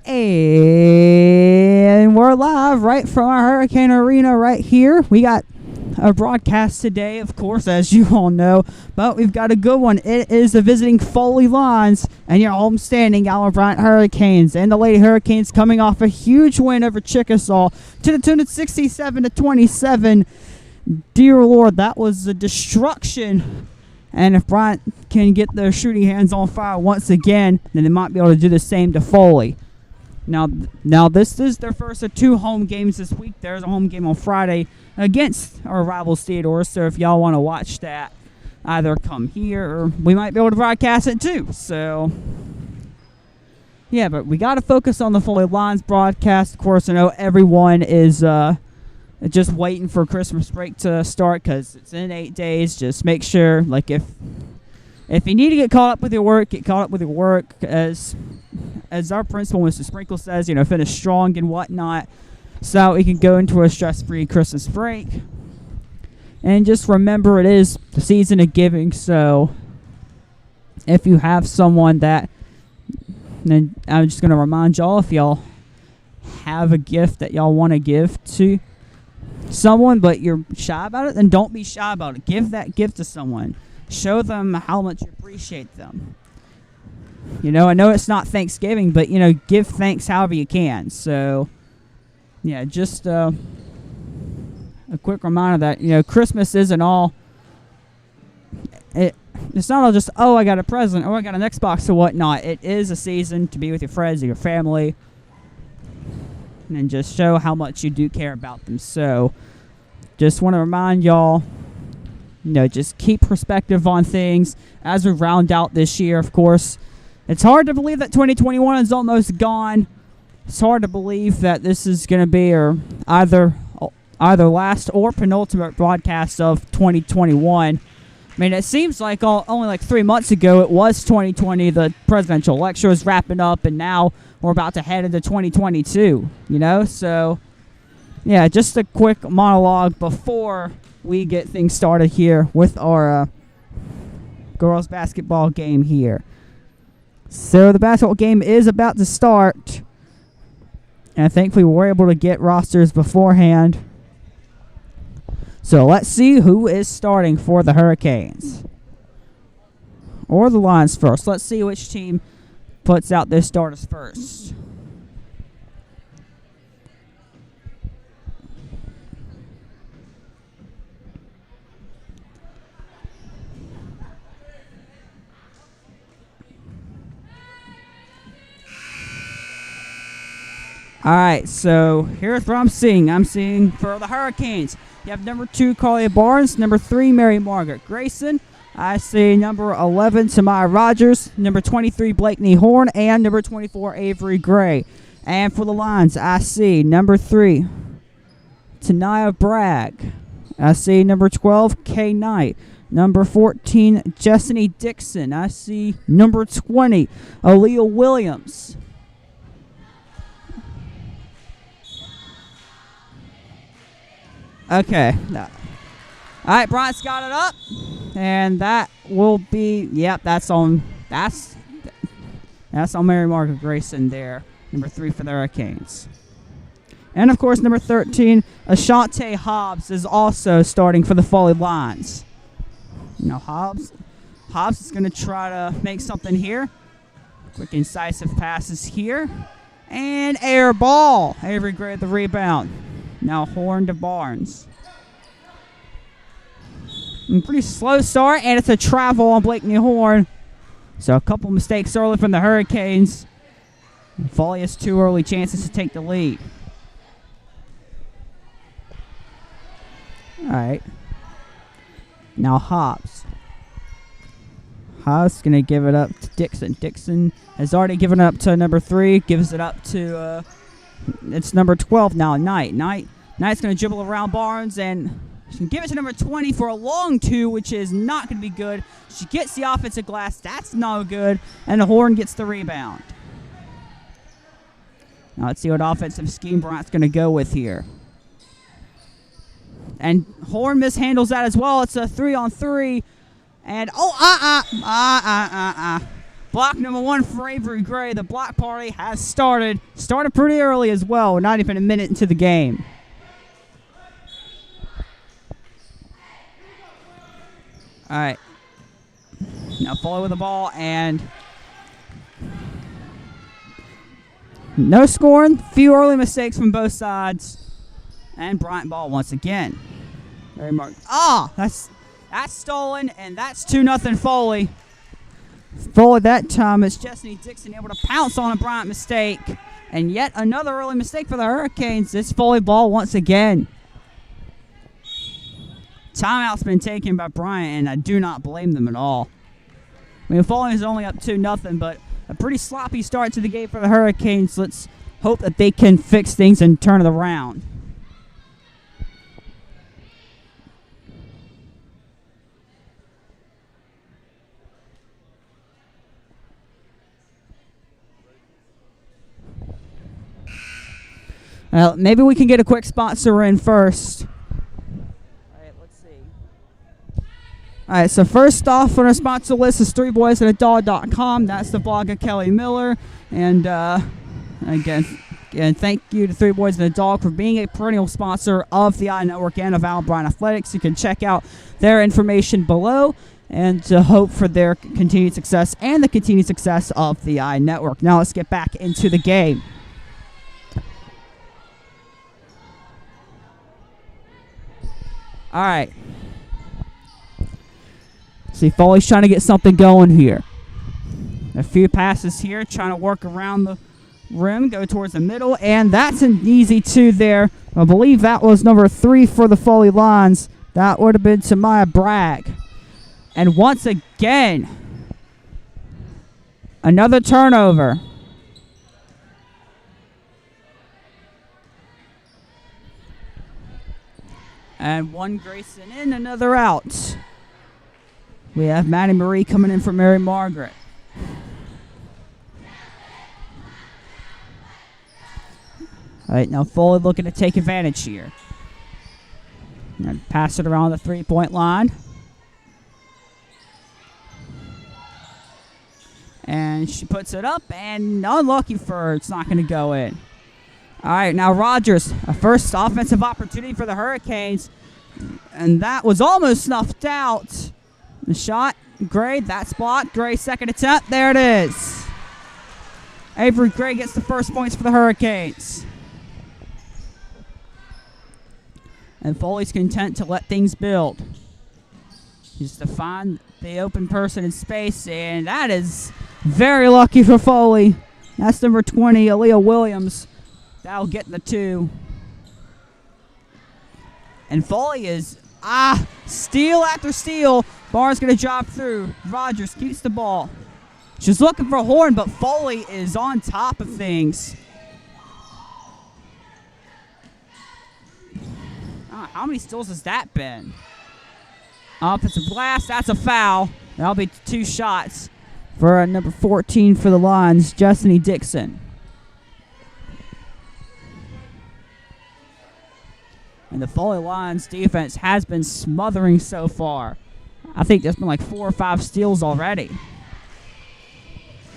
And we're live right from our Hurricane Arena right here. We got a broadcast today, of course, as you all know, but we've got a good one. It is the visiting Foley Lions and your homestanding Alma Bryant Hurricanes. And the Lady Hurricanes coming off a huge win over Chickasaw to the tune of 67-27. Dear Lord, that was a destruction. And if Bryant can get their shooting hands on fire once again, then they might be able to do the same to Foley. Now this is their first of 2 home games this week. There's a home game on Friday against our rivals Theodore. So if y'all want to watch that, either come here or we might be able to broadcast it too. So yeah, but we got to focus on the Foley Lions broadcast. Of course, I know everyone is just waiting for Christmas break to start because it's in 8 days. Just make sure, like, if you need to get caught up with your work, get caught up with your work. As our principal, Mr. Sprinkle, says, finish strong and whatnot, so we can go into a stress-free Christmas break. And just remember, it is the season of giving. So if you have someone that, then I'm just gonna remind y'all, if y'all have a gift that y'all want to give to someone, but you're shy about it, then don't be shy about it. Give that gift to someone. Show them how much you appreciate them. I know it's not Thanksgiving, but, give thanks however you can. So, yeah, just a quick reminder that, Christmas isn't all... It's not all just, oh, I got a present, or I got an Xbox or whatnot. It is a season to be with your friends and your family. And just show how much you do care about them. So, just want to remind y'all, just keep perspective on things as we round out this year, of course. It's hard to believe that 2021 is almost gone. It's hard to believe that this is going to be either last or penultimate broadcast of 2021. I mean, it seems like only like 3 months ago it was 2020. The presidential election was wrapping up, and now we're about to head into 2022, So, yeah, just a quick monologue before we get things started here with our girls basketball game here. So the basketball game is about to start, and thankfully we're able to get rosters beforehand. So let's see who is starting for the Hurricanes. Or the Lions first. Let's see which team puts out their starters first. Alright, so here's what I'm seeing. I'm seeing for the Hurricanes, you have number 2, Carly Barnes, number 3, Mary Margaret Grayson. I see number 11, Tamaya Rogers, number 23, Blakeney Horn, and number 24, Avery Gray. And for the Lions, I see number 3, Tania Bragg. I see number 12, Kay Knight. Number 14, Jessany Dixon. I see number 20, Aaliyah Williams. Okay. All right, Bryant's got it up. And that will be, yep, that's on Mary Margaret Grayson there. Number 3 for the Hurricanes. And, of course, number 13, Ashante Hobbs is also starting for the Foley Lions. Hobbs is going to try to make something here. Quick, incisive passes here. And air ball. Avery Gray with the rebound. Now Horn to Barnes. And pretty slow start, and it's a travel on Blakeney Horn. So a couple mistakes early from the Hurricanes. Foley has 2 early chances to take the lead. All right. Now Hobbs. Hobbs going to give it up to Dixon. Dixon has already given it up to number 3. Gives it up to, it's number 12 now, Knight. Knight's going to dribble around Barnes, and she can give it to number 20 for a long 2, which is not going to be good. She gets the offensive glass. That's no good. And the Horn gets the rebound. Now let's see what offensive scheme Bryant's going to go with here. And Horn mishandles that as well. It's a 3-on-3. And, Block number 1 for Avery Gray. The block party has started. Started pretty early as well. Not even a minute into the game. All right. Now Foley with the ball, and no scoring. Few early mistakes from both sides. And Bryant ball once again. Very marked. That's stolen, and that's 2-0 Foley. Foley that time, it's Destiny Dixon able to pounce on a Bryant mistake. And yet another early mistake for the Hurricanes. This Foley ball once again. Timeout's been taken by Bryant, and I do not blame them at all. I mean, Foley is only up 2-0, but a pretty sloppy start to the game for the Hurricanes. Let's hope that they can fix things and turn it around. Well, maybe we can get a quick sponsor in first. All right, let's see. All right, so first off on our sponsor list is 3boysandadog.com. That's the blog of Kelly Miller. And again, thank you to 3 Boys and a Dog for being a perennial sponsor of the iNetwork and of Alma Bryant Athletics. You can check out their information below and to hope for their continued success and the continued success of the iNetwork. Now let's get back into the game. All right. See, Foley's trying to get something going here. A few passes here, trying to work around the rim, go towards the middle, and that's an easy 2 there. I believe that was number 3 for the Foley Lions. That would have been Tamaya Bragg. And once again, another turnover. And one Grayson in, another out. We have Maddie Marie coming in for Mary Margaret. All right, now Foley looking to take advantage here. And pass it around the 3-point line. And she puts it up, and unlucky for her, it's not going to go in. All right, now Rogers, a first offensive opportunity for the Hurricanes. And that was almost snuffed out. The shot, Gray, that's blocked. Gray, second attempt, there it is. Avery Gray gets the first points for the Hurricanes. And Foley's content to let things build. Just to find the open person in space, and that is very lucky for Foley. That's number 20, Aaliyah Williams. That'll get the 2. And Foley is, steal after steal. Barr's going to drop through. Rogers keeps the ball. She's looking for a horn, but Foley is on top of things. How many steals has that been? Offensive blast, that's a foul. That'll be 2 shots for number 14 for the Lions, Destiny Dixon. And the Foley Lions defense has been smothering so far. I think there's been like 4 or 5 steals already.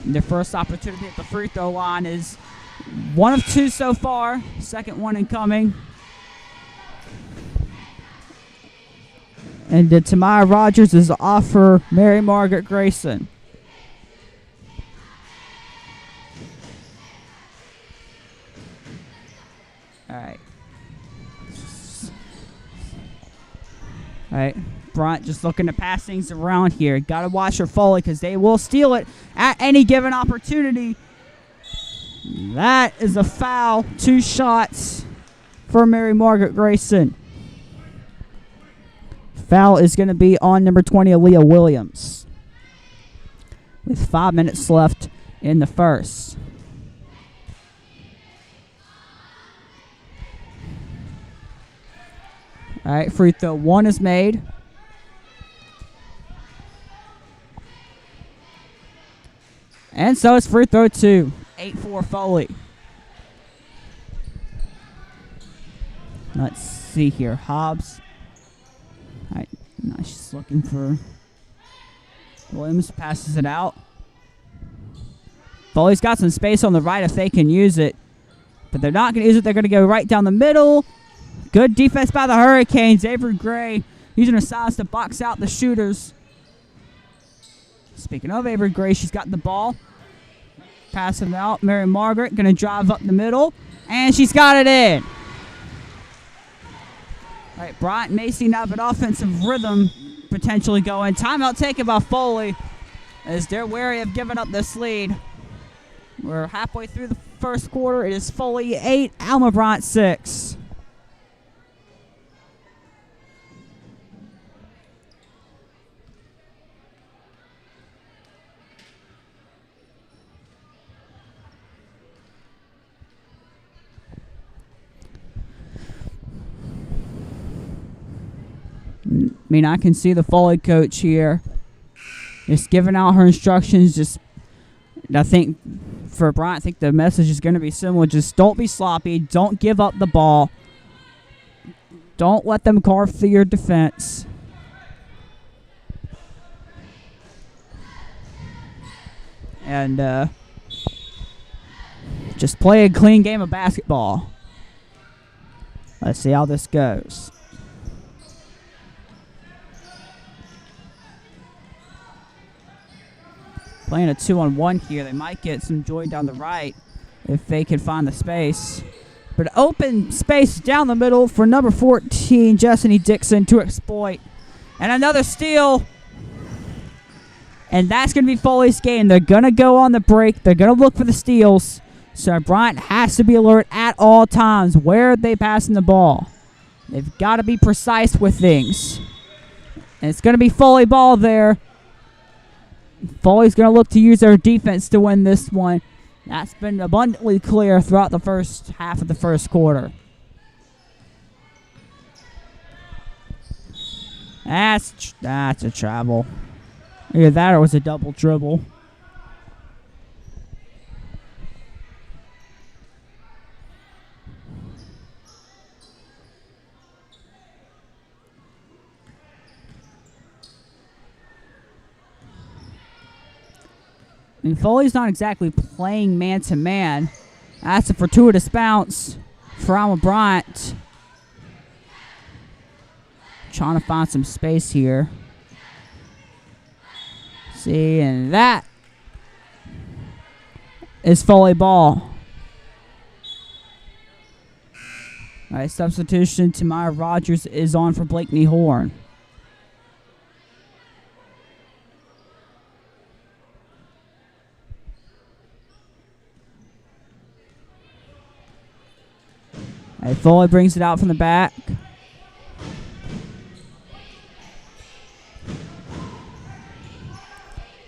And their first opportunity at the free throw line is 1 of 2 so far. Second one incoming. And Tamaya Rogers is off for Mary Margaret Grayson. All right. All right. Bryant just looking to pass things around here. Got to watch her Foley because they will steal it at any given opportunity. That is a foul. 2 shots for Mary Margaret Grayson. Foul is going to be on number 20, Aaliyah Williams. With 5 minutes left in the first. All right, free throw 1 is made. And so it's free throw 2. 8-4 Foley. Let's see here. Hobbs. All right, now she's looking for Williams, passes it out. Foley's got some space on the right if they can use it. But they're not going to use it. They're going to go right down the middle. Good defense by the Hurricanes. Avery Gray using her size to box out the shooters. Speaking of Avery Gray, she's got the ball. Passing it out. Mary Margaret going to drive up the middle. And she's got it in. All right, Bryant Macy now have an offensive rhythm potentially going. Timeout taken by Foley as they're wary of giving up this lead. We're halfway through the first quarter. It is Foley 8, Alma Bryant 6. I mean, I can see the Foley coach here just giving out her instructions. Just, I think for Bryant, I think the message is going to be similar. Just don't be sloppy. Don't give up the ball. Don't let them carve through your defense. And just play a clean game of basketball. Let's see how this goes. Playing a 2-on-1 here. They might get some joy down the right if they can find the space. But open space down the middle for number 14, Jessany Dixon, to exploit. And another steal. And that's going to be Foley's game. They're going to go on the break. They're going to look for the steals. So Bryant has to be alert at all times. Where are they passing the ball? They've got to be precise with things. And it's going to be Foley ball there. Foley's going to look to use their defense to win this one. That's been abundantly clear throughout the first half of the first quarter. That's a travel. Either that or it was a double dribble. I mean, Foley's not exactly playing man-to-man. That's a fortuitous bounce for Alma Bryant. Trying to find some space here. See, and that is Foley ball. All right, substitution. Tamara Rogers is on for Blakeney Horn. All right, Foley brings it out from the back.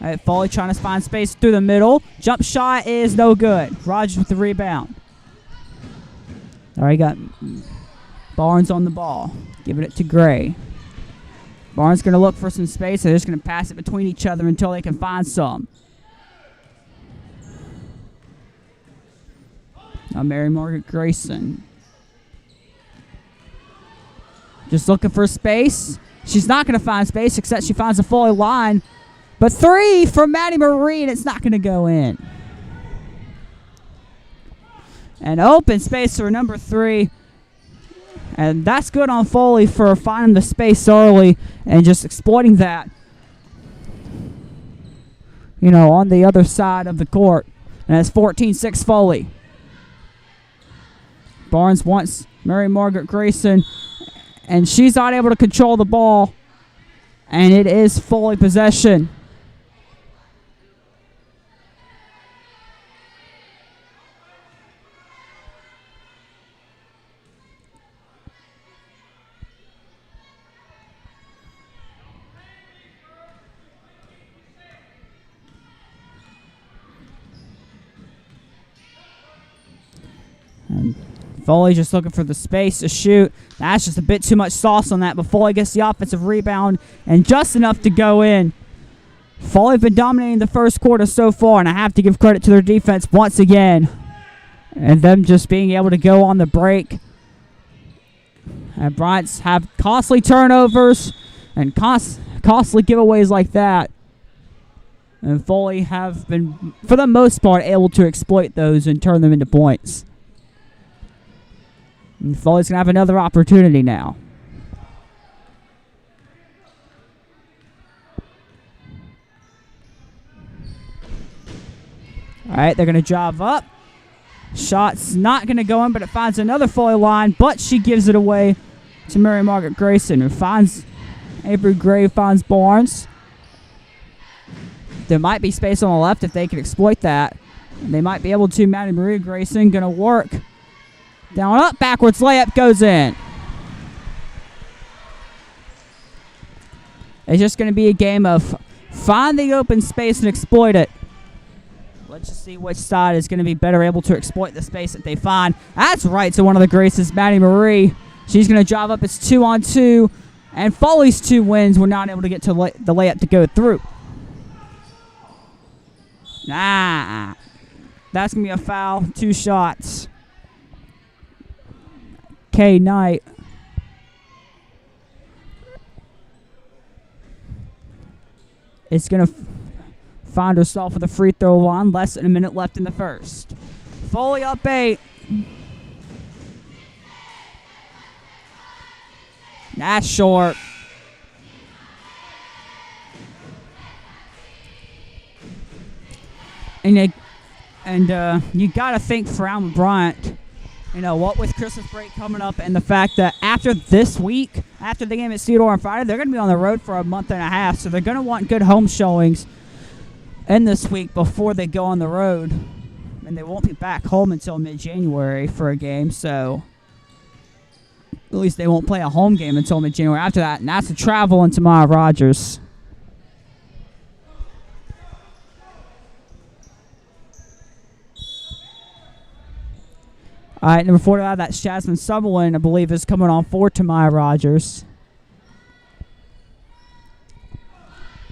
All right, Foley trying to find space through the middle. Jump shot is no good. Rogers with the rebound. All right, got Barnes on the ball. Giving it to Gray. Barnes going to look for some space. They're just going to pass it between each other until they can find some. Now Mary Margaret Grayson. Just looking for space. She's not going to find space except she finds a Foley line. But three from Maddie Marie, and it's not going to go in. And open space for number 3. And that's good on Foley for finding the space early and just exploiting that. You know, on the other side of the court. And it's 14-6 Foley. Barnes wants Mary Margaret Grayson. And she's not able to control the ball. And it is Foley possession. And Foley just looking for the space to shoot. That's just a bit too much sauce on that, but Foley gets the offensive rebound and just enough to go in. Foley have been dominating the first quarter so far, and I have to give credit to their defense once again. And them just being able to go on the break. And Bryant's have costly turnovers and costly giveaways like that. And Foley have been, for the most part, able to exploit those and turn them into points. And Foley's going to have another opportunity now. All right, they're going to drive up. Shot's not going to go in, but it finds another Foley line, but she gives it away to Mary Margaret Grayson, who finds Avery Gray, finds Barnes. There might be space on the left if they could exploit that. And they might be able to. Maddie Maria Grayson going to work. Down, up, backwards layup goes in. It's just going to be a game of find the open space and exploit it. Let's just see which side is going to be better able to exploit the space that they find. That's right to one of the Graces, Maddie Marie. She's going to drive up. It's 2-on-2. And Foley's 2 wins. We're not able to get to the layup to go through. Nah. That's going to be a foul. 2 shots. Kay Knight. Is going to find herself with a free throw line. Less than a minute left in the first. Foley up 8. That's short. And you got to think for Alma Bryant, what with Christmas break coming up and the fact that after this week, after the game at Theodore on Friday, they're going to be on the road for a month and a half. So they're going to want good home showings in this week before they go on the road. And they won't be back home until mid-January for a game. So at least they won't play a home game until mid-January after that. And that's a travel into Maya Rogers. All right, number 45, that's Jasmine Sutherland, I believe, is coming on for Tamaya Rogers.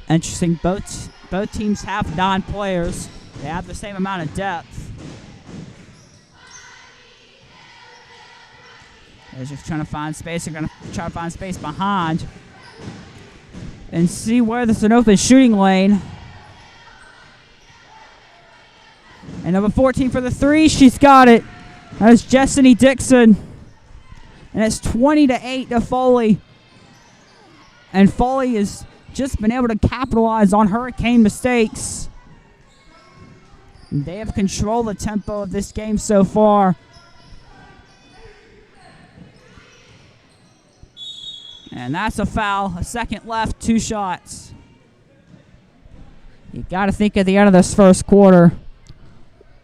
Interesting. Both teams have 9 players. They have the same amount of depth. They're just trying to find space. They're going to try to find space behind and see where there's an open shooting lane. And number 14 for the 3, she's got it. That is Jessany Dixon. And it's 20-8 to Foley. And Foley has just been able to capitalize on Hurricane mistakes. They have controlled the tempo of this game so far. And that's a foul. A second left, 2 shots. You got to think at the end of this first quarter,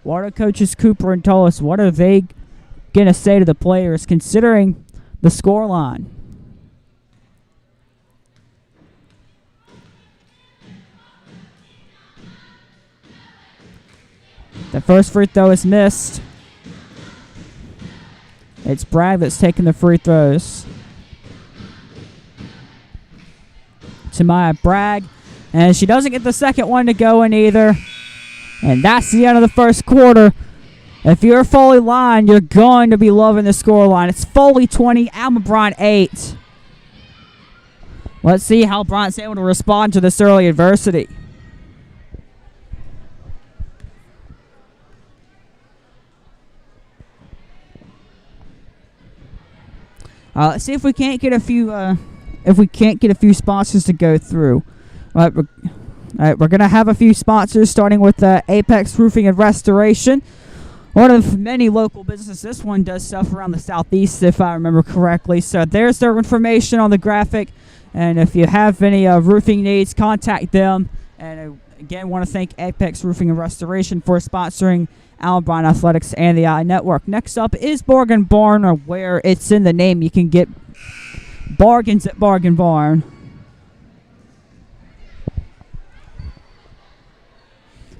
what are coaches Cooper and Tullis, what are they going to say to the players considering the scoreline? The first free throw is missed. It's Bragg that's taking the free throws. Tamaya Bragg. And she doesn't get the second one to go in either. And that's the end of the first quarter. If you're a Foley line, you're going to be loving the scoreline. It's Foley 20, Alma Bryant 8. Let's see how Bryant's able to respond to this early adversity. Let's see if we can't get a few sponsors to go through. All right, we're gonna have a few sponsors, starting with Apex Roofing and Restoration, one of many local businesses. This one does stuff around the southeast, if I remember correctly. So there's their information on the graphic, and if you have any roofing needs, contact them. And again, want to thank Apex Roofing and Restoration for sponsoring Alma Bryant Athletics and the I Network. Next up is Bargain Barn, or where it's in the name, you can get bargains at Bargain Barn.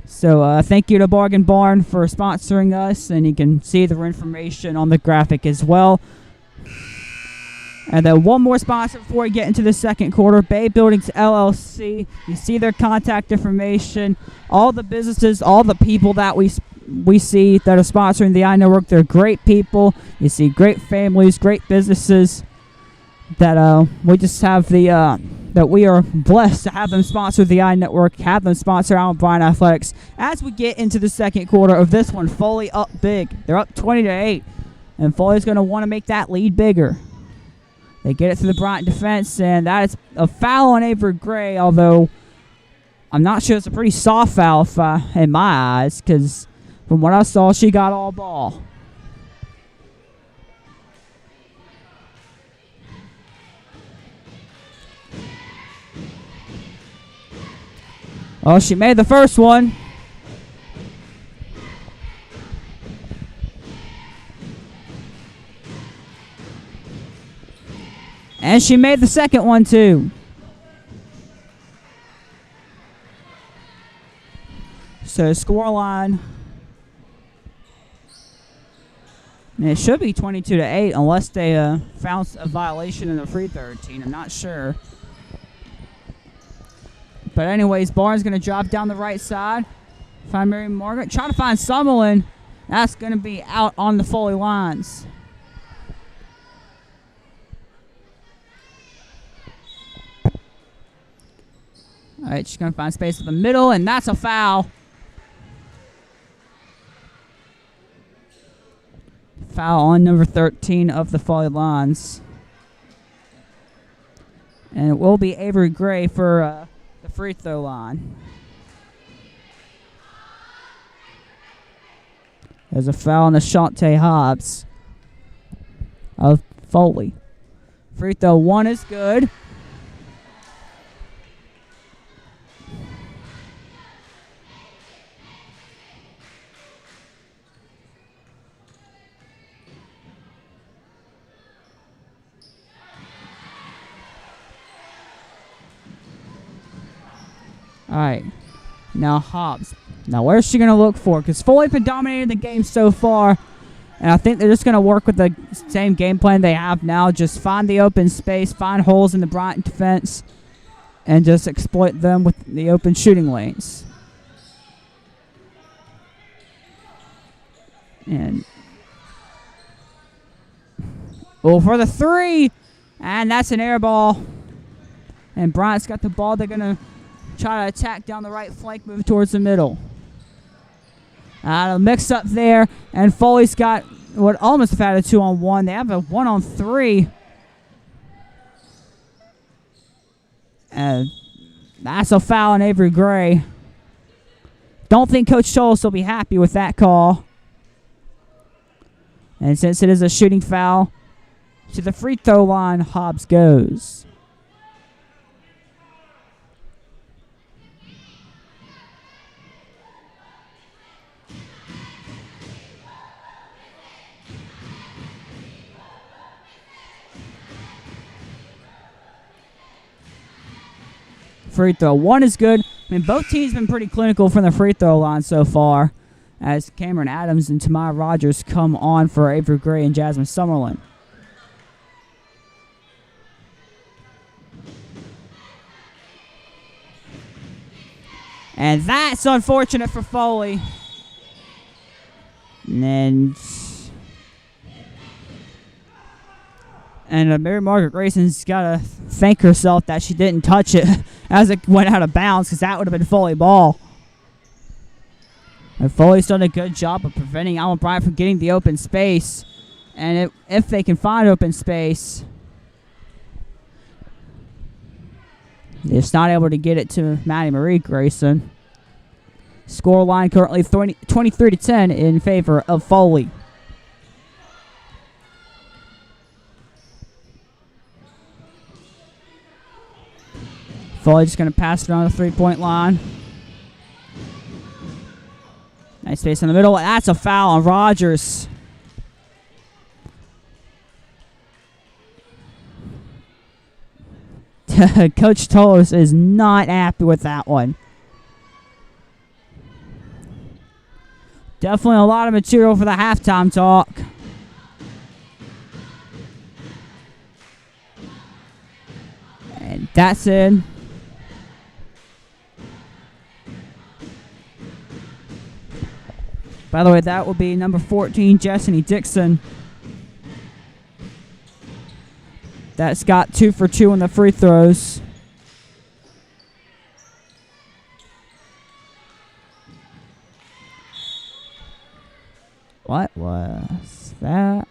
So thank you to Bargain Barn for sponsoring us, and you can see their information on the graphic as well. And then one more sponsor before we get into the second quarter, Bay Buildings LLC. You see their contact information. All the businesses, all the people that we see that are sponsoring the I Network, they're great people. You see great families, great businesses that we just have the that we are blessed to have them sponsor the iNetwork, have them sponsor Alma Bryant Athletics. As we get into the second quarter of this one, Foley up big. They're up 20-8, and Foley's going to want to make that lead bigger. They get it through the Bryant defense, and that is a foul on Avery Gray, although I'm not sure it's a pretty soft foul in my eyes, because from what I saw, she got all ball. Oh, she made the first one. And she made the second one, too. So, scoreline. And it should be 22-8 unless they found a violation in the free throw routine. I'm not sure. But anyways, Barnes going to drop down the right side. Find Mary Margaret. Try to find Summerlin. That's going to be out on the Foley lines. All right, she's going to find space in the middle, and that's a foul. Foul on number 13 of the Foley lines. And it will be Avery Gray for the free throw line. There's a foul on the Shantae Hobbs of Foley. Free throw one is good. All right, now Hobbs. Now where's she going to look for? Because Foley's been dominating the game so far, and I think they're just going to work with the same game plan they have now. Just find the open space, find holes in the Bryant defense, and just exploit them with the open shooting lanes. And for the three, and that's an air ball. And Bryant's got the ball. They're going to try to attack down the right flank, move towards the middle. A mix up there, and Foley's got what almost had a 2-on-1. They have a 1-on-3. And that's a foul on Avery Gray. Don't think Coach Scholes will be happy with that call. And since it is a shooting foul, to the free throw line, Hobbs goes. Free throw one is good. I mean, both teams been pretty clinical from the free throw line so far, as Cameron Adams and Tamara Rogers come on for Avery Gray and Jasmine Summerlin. And that's unfortunate for Foley. And Mary Margaret Grayson's got to thank herself that she didn't touch it as it went out of bounds, because that would have been Foley ball. And Foley's done a good job of preventing Alma Bryant from getting the open space. And if they can find open space, they're just not able to get it to Maddie Marie Grayson. Score line currently 23-10 in favor of Foley. Foley just going to pass it on the three-point line. Nice space in the middle. That's a foul on Rogers. Coach Tolos is not happy with that one. Definitely a lot of material for the halftime talk. And that's it. By the way, that will be number 14, Jessany Dixon. That's got 2 for 2 on the free throws. What was that?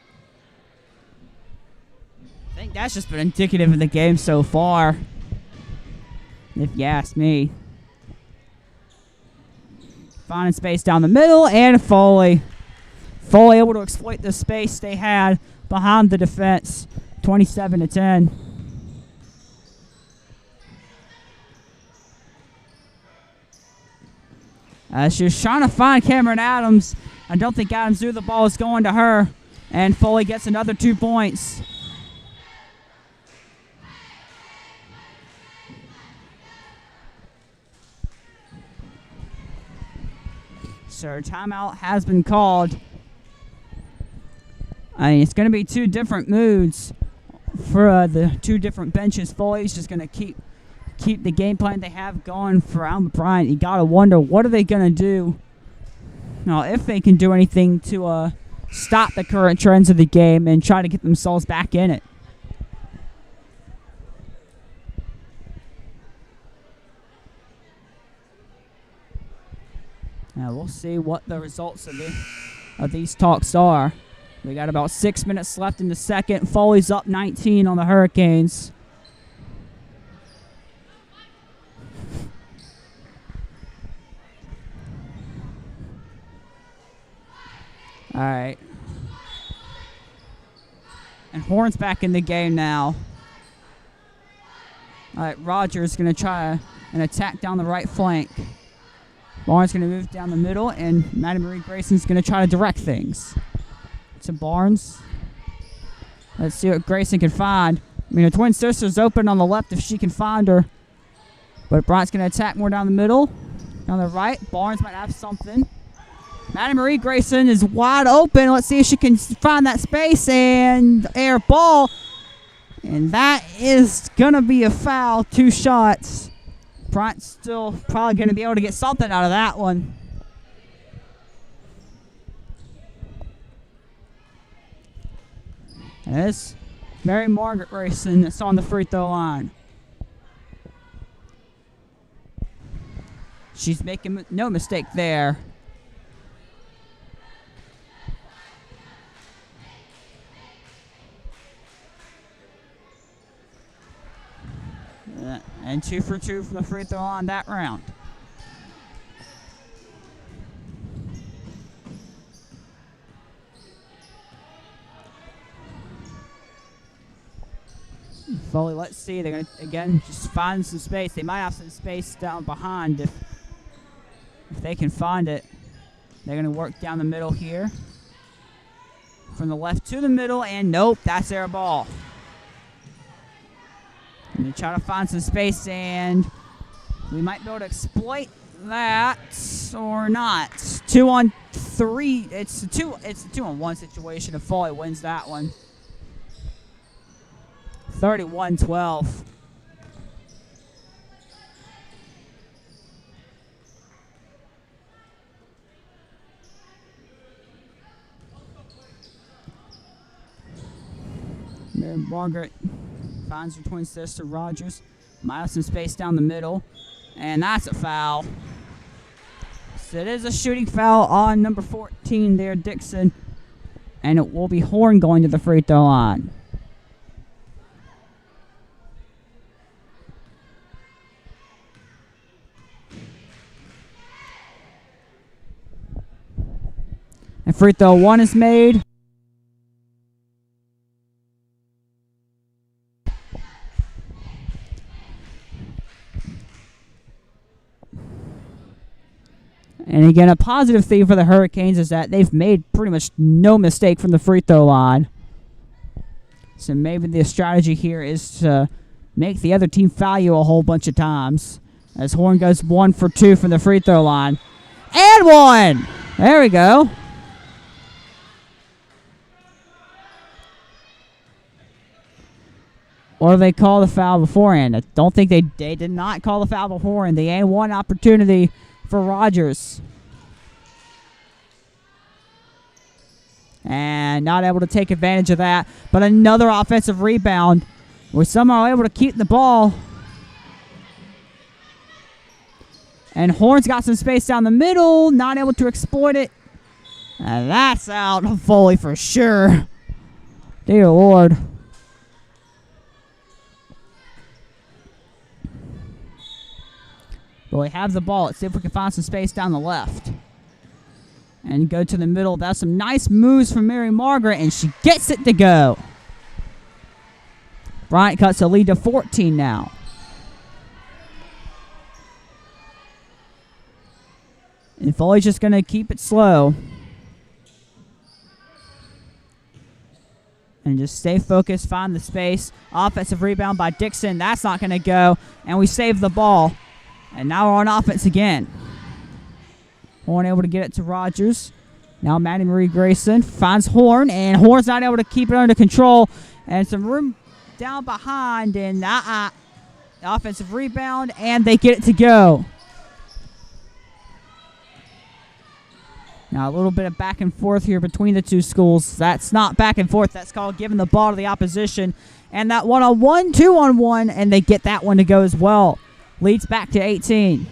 I think that's just been indicative of the game so far, if you ask me. Finding space down the middle, and Foley. Foley able to exploit the space they had behind the defense, 27-10. She was trying to find Cameron Adams. I don't think Adams knew the ball was going to her, and Foley gets another 2 points. So timeout has been called. I mean, it's going to be 2 different moods for the 2 different benches. Foley's just going to keep the game plan they have going for Alma Bryant. You got to wonder, what are they going to do? Now, if they can do anything to stop the current trends of the game and try to get themselves back in it. Now, we'll see what the results of these talks are. We got about 6 minutes left in the second. Foley's up 19 on the Hurricanes. All right. And Horn's back in the game now. All right, Rogers going to try an attack down the right flank. Barnes going to move down the middle, and Maddie Marie Grayson's going to try to direct things. To Barnes. Let's see what Grayson can find. I mean, her twin sister's open on the left if she can find her. But Bryant's going to attack more down the middle. Down the right, Barnes might have something. Maddie Marie Grayson is wide open. Let's see if she can find that space and air ball. And that is going to be a foul. 2 shots. Bryant's still probably going to be able to get something out of that one. And it's Mary Margaret Grayson that's on the free throw line. She's making no mistake there. And 2 for 2 from the free throw line that round. Foley, let's see. They're going to, again, just find some space. They might have some space down behind if they can find it. They're going to work down the middle here. From the left to the middle, and nope, that's their ball. And they try to find some space, and we might be able to exploit that or not. 2 on 3. It's a 2-on-1 situation if Foley wins that one. 31-12. Mary Margaret finds her twin sister Rogers. Might have some space down the middle. And that's a foul. So it is a shooting foul on number 14 there, Dixon. And it will be Horn going to the free throw line. And free throw 1 is made. And again, a positive thing for the Hurricanes is that they've made pretty much no mistake from the free throw line. So maybe the strategy here is to make the other team foul you a whole bunch of times. As Horn goes 1 for 2 from the free throw line. And 1! There we go. Or they call the foul beforehand. I don't think they did not call the foul beforehand. They had 1 opportunity for Rogers. And not able to take advantage of that. But another offensive rebound. We're somehow able to keep the ball. And Horn's got some space down the middle. Not able to exploit it. And that's out of Foley for sure. Dear Lord. But we have the ball. Let's see if we can find some space down the left. And go to the middle. That's some nice moves from Mary Margaret, and she gets it to go. Bryant cuts a lead to 14 now. And Foley's just going to keep it slow. And just stay focused, find the space. Offensive rebound by Dixon. That's not going to go. And we save the ball. And now we're on offense again. Horn able to get it to Rogers. Now Maddie Marie Grayson finds Horn. And Horn's not able to keep it under control. And some room down behind. And offensive rebound. And they get it to go. Now a little bit of back and forth here between the two schools. That's not back and forth. That's called giving the ball to the opposition. And that one-on-one, two-on-one, and they get that one to go as well. Leads back to 18.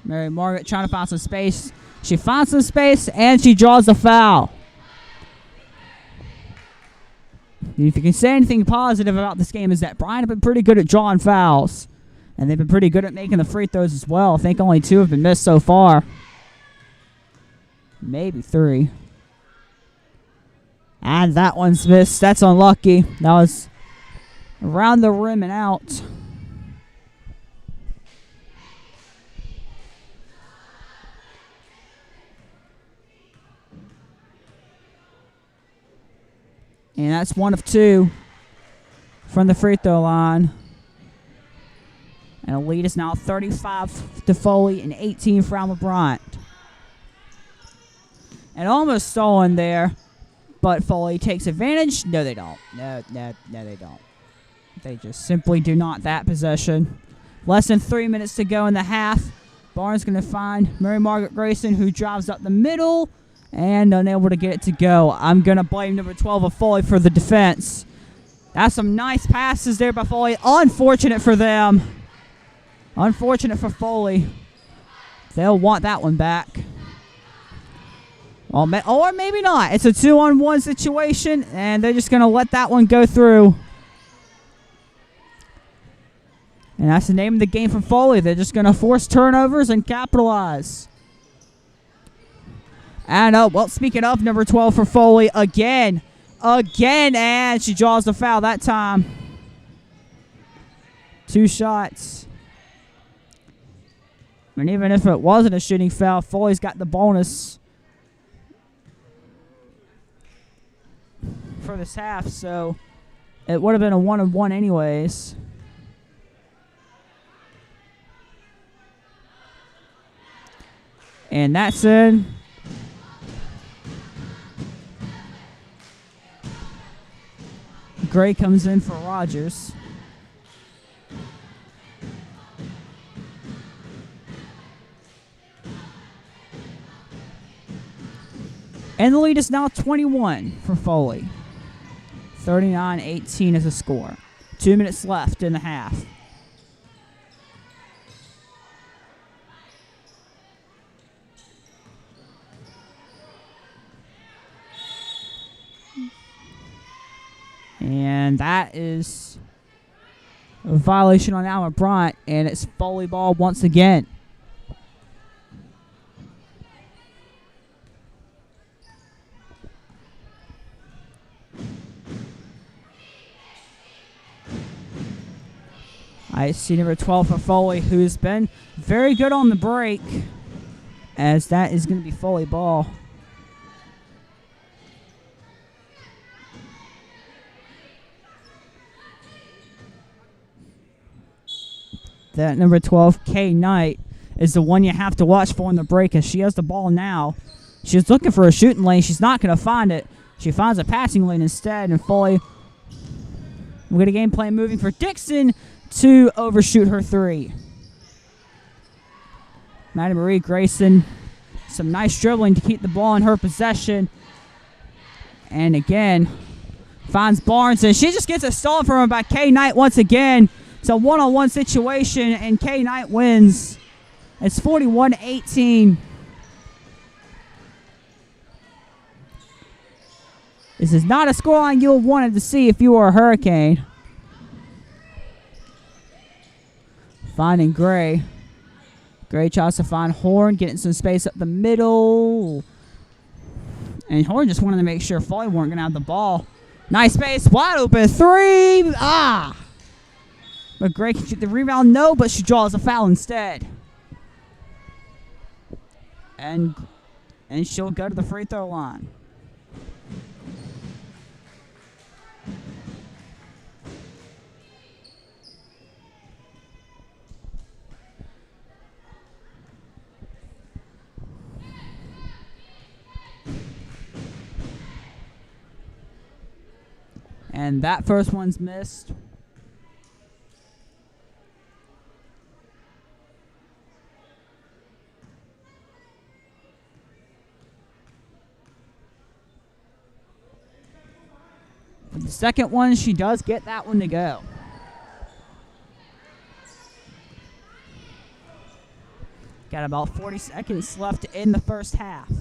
Mary Margaret trying to find some space. She finds some space, and she draws a foul. If you can say anything positive about this game is that Bryant have been pretty good at drawing fouls. And they've been pretty good at making the free throws as well. I think only 2 have been missed so far. Maybe 3. And that one's missed. That's unlucky. That was around the rim and out. And that's 1 of 2 from the free throw line. And the lead is now 35 to Foley and 18 for Alma Bryant. And almost stolen there, but Foley takes advantage. No, they don't. No, they don't. They just simply do not that possession. Less than 3 minutes to go in the half. Barnes going to find Mary Margaret Grayson, who drives up the middle and unable to get it to go. I'm going to blame number 12 of Foley for the defense. That's some nice passes there by Foley. Unfortunate for them. Unfortunate for Foley. They'll want that one back. Well, or maybe not. It's a 2-on-1 situation, and they're just going to let that one go through. And that's the name of the game for Foley. They're just going to force turnovers and capitalize. And, well, speaking of number 12 for Foley, again, and she draws the foul that time. 2 shots. And even if it wasn't a shooting foul, Foley's got the bonus for this half, so it would have been a 1-on-1 anyways. And that's in. Gray comes in for Rogers. And the lead is now 21 for Foley. 39-18 is the score. 2 minutes left in the half. And that is a violation on Alma Bryant, and it's Foley ball once again. I see number 12 for Foley, who's been very good on the break, as that is going to be Foley ball. That number 12, Kay Knight, is the one you have to watch for in the break, as she has the ball now. She's looking for a shooting lane. She's not going to find it. She finds a passing lane instead, and Foley will get a game plan moving for Dixon to overshoot her 3. Maddie Marie Grayson, some nice dribbling to keep the ball in her possession. And again, finds Barnes, and she just gets a stall from her by Kay Knight once again. It's a one-on-one situation, and K Knight wins. It's 41-18. This is not a scoreline you wanted to see if you were a Hurricane. Finding Gray. Gray tries to find Horn, getting some space up the middle. And Horn just wanted to make sure Foley weren't going to have the ball. Nice space, wide open, three. But Gray can shoot the rebound, no, but she draws a foul instead. And she'll go to the free throw line. And that first one's missed. For the second one, she does get that one to go. Got about 40 seconds left in the first half.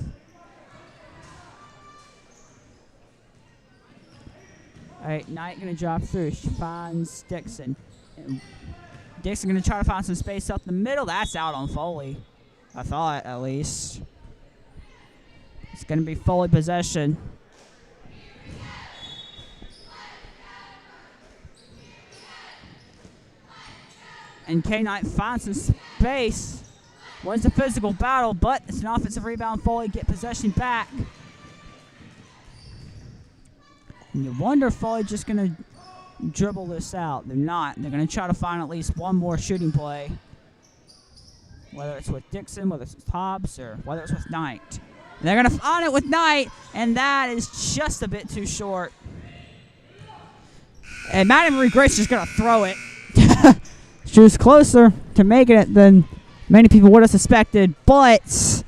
All right, Knight going to drop through. She finds Dixon. And Dixon going to try to find some space up the middle. That's out on Foley. I thought, at least. It's going to be Foley possession. And K Knight finds some space. Wins a physical battle, but it's an offensive rebound. Foley get possession back. And you wonder if Foley just going to dribble this out. They're not. They're going to try to find at least one more shooting play. Whether it's with Dixon, whether it's with Hobbs, or whether it's with Knight. And they're going to find it with Knight, and that is just a bit too short. And Maddie Marie Grace is just going to throw it. She was closer to making it than many people would have suspected, but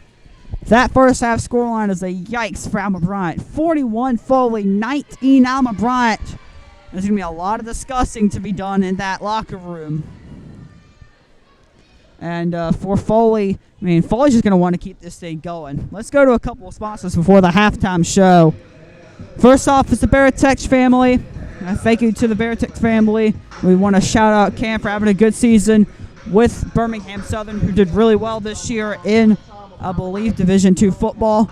that first half scoreline is a yikes for Alma Bryant. 41 Foley, 19 Alma Bryant. There's going to be a lot of discussing to be done in that locker room. And for Foley, Foley's just going to want to keep this thing going. Let's go to a couple of sponsors before the halftime show. First off is the Baratech family. Thank you to the Baratech family. We want to shout out Cam for having a good season with Birmingham Southern, who did really well this year in, I believe, Division II football.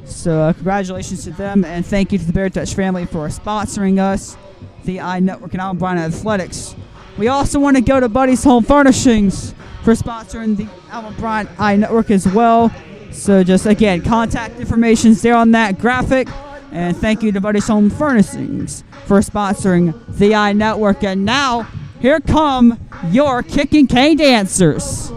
So congratulations to them, and thank you to the Baratech family for sponsoring us, the iNetwork and Alma Bryant Athletics. We also want to go to Buddy's Home Furnishings for sponsoring the Alma Bryant iNetwork as well. So just, again, contact information is there on that graphic. And thank you to Buddy's Home Furnishings for sponsoring the iNetwork. And now, here come your Kicking K dancers.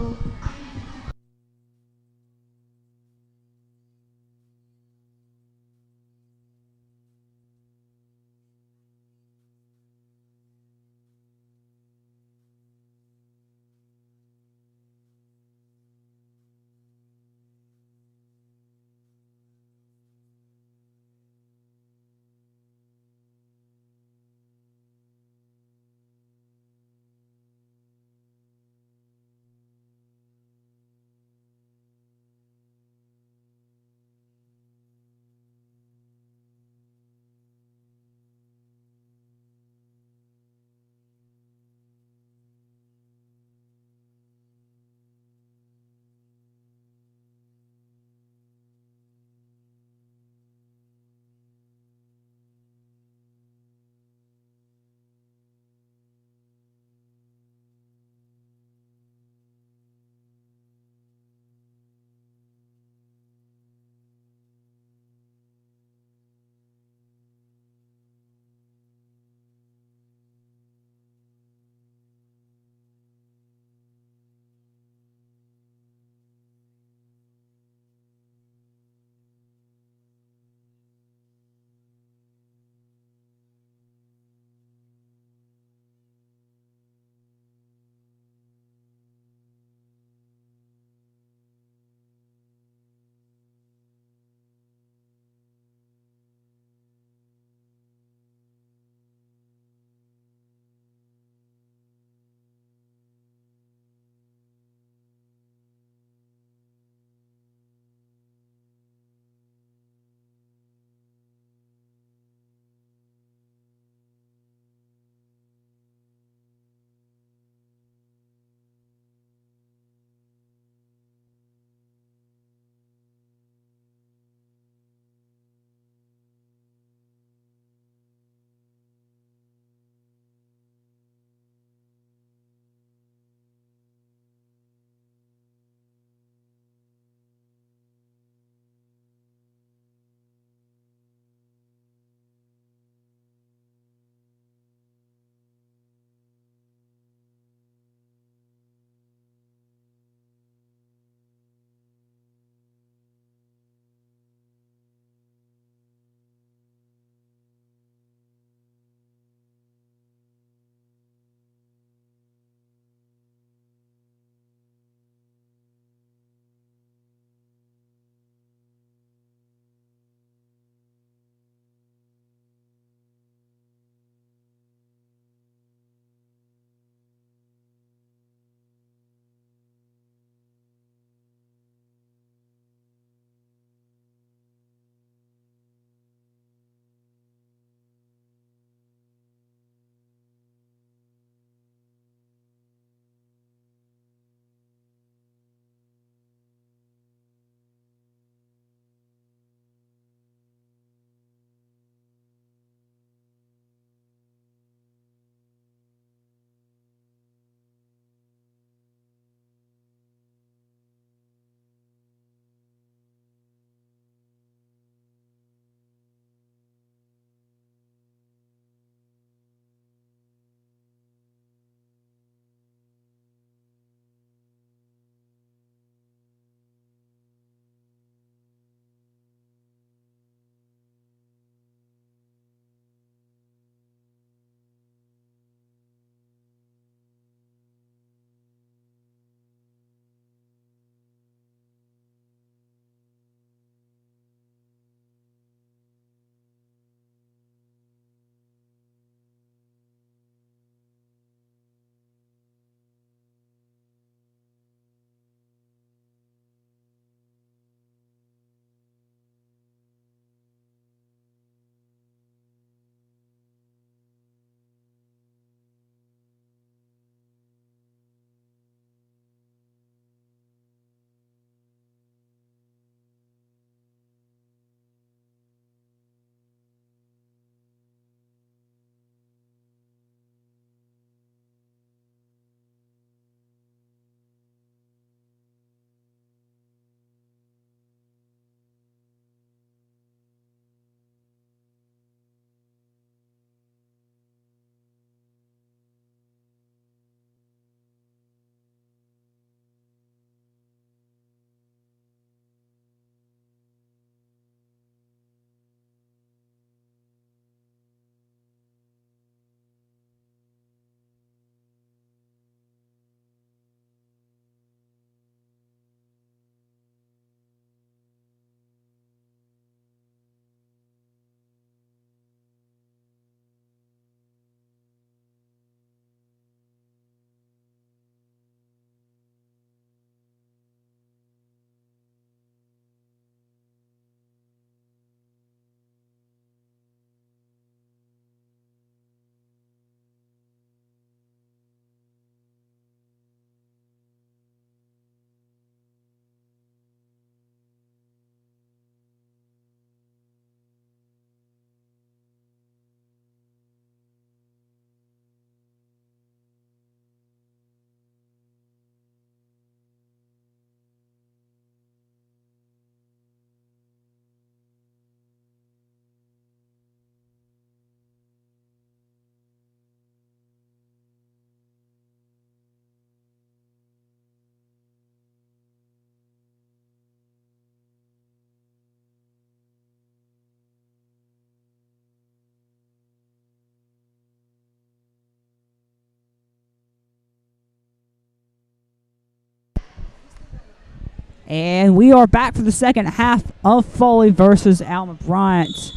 And we are back for the second half of Foley versus Alma Bryant.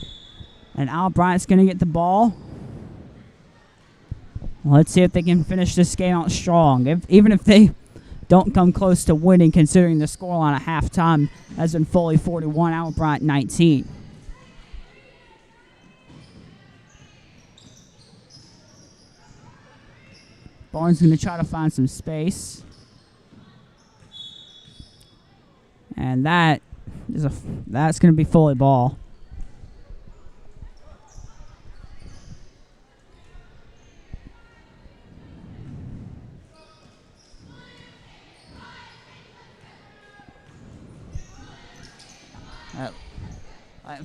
And Alma Bryant's going to get the ball. Let's see if they can finish this game out strong. Even if they don't come close to winning, considering the scoreline at halftime has been Foley 41, Alma Bryant 19. Barnes going to try to find some space. And that's going to be Foley ball.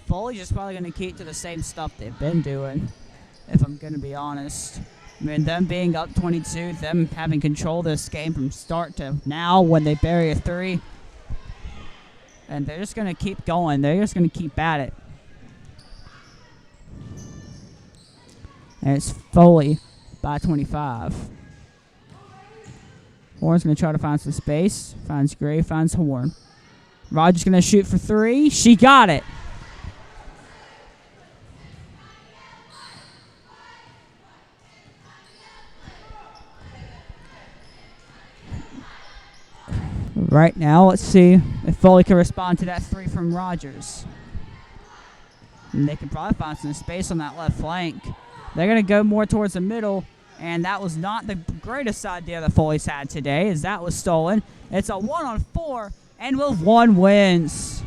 Foley's just probably going to keep to the same stuff they've been doing, if I'm going to be honest. I mean, them being up 22, them having control of this game from start to now when they bury a three. And they're just going to keep going. They're just going to keep at it. And it's Foley by 25. Horn's going to try to find some space. Finds Gray, finds Horn. Rogers going to shoot for three. She got it. Right now, let's see if Foley can respond to that three from Rogers. And they can probably find some space on that left flank. They're going to go more towards the middle, and that was not the greatest idea that Foley's had today, as that was stolen. It's a 1-on-4, and with one wins.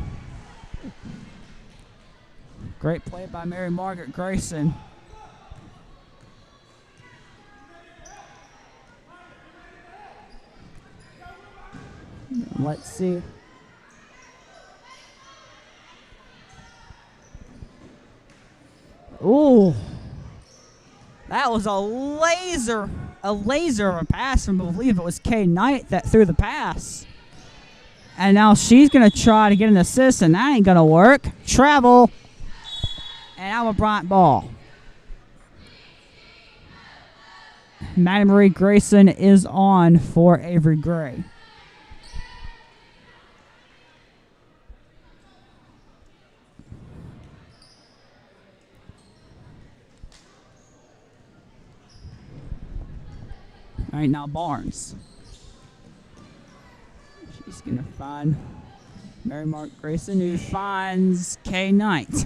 Great play by Mary Margaret Grayson. Let's see. Ooh. That was a laser of a pass from, I believe it was Kay Knight that threw the pass. And now she's going to try to get an assist, and that ain't going to work. Travel. And Alma Bryant ball. Maddie Marie Grayson is on for Avery Gray. All right, now Barnes. She's going to find Mary Mark Grayson, who finds Kay Knight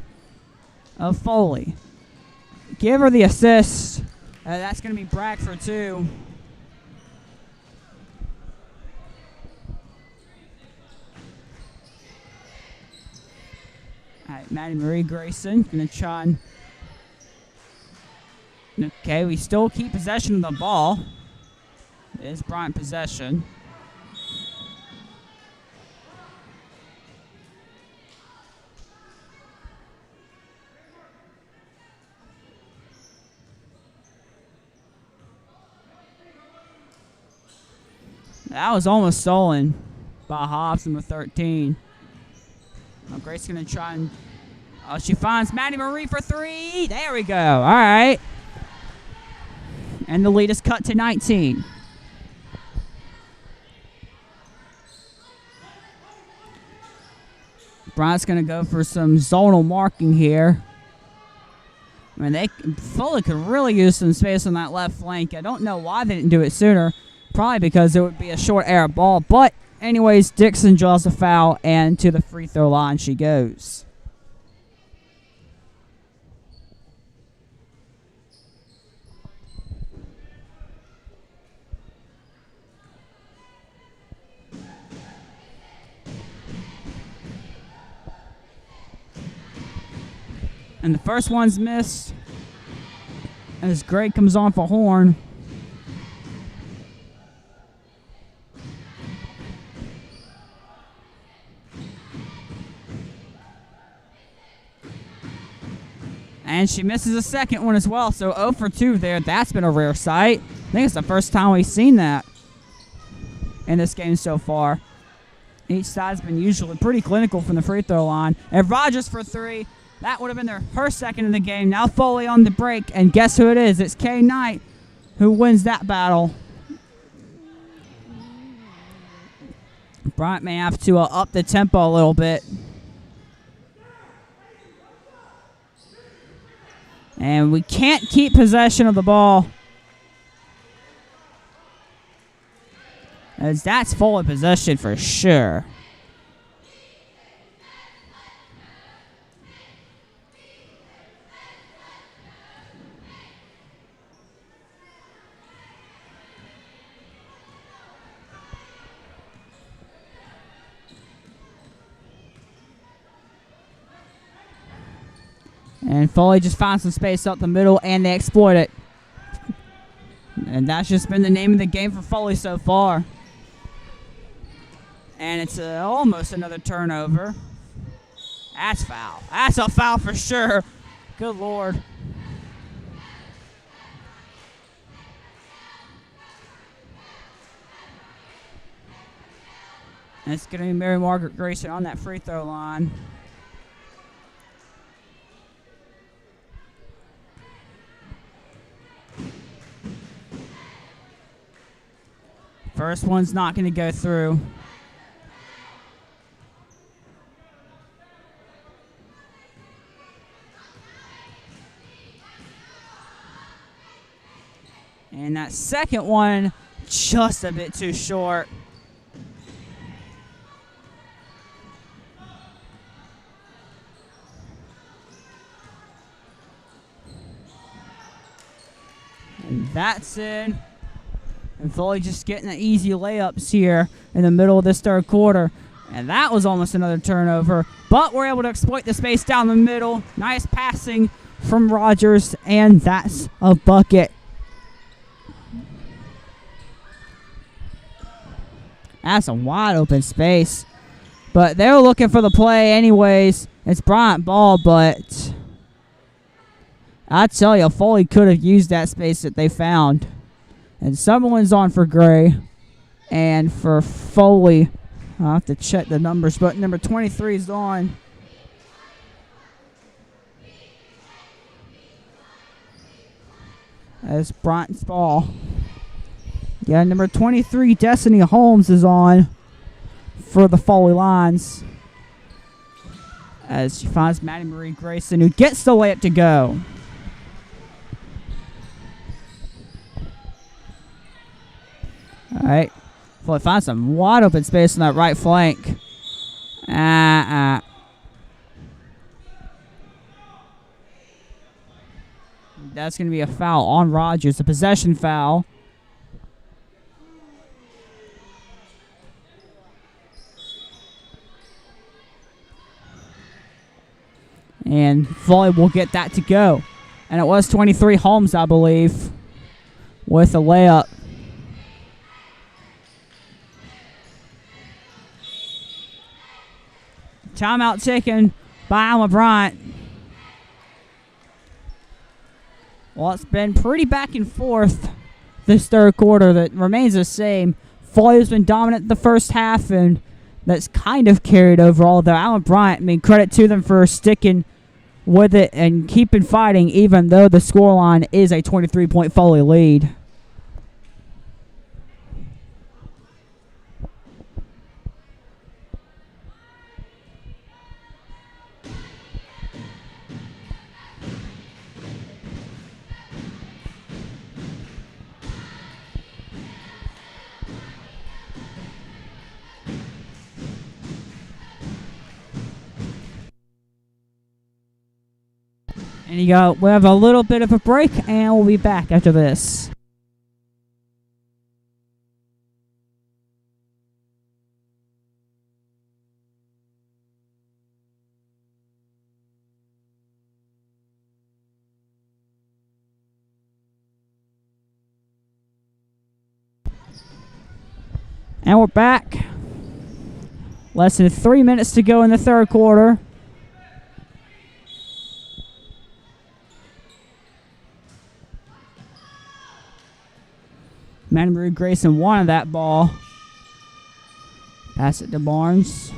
of Foley. Give her the assist. That's going to be Brack for two. All right, Maddie Marie Grayson going to try and... Okay, we still keep possession of the ball. It is Bryant possession. That was almost stolen by Hobbs, number 13. Now Grace going to try and... she finds Maddie Marie for three. There we go. All right. And the lead is cut to 19. Bryant's going to go for some zonal marking here. I mean, Foley could really use some space on that left flank. I don't know why they didn't do it sooner. Probably because it would be a short air ball. But anyways, Dixon draws the foul, and to the free throw line she goes. And the first one's missed as Gray comes on for Horn. And she misses a second one as well, so 0 for 2 there. That's been a rare sight. I think it's the first time we've seen that in this game so far. Each side's been usually pretty clinical from the free throw line. And Rogers for three. That would have been her second in the game. Now Foley on the break, and guess who it is? It's Kay Knight who wins that battle. Bryant may have to up the tempo a little bit. And we can't keep possession of the ball, as that's Foley possession for sure. And Foley just finds some space up the middle, and they exploit it. And that's just been the name of the game for Foley so far. And it's almost another turnover. That's foul. That's a foul for sure. Good Lord. And it's going to be Mary Margaret Grayson on that free throw line. First one's not going to go through. And that second one, just a bit too short. And that's in. And Foley just getting the easy layups here in the middle of this third quarter. And that was almost another turnover. But we're able to exploit the space down the middle. Nice passing from Rogers, and that's a bucket. That's a wide open space. But they were looking for the play anyways. It's Bryant ball, but I tell you, Foley could have used that space that they found. And someone's on for Gray. And for Foley, I'll have to check the numbers, but number 23 is on. That's Bryant's ball. Yeah, number 23, Destiny Holmes, is on for the Foley Lions. As she finds Maddie Marie Grayson, who gets the layup to go. All right. Foley finds some wide open space on that right flank. That's going to be a foul on Rogers, a possession foul. And Foley will get that to go. And it was 23 Holmes, I believe, with a layup. Timeout taken by Alma Bryant. Well, it's been pretty back and forth this third quarter. That remains the same. Foley has been dominant the first half, and that's kind of carried over. Although Alma Bryant, I mean, credit to them for sticking with it and keeping fighting, even though the scoreline is a 23-point Foley lead. And we have a little bit of a break, and we'll be back after this. And we're back. Less than 3 minutes to go in the third quarter. Marie Grayson wanted that ball. Pass it to Barnes.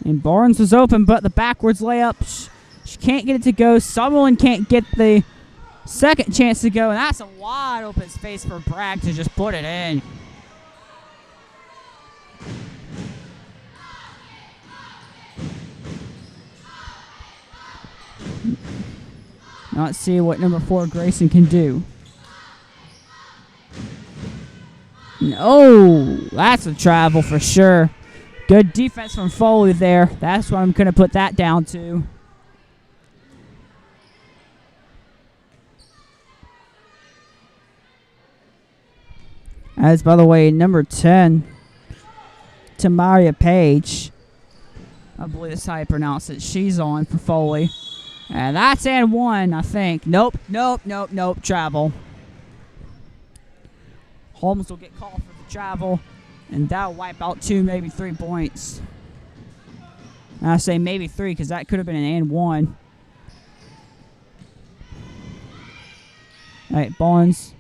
And Barnes was open, but the backwards layup, she can't get it to go. Sutherland can't get the Second chance to go, and that's a wide open space for Bragg to just put it in. Now let's see what number 4 Grayson can do. No, that's a travel for sure. Good defense from Foley there. That's what I'm going to put that down to. As, by the way, number 10, Tamaria Page, I believe that's how you pronounce it, she's on for Foley. And that's and 1, I think. Nope, travel. Holmes will get called for the travel, and that'll wipe out 2, maybe 3 points. And I say maybe 3 because that could have been an and 1. All right, Barnes.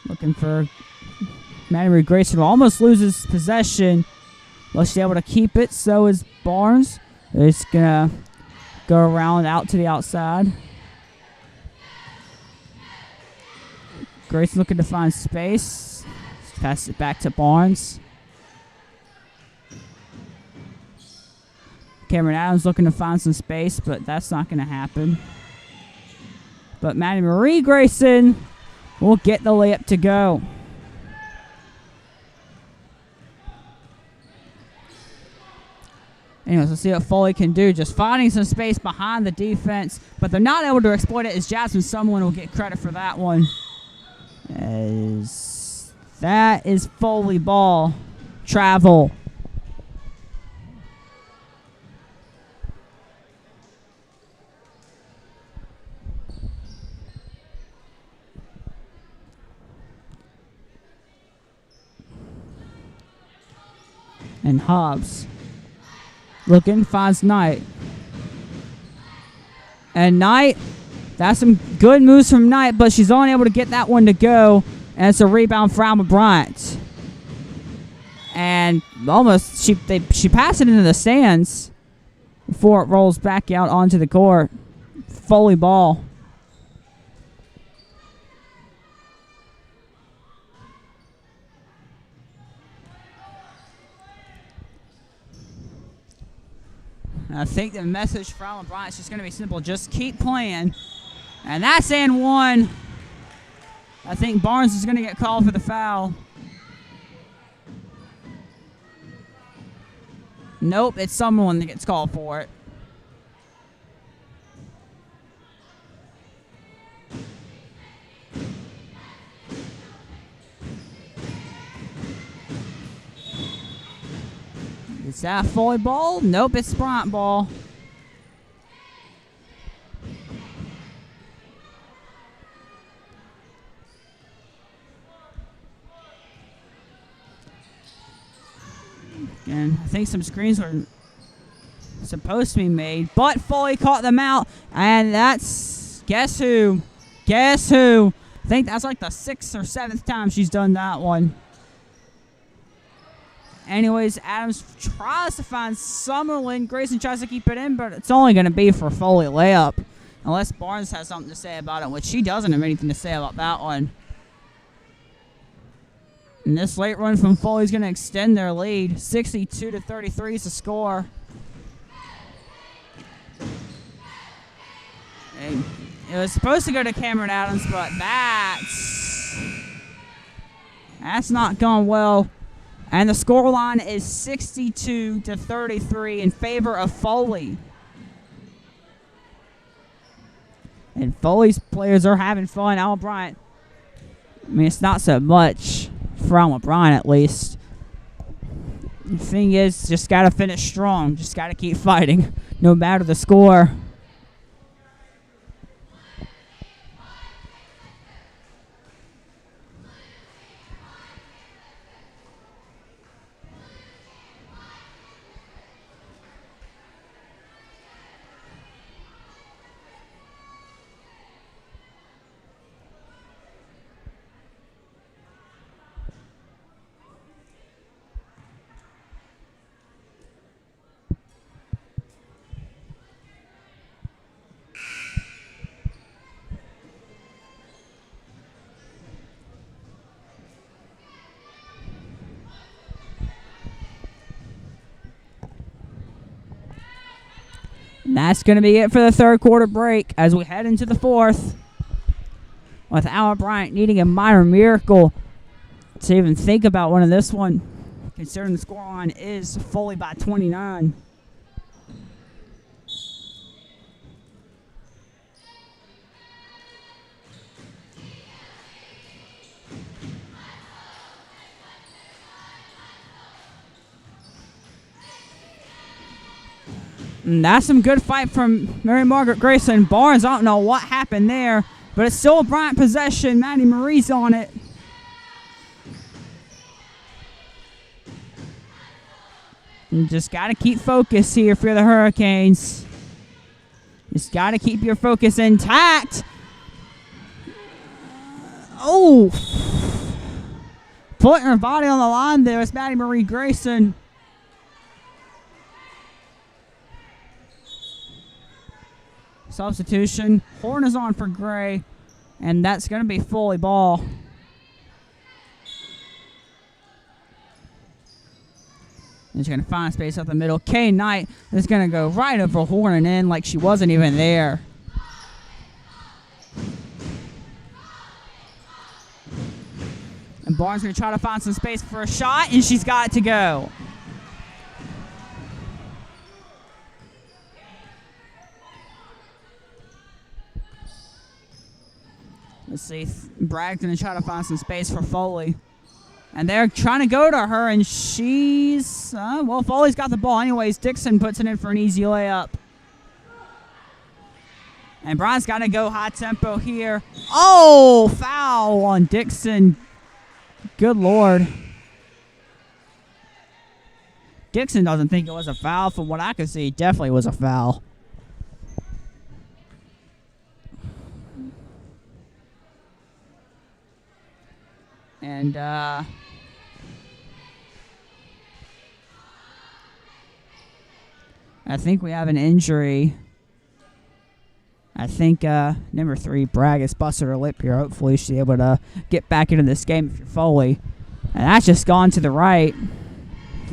Looking for Maddie Grayson. Almost loses possession. But she's able to keep it. So is Barnes. It's going to go around out to the outside. Grayson looking to find space. Pass it back to Barnes. Cameron Adams looking to find some space, but that's not going to happen. But Maddie Marie Grayson will get the layup to go. Anyways, let's see what Foley can do. Just finding some space behind the defense, but they're not able to exploit it as Jasmine Summerlin will get credit for that one. As that is Foley ball. Travel. And Hobbs looking, finds Knight. And Knight, that's some good moves from Knight, but she's only able to get that one to go. And it's a rebound for Alma Bryant. And almost, she passed it into the stands before it rolls back out onto the court. Foley ball. I think the message for Alma Bryant is just going to be simple. Just keep playing. And that's and 1. I think Barnes is going to get called for the foul. Nope, it's someone that gets called for it. Is that Foley ball? Nope, it's Bryant ball. And I think some screens were supposed to be made, but Foley caught them out, and that's, guess who? Guess who? I think that's like the 6th or 7th time she's done that one. Anyways, Adams tries to find Summerlin. Grayson tries to keep it in, but it's only going to be for Foley layup. Unless Barnes has something to say about it, which she doesn't have anything to say about that one. And this late run from Foley is going to extend their lead. 62-33 is the score. And it was supposed to go to Cameron Adams, but that's not gone well. And the scoreline is 62-33 in favor of Foley. And Foley's players are having fun. Alma Bryant, I mean, it's not so much for Alma Bryant, at least. The thing is, just got to finish strong. Just got to keep fighting, no matter the score. And that's going to be it for the third quarter break as we head into the fourth. With Alma Bryant needing a minor miracle to even think about winning this one, considering the scoreline is Foley by 29. And that's some good fight from Mary Margaret Grayson. Barnes, I don't know what happened there, but it's still a Bryant possession. Maddie Marie's on it. You just got to keep focus here for the Hurricanes. Just got to keep your focus intact. Oh! Putting her body on the line there is Maddie Marie Grayson. Substitution. Horn is on for Gray, and that's going to be Foley ball. He's going to find space up the middle. Kay Knight is going to go right over Horn and in like she wasn't even there. And Barnes going to try to find some space for a shot, and she's got it to go. Let's see. Bragg's going to try to find some space for Foley. And they're trying to go to her, and she's... well, Foley's got the ball anyways. Dixon puts it in for an easy layup. And Brian's got to go high tempo here. Oh, foul on Dixon. Good Lord. Dixon doesn't think it was a foul. From what I could see, it definitely was a foul. And, I think we have an injury. I think number 3, Bragg, has busted her lip here. Hopefully she's able to get back into this game if you're Foley. And that's just gone to the right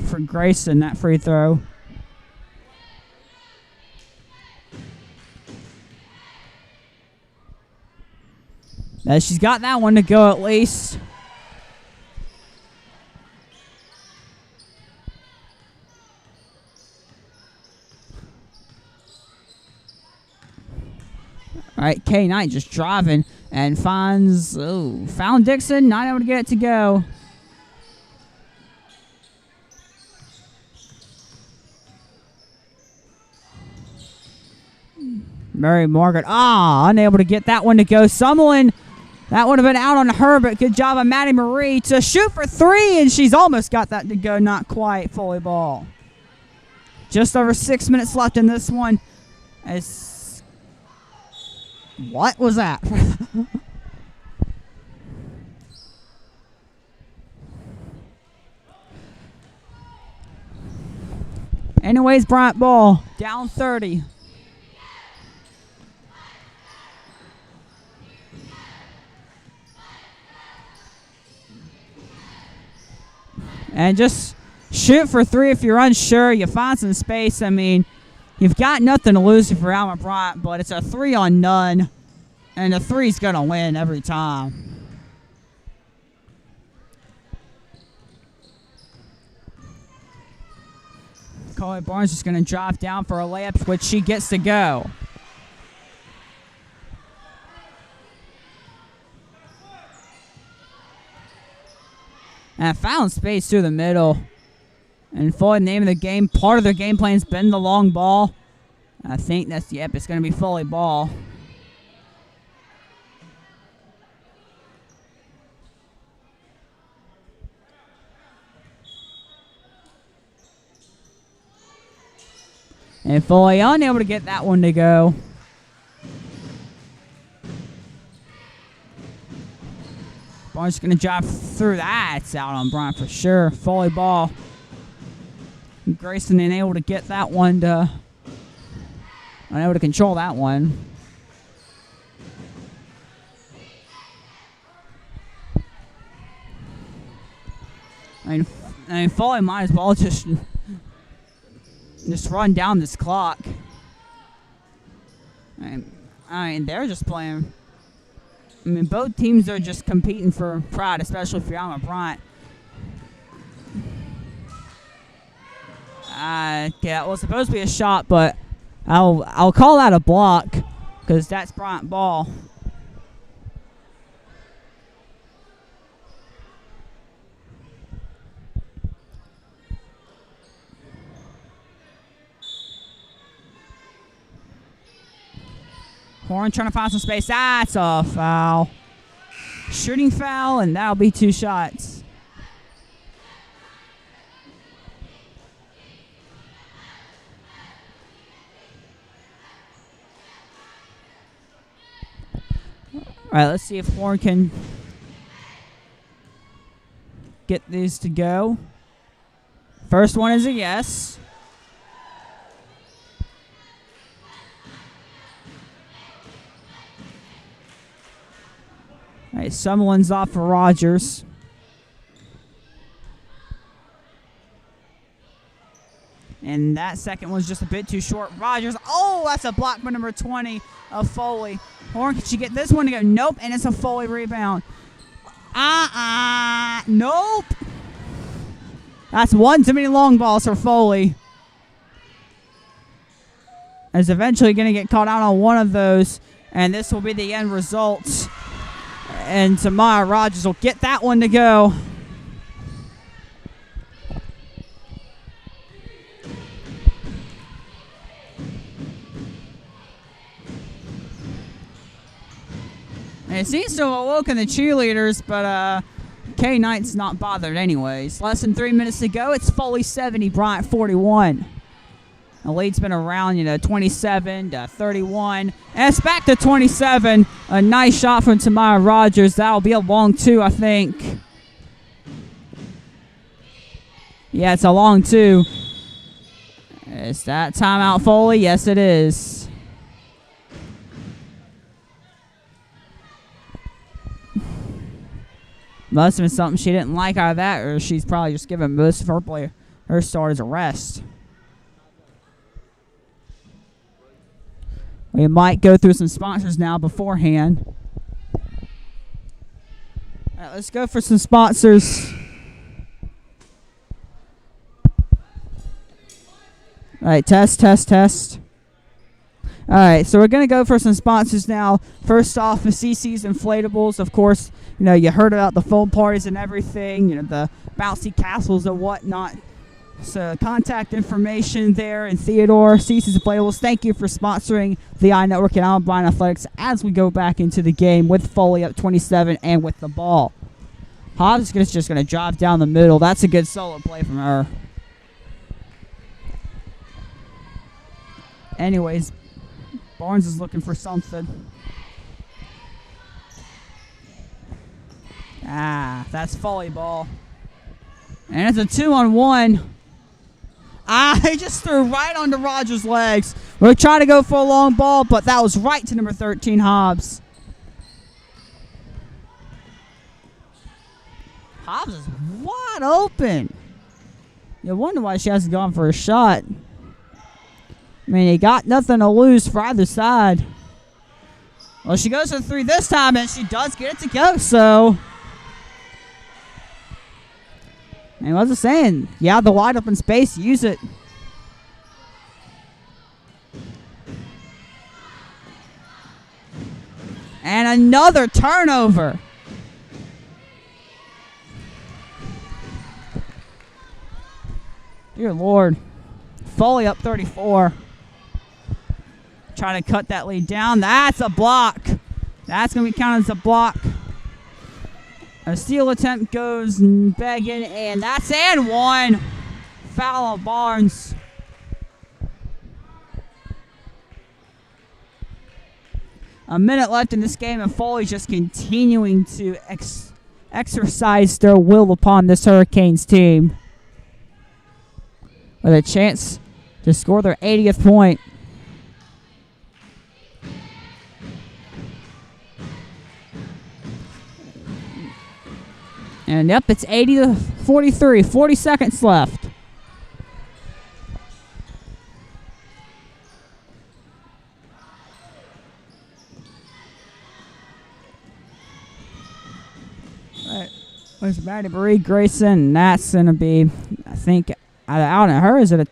for Grayson, that free throw. She's got that one to go at least. All right, Kay Knight just driving and found Dixon, not able to get it to go. Mary Margaret, unable to get that one to go. Summerlin, that would have been out on her, but good job of Maddie Marie to shoot for 3, and she's almost got that to go, not quite. Foley ball. Just over 6 minutes left in this one. What was that? Anyways, Bryant ball, down 30. And just shoot for 3 if you're unsure. You find some space. I mean, you've got nothing to lose if you're Alma Bryant, but it's a 3 on none. And the 3's going to win every time. Chloe Barnes is going to drop down for a layup, which she gets to go. And found space through the middle. And Foley, the name of the game, part of their game plan has been the long ball. I think that's, it's going to be Foley ball. And Foley unable to get that one to go. Barnes going to drive through that. It's out on Bryant for sure. Foley ball. Grayson unable to get that one to... unable to control that one. I mean Foley might as well just run down this clock. I mean, they're just playing. I mean, both teams are just competing for pride, especially for Alma Bryant. Yeah, it was supposed to be a shot, but I'll call that a block because that's Bryant ball. Horn trying to find some space. That's a foul. Shooting foul, and that'll be 2 shots. All right, let's see if Horn can get these to go. First one is a yes. All right, someone's off for Rogers. And that second one's just a bit too short. Rogers, oh, that's a block by number 20 of Foley. Horn, can she get this one to go? Nope, and it's a Foley rebound. Nope. That's one too many long balls for Foley. Is eventually going to get caught out on one of those, and this will be the end result. And Tamara Rogers will get that one to go. And it seems to have awoken the cheerleaders, but Kay Knight's not bothered anyways. Less than 3 minutes to go. It's Foley 70, Bryant 41. The lead's been around, 27 to 31. And it's back to 27. A nice shot from Tamara Rogers. That'll be a long 2, I think. Yeah, it's a long 2. Is that timeout, Foley? Yes, it is. Must have been something she didn't like out of that, or she's probably just giving most of her starters a rest. We might go through some sponsors now beforehand. All right, let's go for some sponsors. All right, test. All right, so we're going to go for some sponsors now. First off, CC's Inflatables. Of course, you heard about the foam parties and everything, the bouncy castles and whatnot. So contact information there in Theodore. CC's Inflatables, thank you for sponsoring the I-Network and Alma Bryant Athletics as we go back into the game with Foley up 27 and with the ball. Hobbs is just going to drive down the middle. That's a good solo play from her. Anyways, Barnes is looking for something. That's Foley ball. And it's a 2-on-1. He just threw right onto Rogers' legs. We're trying to go for a long ball, but that was right to number 13, Hobbs. Hobbs is wide open. You wonder why she hasn't gone for a shot. I mean, he got nothing to lose for either side. Well, she goes for 3 this time, and she does get it to go, so. And what was I saying? Yeah, the wide open space, use it. And another turnover. Dear Lord. Foley up 34. Trying to cut that lead down. That's a block. That's going to be counted as a block. A steal attempt goes begging, and that's and one. Foul on Barnes. A minute left in this game, and Foley just continuing to exercise their will upon this Hurricanes team. With a chance to score their 80th point. And yep, it's 80 to 43. 40 seconds left. With Maddie Marie Grayson, that's going to be, I think, out on her. Is it a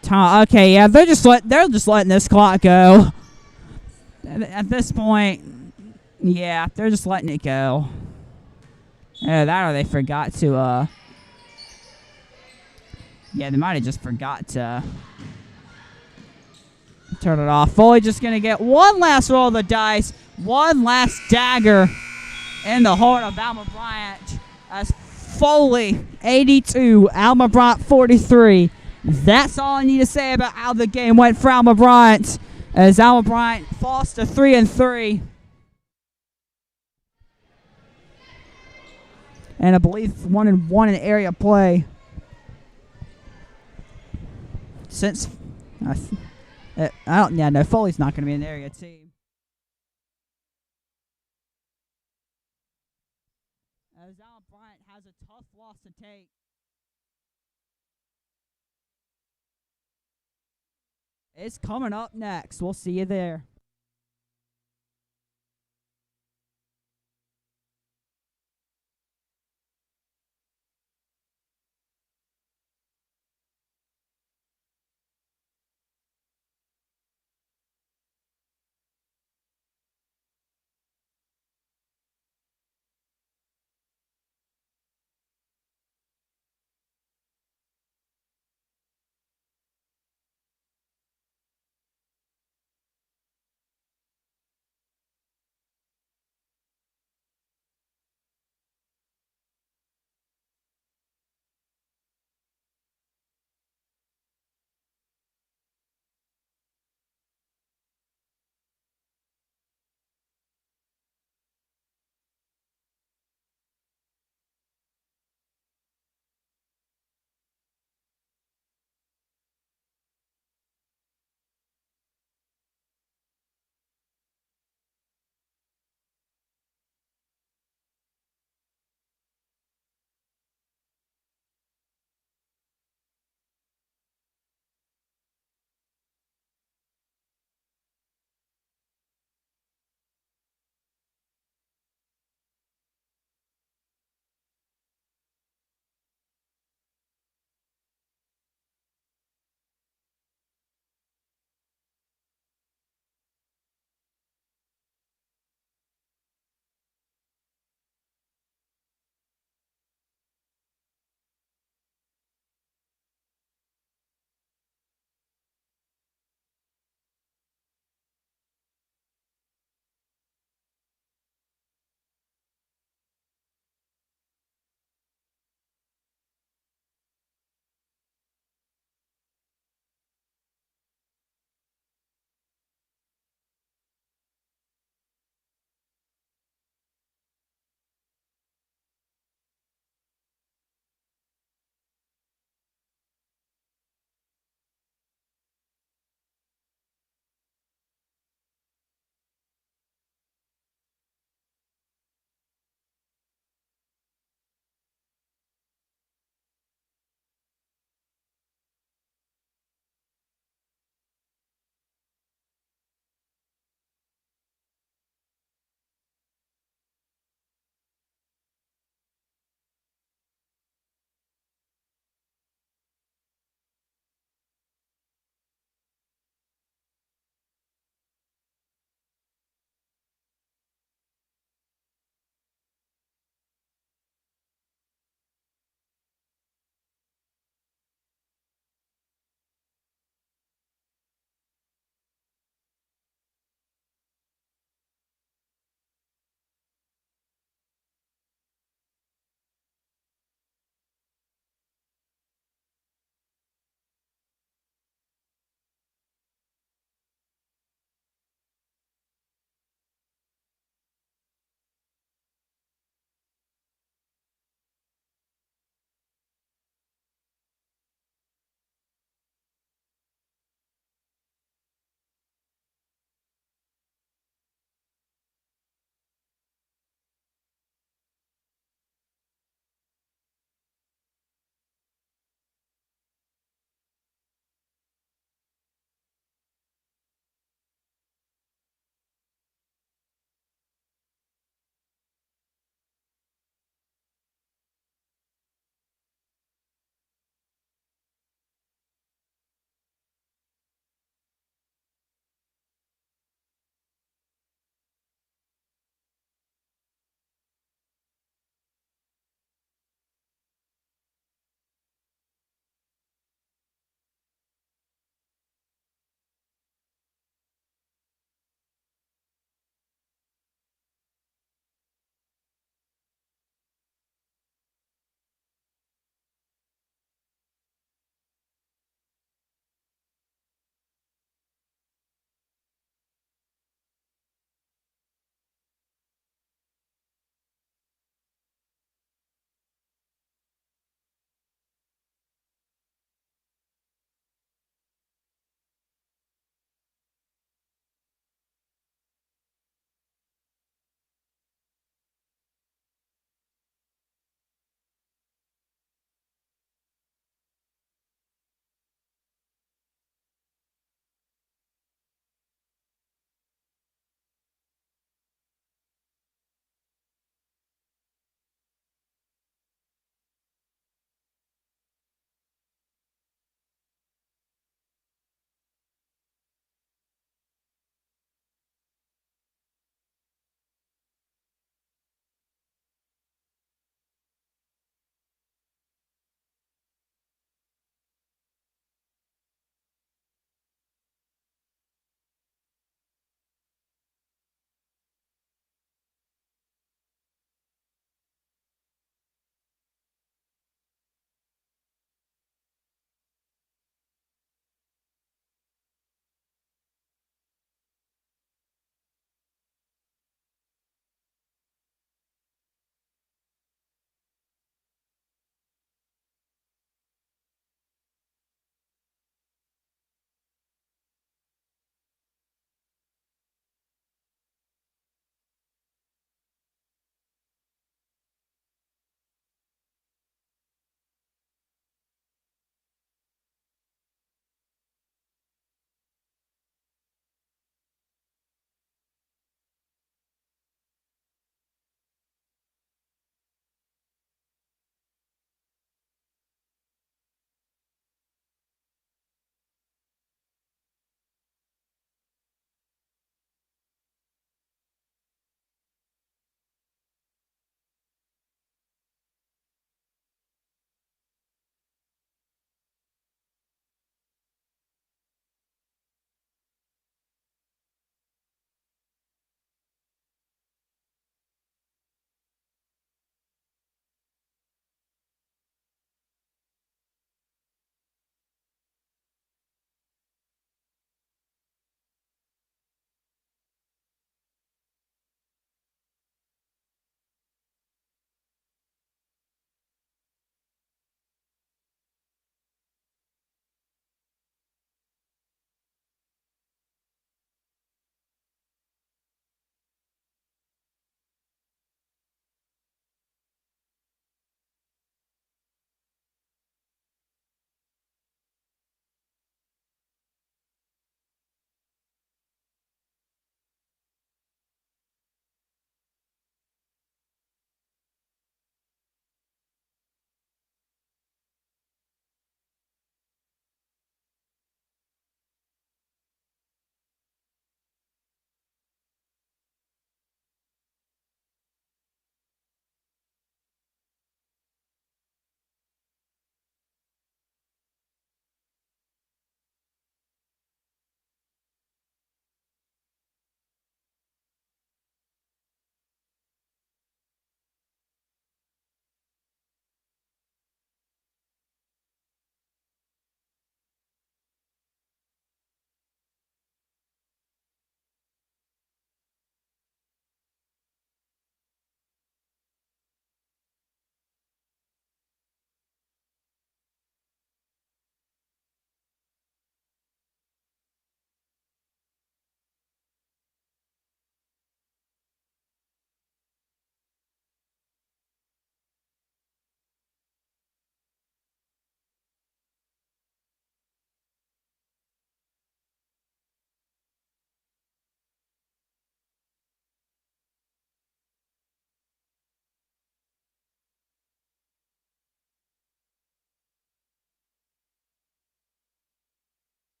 time? Okay, yeah, they're just letting this clock go. At this point, yeah, they're just letting it go. Yeah, that or they forgot to, yeah, they might have just forgot to turn it off. Foley just going to get one last roll of the dice, one last dagger in the heart of Alma Bryant as Foley 82, Alma Bryant 43. That's all I need to say about how the game went for Alma Bryant as Alma Bryant falls to 3-3. And I believe 1-1 in area play. Since I don't, yeah, no, Foley's not going to be an area team. As Alma Bryant has a tough loss to take. It's coming up next. We'll see you there.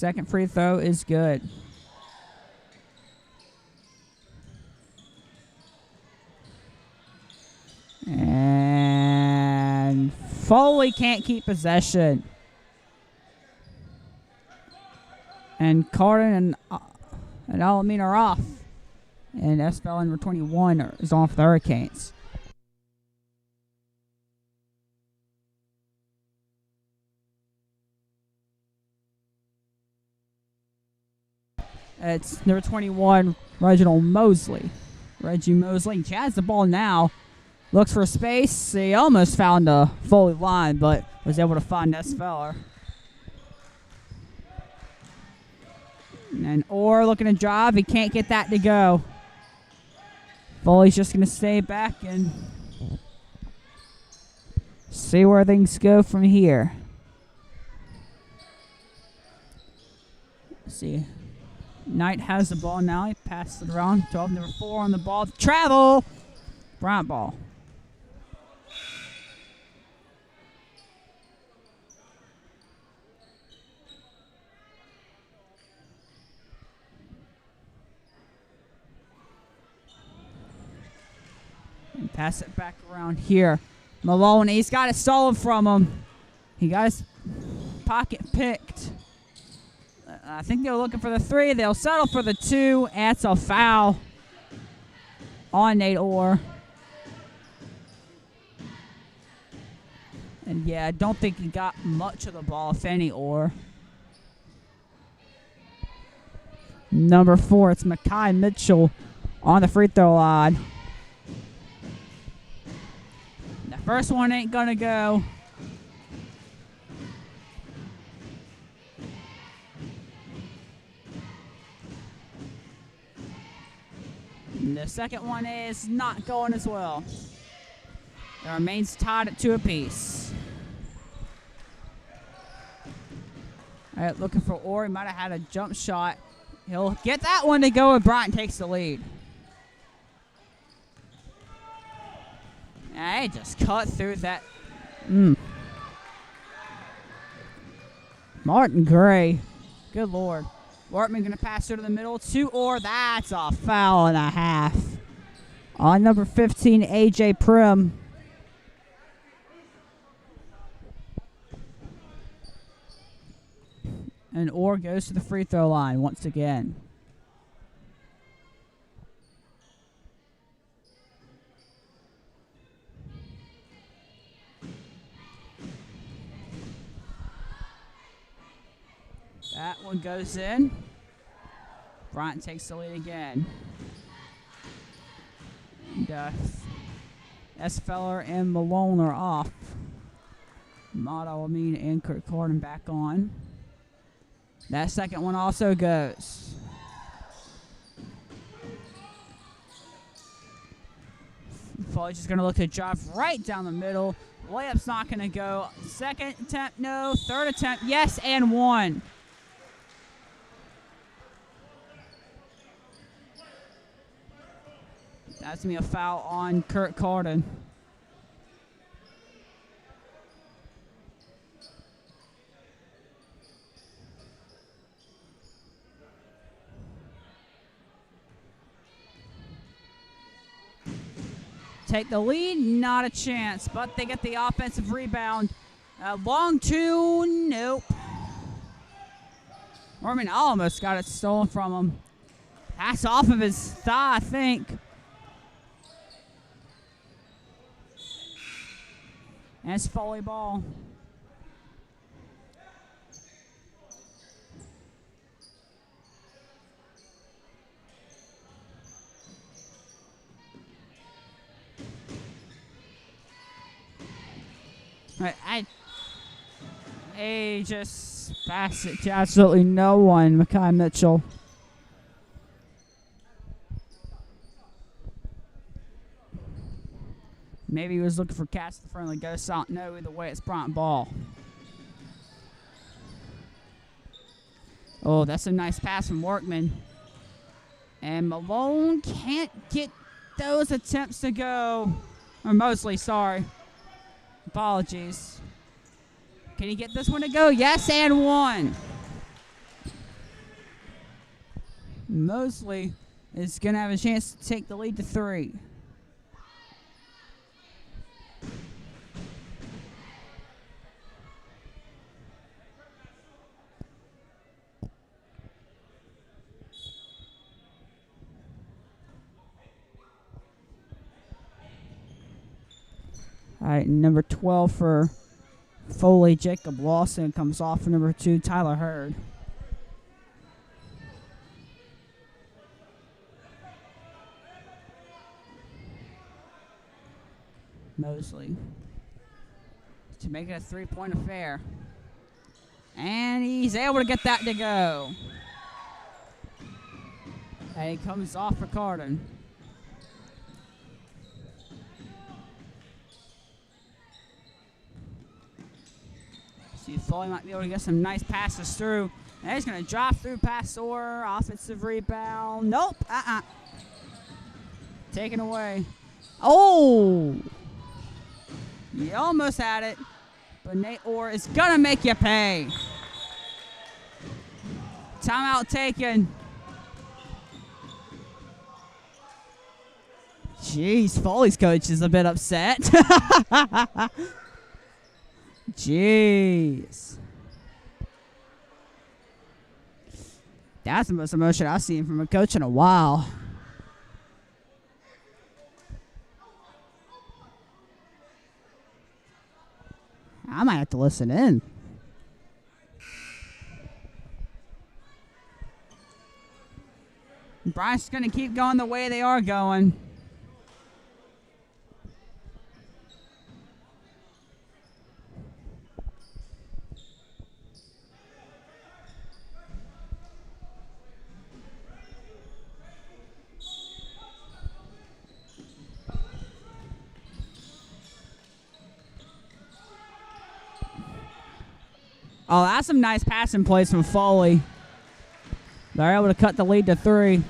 Second free throw is good. And Foley can't keep possession. And Carden and Alameda are off. And SFL number 21 is on for the Hurricanes. It's number 21, Reginald Mosley. Reggie Mosley has the ball now. Looks for space. He almost found a Foley line, but was able to find SFL. And Orr looking to drive. He can't get that to go. Foley's just going to stay back and see where things go from here. Let's see. Knight has the ball now. He passed it around. 12, number 4 on the ball. Travel! Bryant ball. And pass it back around here. Malone, he's got it stolen from him. He got his pocket picked. I think they're looking for the 3. They'll settle for the 2. That's a foul on Nate Orr. And yeah, I don't think he got much of the ball, if any, Orr. Number 4, it's Makai Mitchell on the free throw line. The first one ain't gonna go. And the second one is not going as well. It remains tied at 2 apiece. All right, looking for Orr. He might have had a jump shot. He'll get that one to go, and Bryant takes the lead. I just cut through that. Martin Gray. Good Lord. Wortman going to pass her to the middle. 2 Orr. That's a foul and a half. On number 15, A.J. Prim. And Orr goes to the free throw line once again. That one goes in. Bryant takes the lead again. And Esfeller and Malone are off. Motto, Amin, and Kurt Carden back on. That second one also goes. Foley's just going to look to drive right down the middle. Layup's not going to go. Second attempt, no. Third attempt, yes, and 1. That's going to be a foul on Kurt Carden. Take the lead, not a chance, but they get the offensive rebound. Long 2, nope. Norman almost got it stolen from him. Pass off of his thigh, I think. And it's Foley ball. Right, just pass it to absolutely no one, Makai Mitchell. Maybe he was looking for cast the friendly ghost out. No, either way, it's Bryant ball. Oh, that's a nice pass from Workman. And Malone can't get those attempts to go. Or mostly, sorry. Apologies. Can he get this one to go? Yes, and 1. Mosley is going to have a chance to take the lead to 3. All right, number 12 for Foley, Jacob Lawson comes off for number 2, Tyler Hurd. Mosley to make it a 3-point affair. And he's able to get that to go. And he comes off for Carden. See, Foley might be able to get some nice passes through. And he's going to drop through past Orr. Offensive rebound. Nope. Taken away. Oh! You almost had it. But Nate Orr is going to make you pay. Timeout taken. Jeez, Foley's coach is a bit upset. Jeez. That's the most emotion I've seen from a coach in a while. I might have to listen in. Bryant's going to keep going the way they are going. Oh, that's some nice passing plays from Foley. They're able to cut the lead to 3.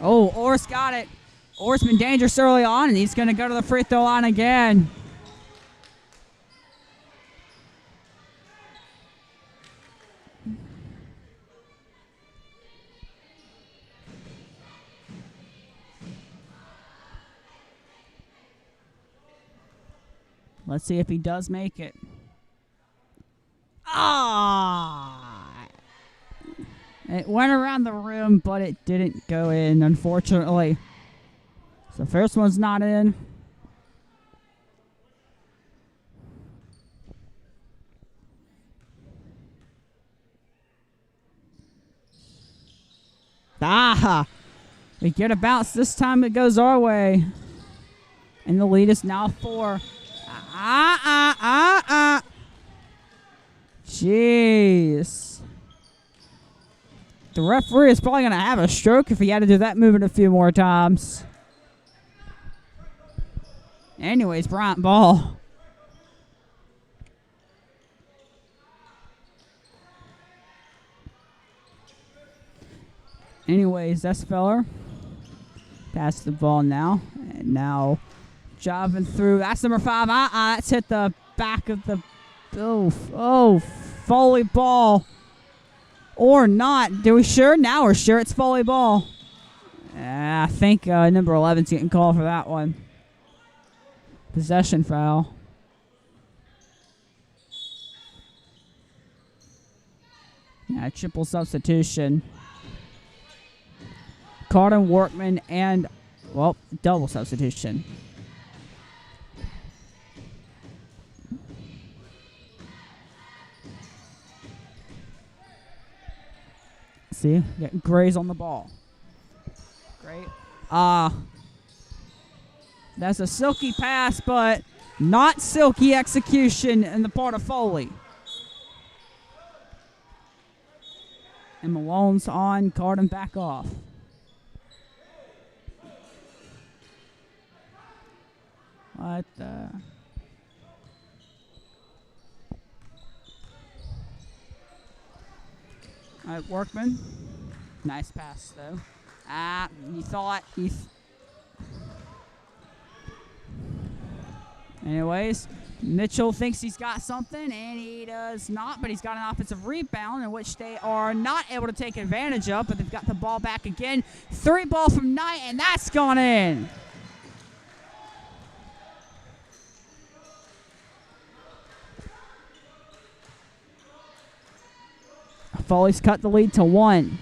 Oh, Orr's got it. Orr's been dangerous early on, and he's going to go to the free throw line again. Let's see if he does make it. It went around the rim, but it didn't go in, unfortunately. So first one's not in. We get a bounce. This time it goes our way. And the lead is now 4. Jeez. The referee is probably going to have a stroke if he had to do that movement a few more times. Anyways, Bryant ball. Anyways, that's Feller. Pass the ball now. And now driving through. That's number 5. That's hit the back of the... Oh, Foley ball. Or not. Do we sure? Now we're sure it's Foley ball. I think number 11's getting called for that one. Possession foul. Yeah, triple substitution. Carden, Workman, and, well, double substitution. See, getting Gray's on the ball. Great. That's a silky pass, but not silky execution in the part of Foley. And Malone's on, Carden back off. What the... All right, Workman. Nice pass, though. You thought... Anyways, Mitchell thinks he's got something, and he does not, but he's got an offensive rebound in which they are not able to take advantage of, but they've got the ball back again. 3-ball from Knight, and that's gone in. Foley's cut the lead to 1.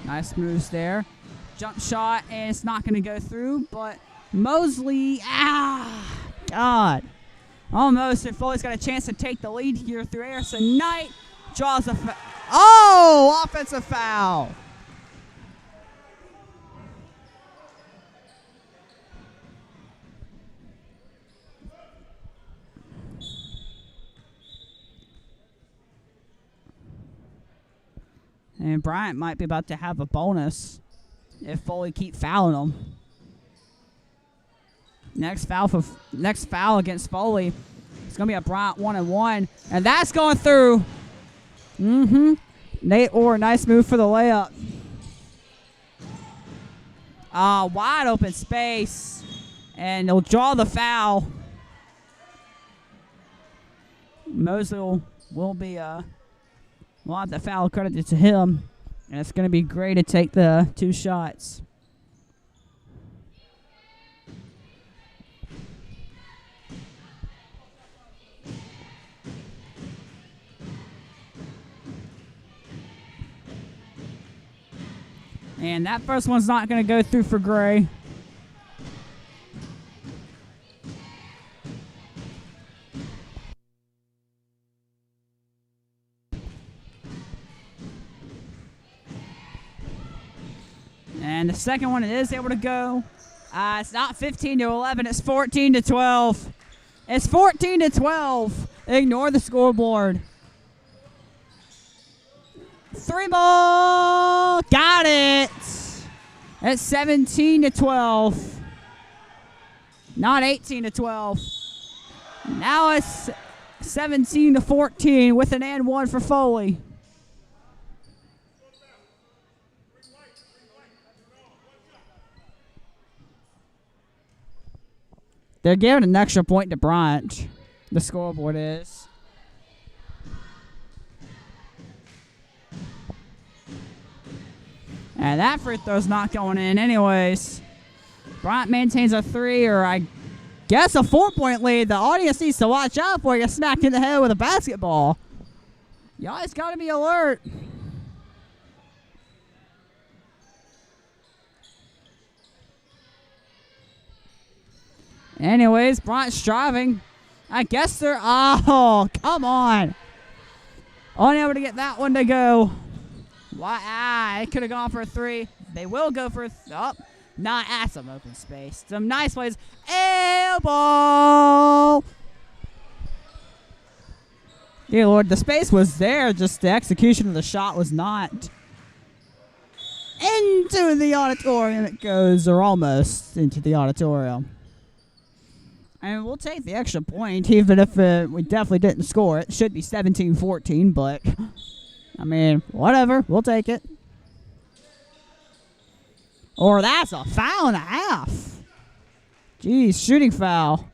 Nice moves there. Jump shot, and it's not going to go through, but Mosley, God. Almost, and Foley's got a chance to take the lead here through air, so Knight draws a offensive foul. And Bryant might be about to have a bonus if Foley keep fouling him. Next foul against Foley. It's gonna be a Bryant 1-and-1, and that's going through. Nate Orr, nice move for the layup. Wide open space, and they'll draw the foul. Mosley will be we'll have the foul credited to him, and it's going to be Gray to take the 2 shots. And that first one's not going to go through for Gray. And the second one is able to go. It's not 15-11. It's 14-12. It's 14-12. Ignore the scoreboard. 3-ball. Got it. It's 17-12. Not 18-12. Now it's 17-14 with an and 1 for Foley. They're giving an extra point to Bryant. The scoreboard is. And that free throw's not going in anyways. Bryant maintains a 3, or I guess a 4-point lead. The audience needs to watch out for you smacked in the head with a basketball. You always got to be alert. Anyways, Bryant's driving. I guess they're... Oh, come on. Only able to get that one to go. Why? It could have gone for a 3. They will go for a... Not at some open space. Some nice plays. Elbow! Dear Lord, the space was there. Just the execution of the shot was not. Into the auditorium it goes, or almost into the auditorium. I mean, we'll take the extra point, even if we definitely didn't score. It should be 17-14, but, I mean, whatever. We'll take it. Or that's a foul and a half. Jeez, shooting foul.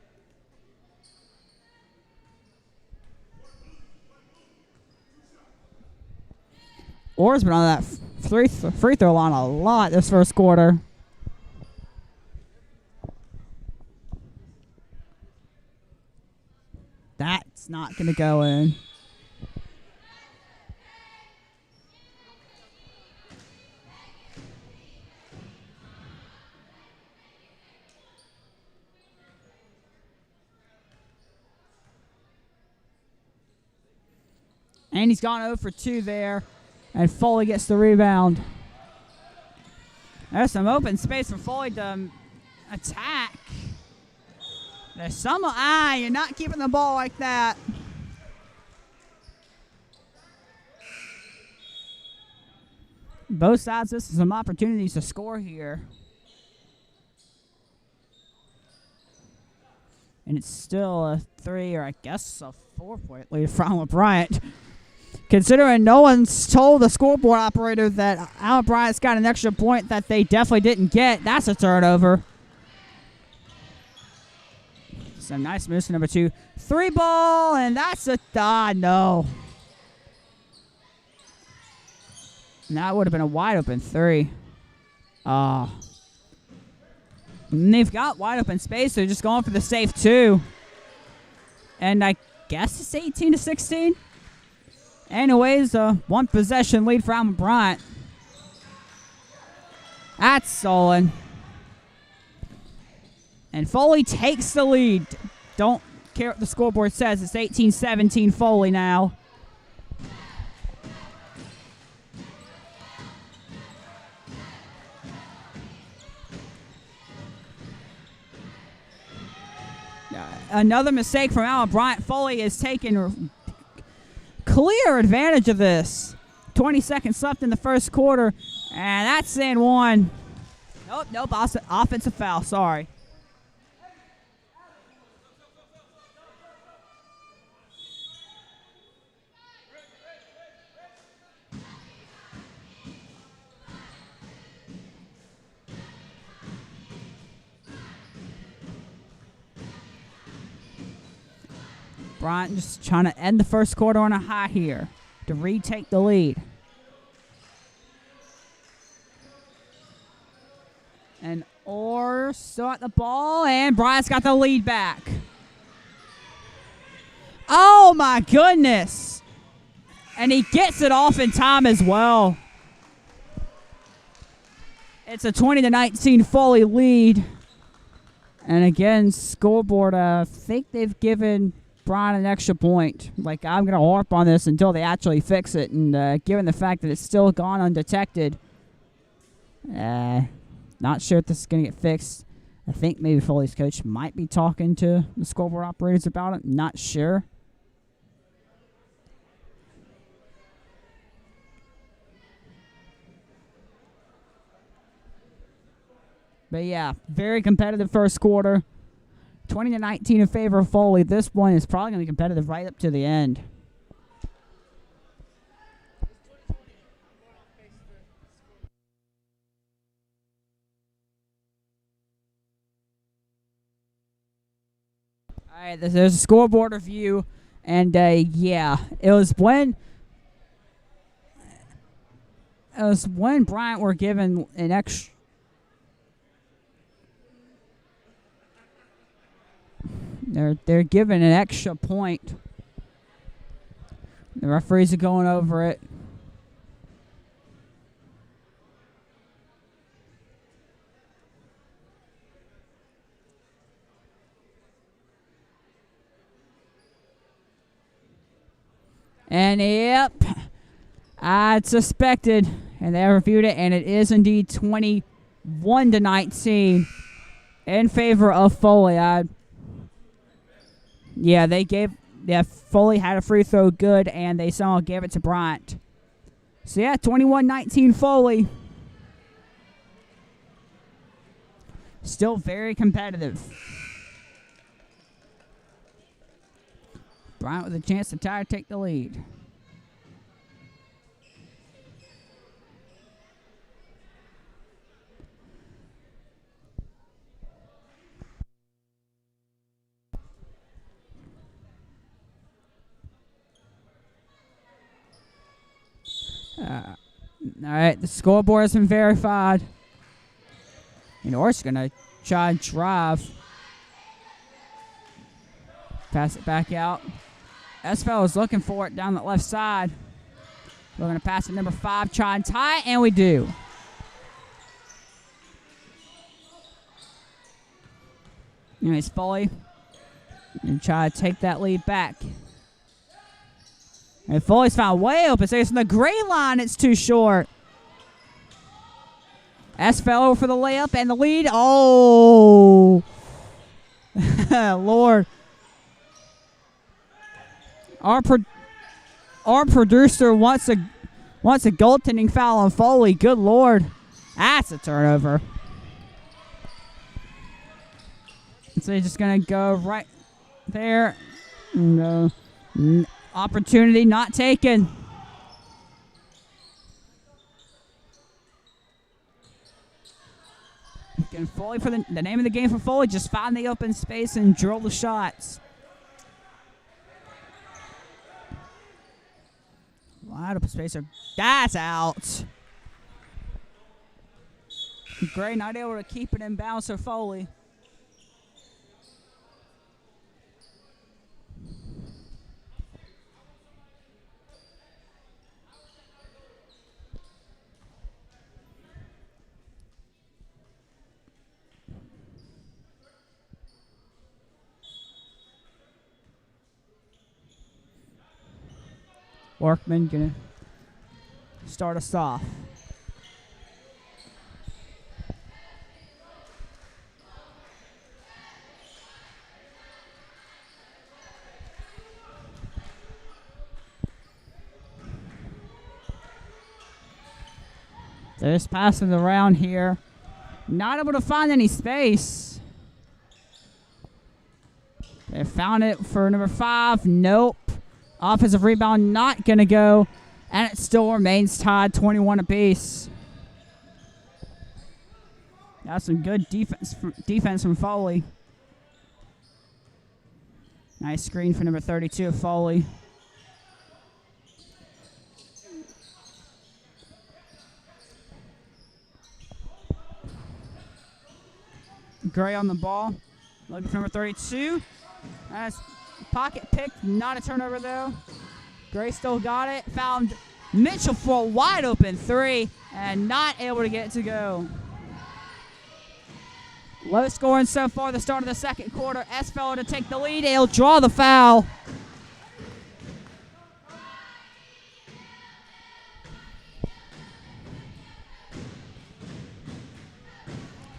Orr's been on that free throw line a lot this first quarter. That's not going to go in. And he's gone 0 for 2 there. And Foley gets the rebound. There's some open space for Foley to attack. There's some... you're not keeping the ball like that. Both sides, this is some opportunities to score here. And it's still a 3, or I guess a 4-point lead for Alma Bryant. Considering no one's told the scoreboard operator that Alma Bryant's got an extra point that they definitely didn't get, that's a turnover. Some nice moves to number 2. 3 ball, and that's a... no. And that would have been a wide open 3. And they've got wide open space, so they're just going for the safe 2. And I guess it's 18-16. Anyways, 1 possession lead for Alma Bryant. That's solid. And Foley takes the lead. Don't care what the scoreboard says. It's 18-17 Foley now. Another mistake from Alma Bryant. Foley is taking clear advantage of this. 20 seconds left in the first quarter, and that's in 1. Nope, offensive foul, sorry. Bryant just trying to end the first quarter on a high here to retake the lead. And Orr still at the ball, and Bryant's got the lead back. Oh my goodness! And he gets it off in time as well. It's a 20-19 Foley lead. And again, scoreboard, I think they've given Bryant an extra point. Like, I'm going to harp on this until they actually fix it. And given the fact that it's still gone undetected, not sure if this is going to get fixed. I think maybe Foley's coach might be talking to the scoreboard operators about it. Not sure. But yeah, very competitive first quarter. 20-19 in favor of Foley. This one is probably going to be competitive right up to the end. All right, there's a scoreboard review, and yeah, it was when Bryant were given an extra. They're given an extra point. The referees are going over it. And yep, I suspected, and they reviewed it, and it is indeed 21-19 in favor of Foley. Foley had a free throw good, and they somehow gave it to Bryant. So yeah, 21-19 Foley. Still very competitive. Bryant with a chance to tie or take the lead. All right, the scoreboard has been verified. And Orr's going to try and drive. Pass it back out. Esfeld is looking for it down the left side. We're going to pass it number 5, try and tie, and we do. Anyways, Foley and try to take that lead back. And Foley's found way open. So it's in the gray line. It's too short. Esfeld over for the layup and the lead. Oh, Lord. Our producer wants a goaltending foul on Foley. Good Lord. That's a turnover. So he's just going to go right there. No. Opportunity not taken. And Foley for the name of the game for Foley, just find the open space and drill the shots. Wide open space. That's out. Gray not able to keep it in bounds for Foley. Workman gonna start us off. They're just passing around here. Not able to find any space. They found it for number 5. Nope. Offensive rebound not going to go. And it still remains tied 21 apiece. That's some good defense from Foley. Nice screen for number 32 of Foley. Gray on the ball. Looking for number 32. That's pocket pick. Not a turnover, though. Gray still got it. Found Mitchell for a wide open 3. And not able to get it to go. Low scoring so far the start of the second quarter. Esfeller to take the lead. He'll draw the foul.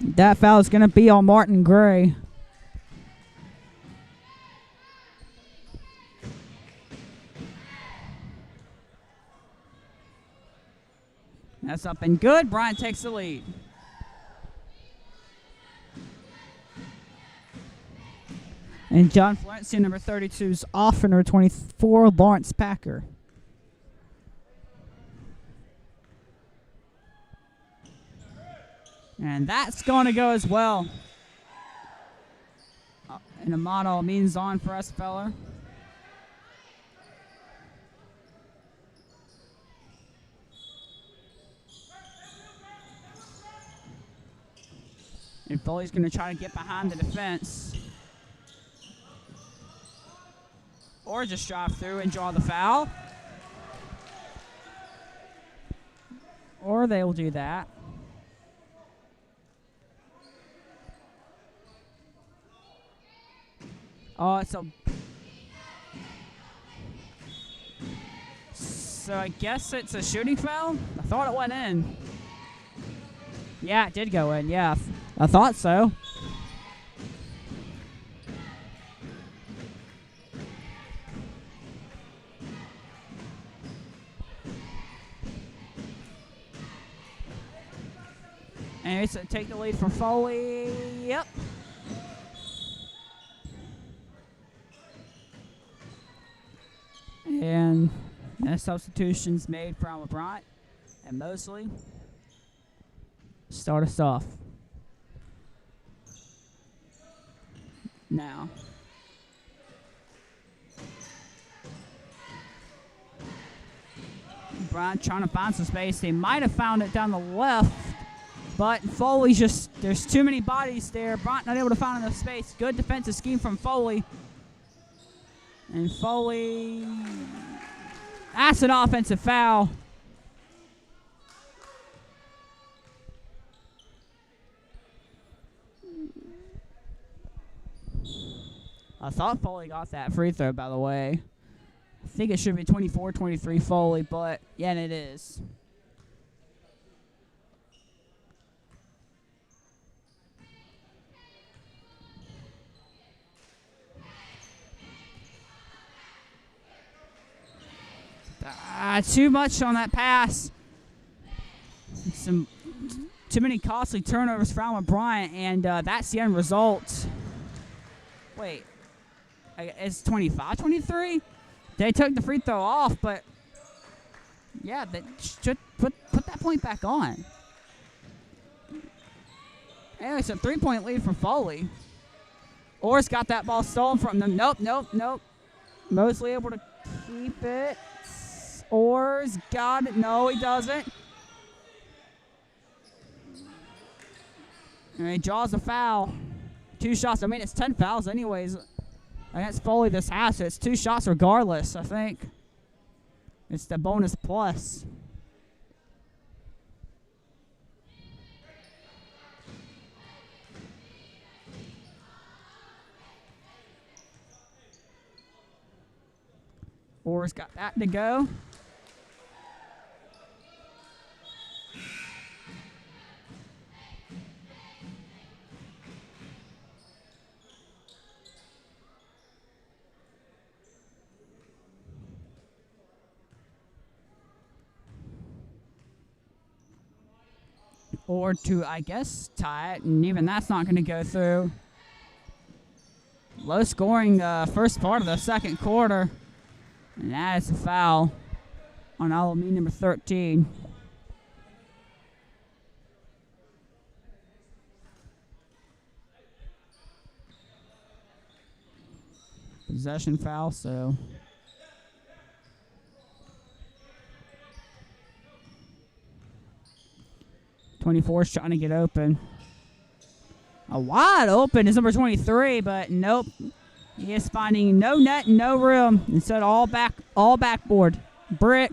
That foul is going to be on Martin Gray. That's up and good. Bryant takes the lead. And John Florency, number 32, is off for number 24, Lawrence Packer. And that's going to go as well. And Amato means on for Esfeller. And Foley's going to try to get behind the defense. Or just drive through and draw the foul. Or they will do that. Oh, it's a... So I guess it's a shooting foul? I thought it went in. Yeah, it did go in, yeah. I thought so. And it's take the lead from Foley. Yep. And substitutions made for Alma Bryant and Mosley. Start us off. Now. Bryant trying to find some space. They might have found it down the left, but Foley's just, there's too many bodies there. Bryant not able to find enough space. Good defensive scheme from Foley. And Foley, that's an offensive foul. I thought Foley got that free throw, by the way. I think it should be 24-23 Foley, but yeah, and it is. Too much on that pass. Too many costly turnovers for Alma Bryant, and that's the end result. Wait, it's 25-23? They took the free throw off, but yeah, they should put that point back on. Anyway, it's a 3-point lead for Foley. Orr's got that ball stolen from them. Nope. Mosley able to keep it. Orr's got it. No, he doesn't. And he draws a foul. 2 shots. I mean, it's 10 fouls anyways against Foley this half, so it's 2 shots regardless, I think. It's the bonus plus. Orr's got that to go. Or to, I guess, tie it, and even that's not going to go through. Low scoring first part of the second quarter. And that is a foul on Alma number 13. Possession foul, so. '24's trying to get open. A wide open is number 23, but nope. He is finding no net and no room. Instead, all backboard. Brick.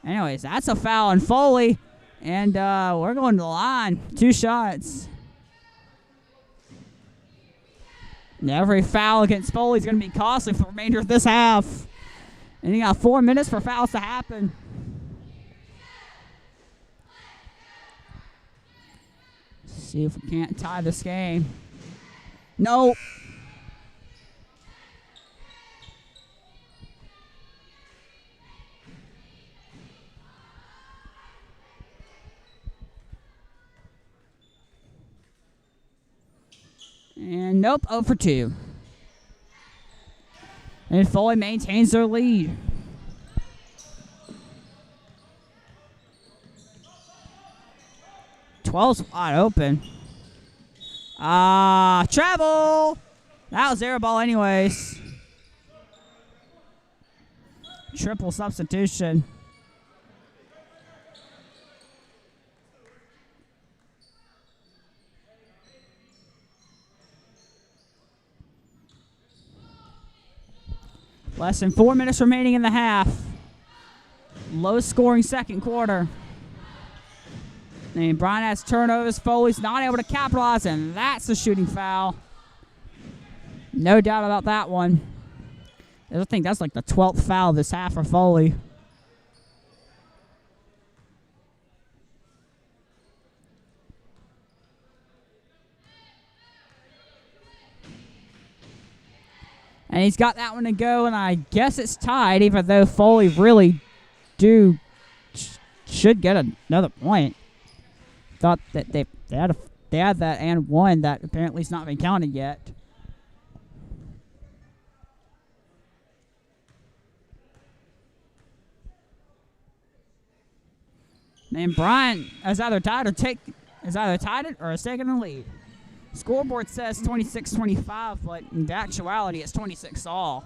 Anyways, that's a foul on Foley. And we're going to the line. 2 shots. And every foul against Foley is going to be costly for the remainder of this half. And you got 4 minutes for fouls to happen. See if we can't tie this game. Nope. And nope, 0 for 2. And Foley maintains their lead. Twelve's wide open. Travel! That was air ball anyways. Triple substitution. Less than 4 minutes remaining in the half. Low scoring second quarter. And Bryant has turnovers. Foley's not able to capitalize, and that's a shooting foul. No doubt about that one. I think that's like the 12th foul this half for Foley. And he's got that one to go, and I guess it's tied, even though Foley really should get another point. Thought that they had that and one that apparently has not been counted yet. And Bryant has either tied it or has taken the lead. Scoreboard says 26-25, but in actuality it's 26 all.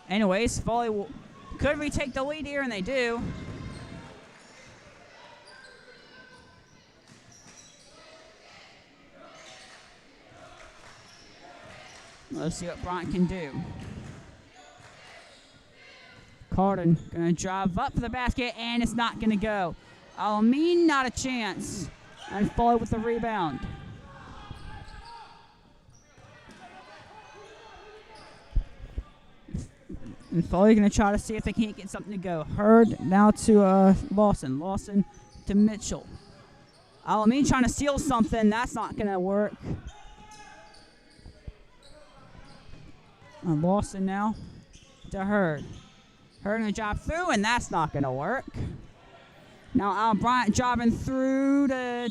Anyways, Foley could retake the lead here, and they do. Let's see what Bryant can do. Carden going to drive up for the basket, and it's not going to go. Alma, not a chance. And Foley with the rebound. And Foley going to try to see if they can't get something to go. Hurd now to Lawson. Lawson to Mitchell. Alma trying to steal something. That's not going to work. Lawson now to Hurd. Hurd going to drop through, and that's not going to work. Now Alma Bryant jobbing through to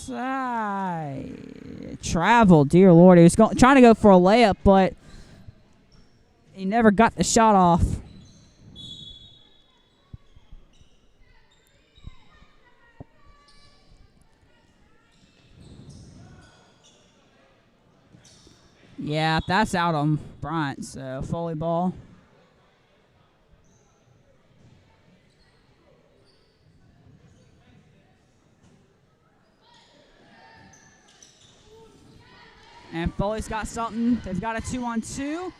outside. Travel, dear Lord. He was trying to go for a layup, but he never got the shot off. Yeah, that's out on Bryant, so Foley ball. And Foley's got something. They've got a 2-on-2.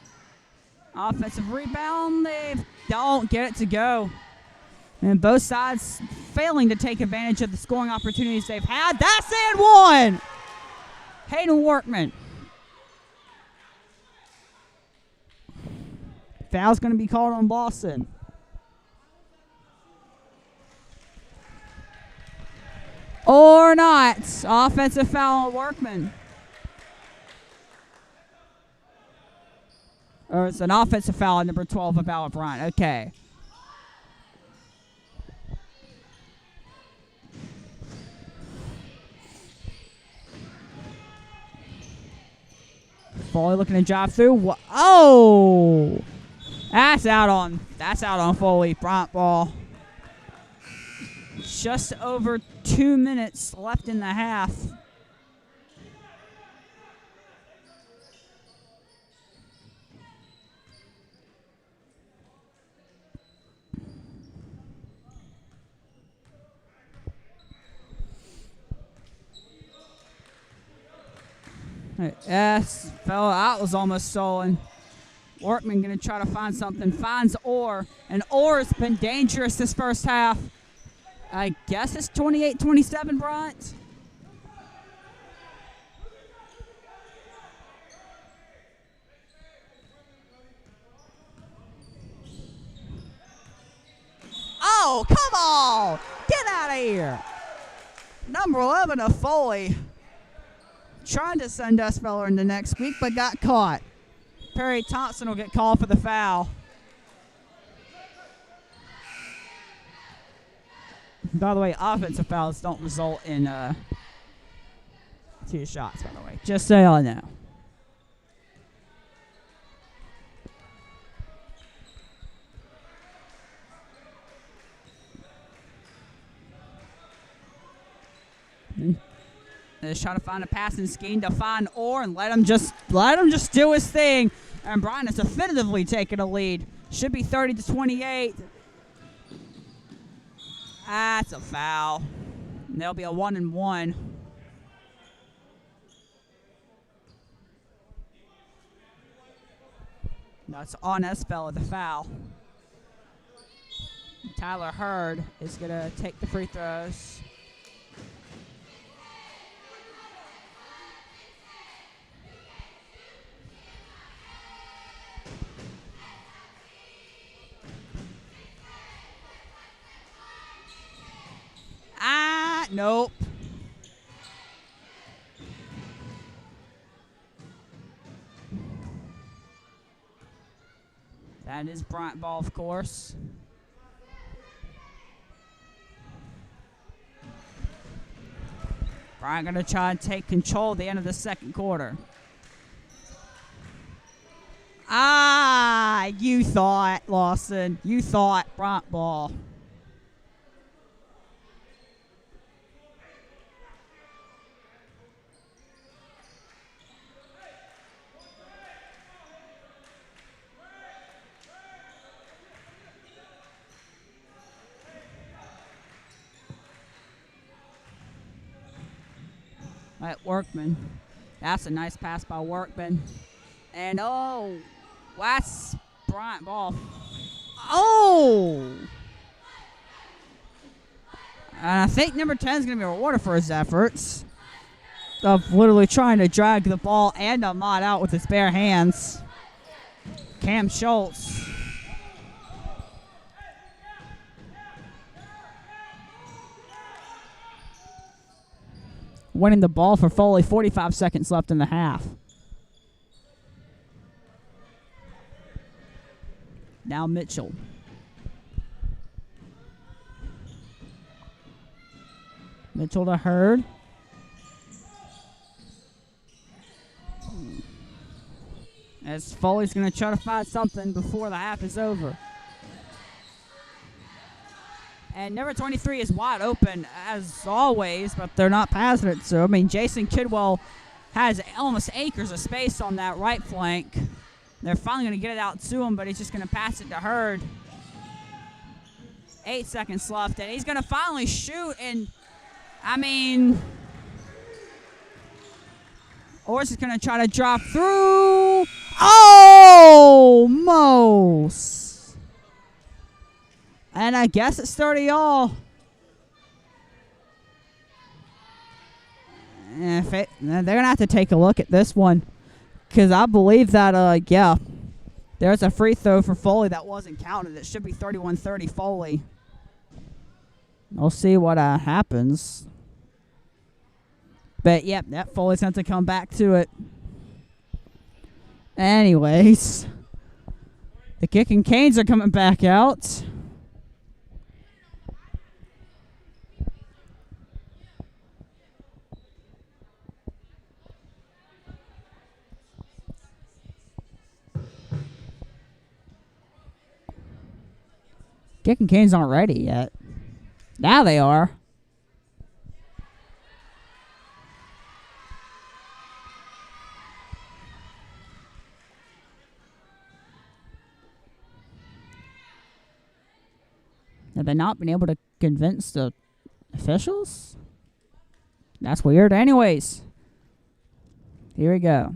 Offensive rebound. They don't get it to go. And both sides failing to take advantage of the scoring opportunities they've had. That's and one! Hayden Workman. Foul's going to be called on Boston. Or not. Offensive foul on Workman. Or it's an offensive foul on number 12 of Alma Bryant. Okay. Foley looking to drive through. Oh! That's out on Foley. Bryant ball. Just over 2 minutes left in the half. Yes, fella, that was almost stolen. Workman going to try to find something. Finds Orr. And Orr has been dangerous this first half. I guess it's 28-27, Bryant. Oh, come on! Get out of here! Number 11 of Foley. Trying to send Dustfeller into next week, but got caught. Perry Thompson will get called for the foul. By the way, offensive fouls don't result in 2 shots, by the way. Just so y'all know. They're trying to find a passing scheme to find Orr and let him just do his thing. And Bryant has definitively taken a lead. Should be 30-28. That's a foul. And there'll be a 1-and-1. That's on Espel, the foul. Tyler Hurd is going to take the free throws. Nope. That is Bryant ball, of course. Bryant going to try and take control at the end of the second quarter. You thought, Lawson. You thought Bryant ball. Right, Workman. That's a nice pass by Workman. And that's Bryant ball. Oh! And I think number 10 is going to be rewarded for his efforts of literally trying to drag the ball and Ahmad out with his bare hands. Cam Schultz. Winning the ball for Foley, 45 seconds left in the half. Now Mitchell. Mitchell to Hurd. as Foley's going to try to find something before the half is over. And number 23 is wide open as always, but they're not passing it. So, I mean, Jason Kidwell has almost acres of space on that right flank. They're finally going to get it out to him, but he's just going to pass it to Hurd. 8 seconds left, and he's going to finally shoot. And, I mean, Orris is going to try to drop through. Almost. And I guess it's 30 all. They're going to have to take a look at this one. Because I believe that, yeah, there's a free throw for Foley that wasn't counted. It should be 31-30 Foley. We'll see what happens. But, yep, that Foley's going to have to come back to it. Anyways, the kicking Canes are coming back out. Kicking Canes aren't ready yet. Now they are. Have they not been able to convince the officials? That's weird. Anyways, here we go.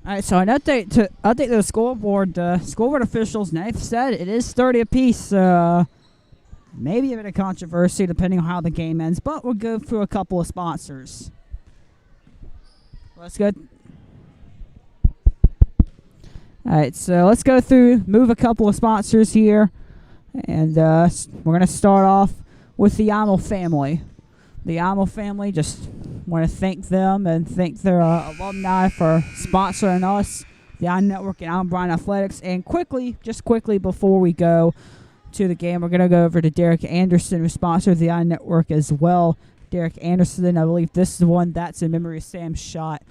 All right, so an update to the scoreboard. Scoreboard officials now said it is 30 apiece. Maybe a bit of controversy depending on how the game ends, but we'll go through a couple of sponsors. Let's go. All right, so let's go through, move a couple of sponsors here, and we're gonna start off with the Alma family. The Alma family, just want to thank them and thank their alumni for sponsoring us, the iNetwork and Alma Bryant Athletics. And quickly before we go to the game, we're going to go over to Derek Anderson, who sponsored the iNetwork as well. Derek Anderson, I believe this is the one that's in memory of Sam Schott,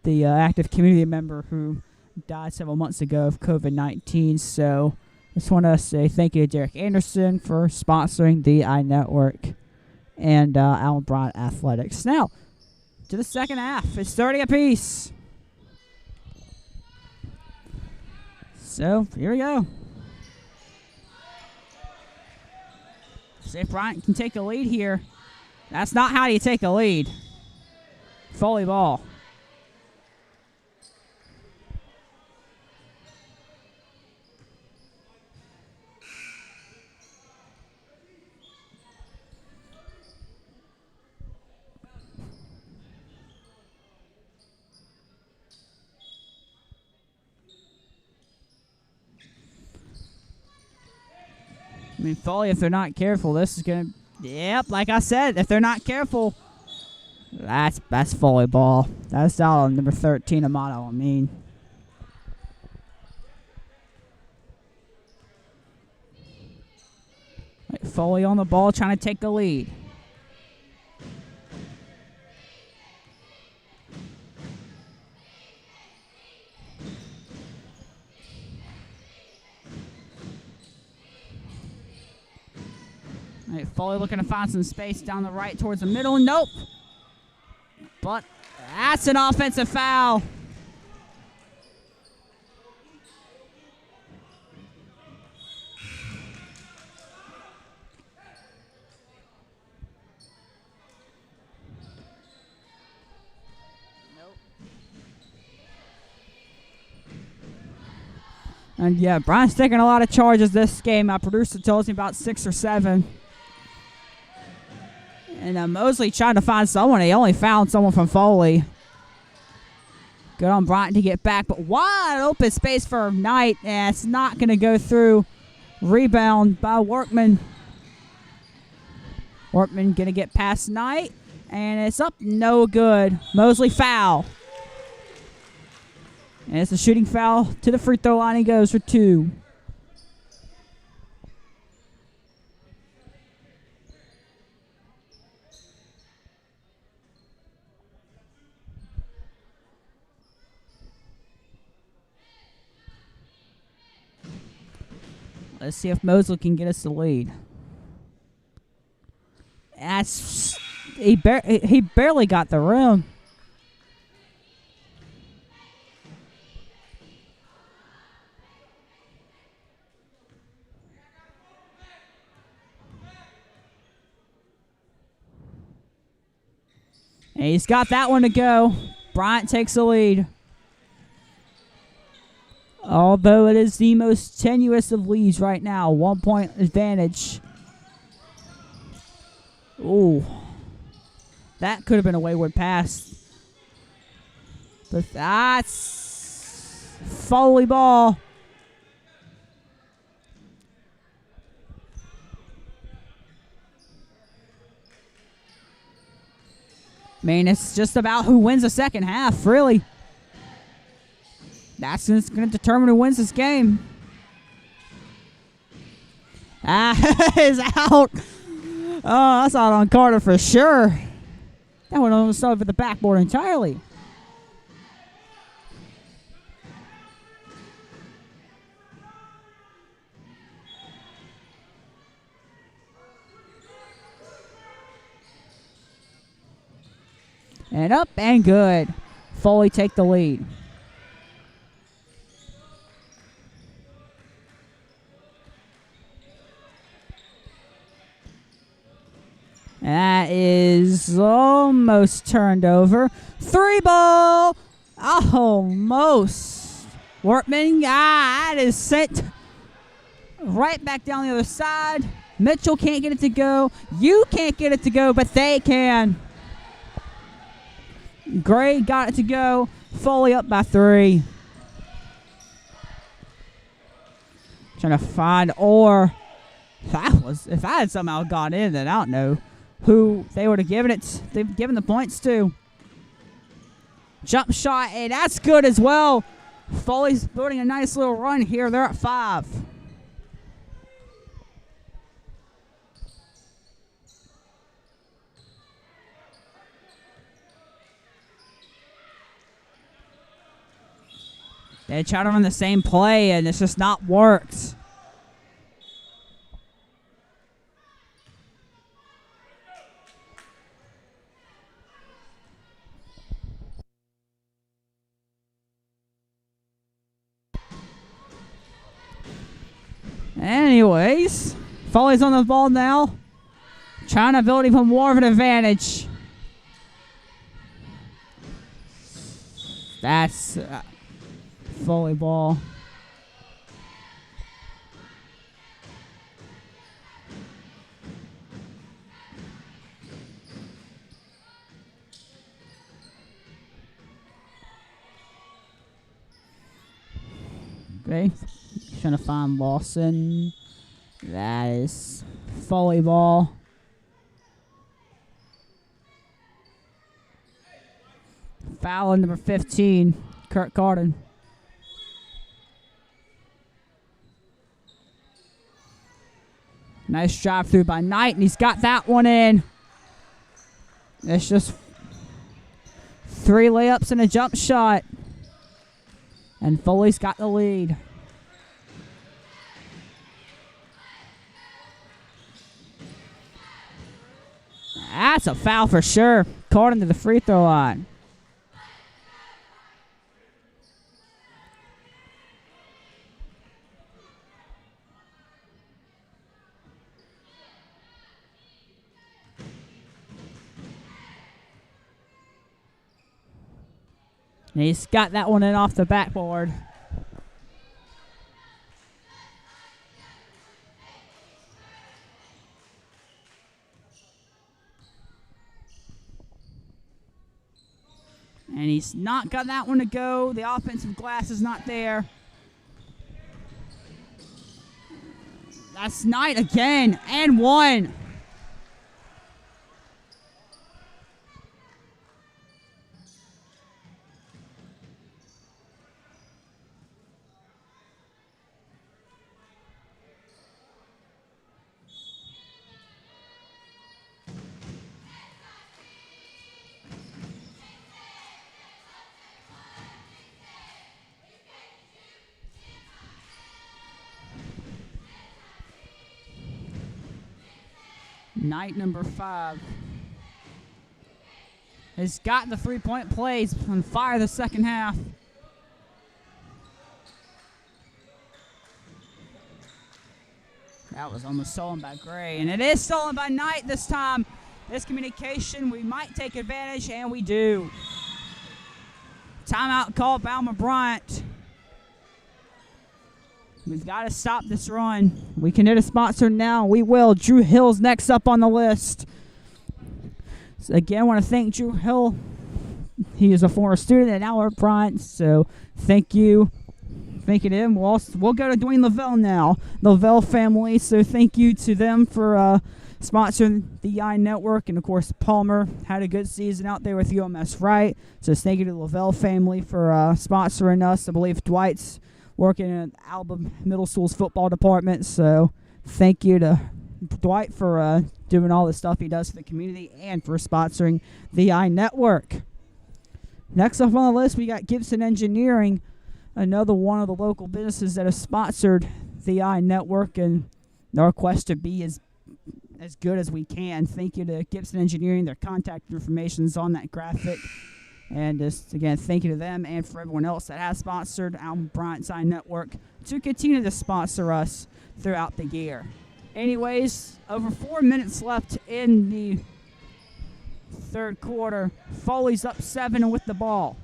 the active community member who died several months ago of COVID-19. So I just want to say thank you to Derek Anderson for sponsoring the iNetwork and Alma Bryant Athletics. Now, to the second half. It's 30 apiece. So, here we go. See if Bryant can take a lead here. That's not how you take a lead. Foley ball. I mean, Foley, if they're not careful, this is going to... Yep, like I said, if they're not careful, that's Foley ball. That's out on number 13, Amato, I mean. Right, Foley on the ball, trying to take the lead. Right, Foley looking to find some space down the right towards the middle. Nope. But that's an offensive foul. Nope. And yeah, Bryant's taking a lot of charges this game. My producer tells me about 6 or 7. And Mosley trying to find someone. He only found someone from Foley. Good on Bryant to get back, but wide open space for Knight. And it's not going to go through. Rebound by Workman. Workman going to get past Knight. And it's up. No good. Mosley foul. And it's a shooting foul. To the free throw line he goes for 2. Let's see if Mosley can get us the lead. He barely got the rim. And he's got that one to go. Bryant takes the lead. Although it is the most tenuous of leads right now. 1 point advantage. Ooh. That could have been a wayward pass. But that's Foley ball. I mean, it's just about who wins the second half, really. That's going to determine who wins this game. Is out. Oh, that's out on Carter for sure. That one almost over the backboard entirely. And up and good. Foley take the lead. That is almost turned over. 3 ball. Almost. Workman, that is sent right back down the other side. Mitchell can't get it to go. You can't get it to go, but they can. Gray got it to go. Foley up by 3. Trying to find Orr. If that had somehow gone in, then I don't know who they would have given it. They've given the points to. Jump shot, and that's good as well. Foley's building a nice little run here. They're at 5. They try to run the same play, and it's just not worked. Anyways, Foley's on the ball now, trying to build even more of an advantage. That's Foley ball. Okay, trying to find Lawson. That is Foley ball. Foul on number 15, Kurt Carden. Nice drive through by Knight, and he's got that one in. It's just 3 layups and a jump shot. And Foley's got the lead. That's a foul for sure. Carden to the free throw line. And he's got that one in off the backboard. And he's not got that one to go. The offensive glass is not there. That's Knight again, and 1. Knight, number 5, has got the 3-point plays on fire the second half. That was almost stolen by Gray, and it is stolen by Knight this time. Miscommunication, we might take advantage, and we do. Timeout called by Alma Bryant. We've got to stop this run. We can hit a sponsor now. We will. Drew Hill's next up on the list. So again, I want to thank Drew Hill. He is a former student at Alma Bryant, so thank you. Thank you to him. We'll go to Dwayne Lavelle now. The Lavelle family, so thank you to them for sponsoring the EI Network. And, of course, Palmer had a good season out there with UMS Wright. So thank you to the Lavelle family for sponsoring us. I believe Dwight's working in Alba Middle School's football department, so thank you to Dwight for doing all the stuff he does for the community and for sponsoring the EI Network. Next up on the list, we got Gibson Engineering, another one of the local businesses that have sponsored the EI Network, and our quest to be as good as we can. Thank you to Gibson Engineering. Their contact information is on that graphic. And just, again, thank you to them and for everyone else that has sponsored Alma Bryant's EI Network to continue to sponsor us throughout the year. Anyways, over 4 minutes left in the third quarter. Foley's up 7 with the ball.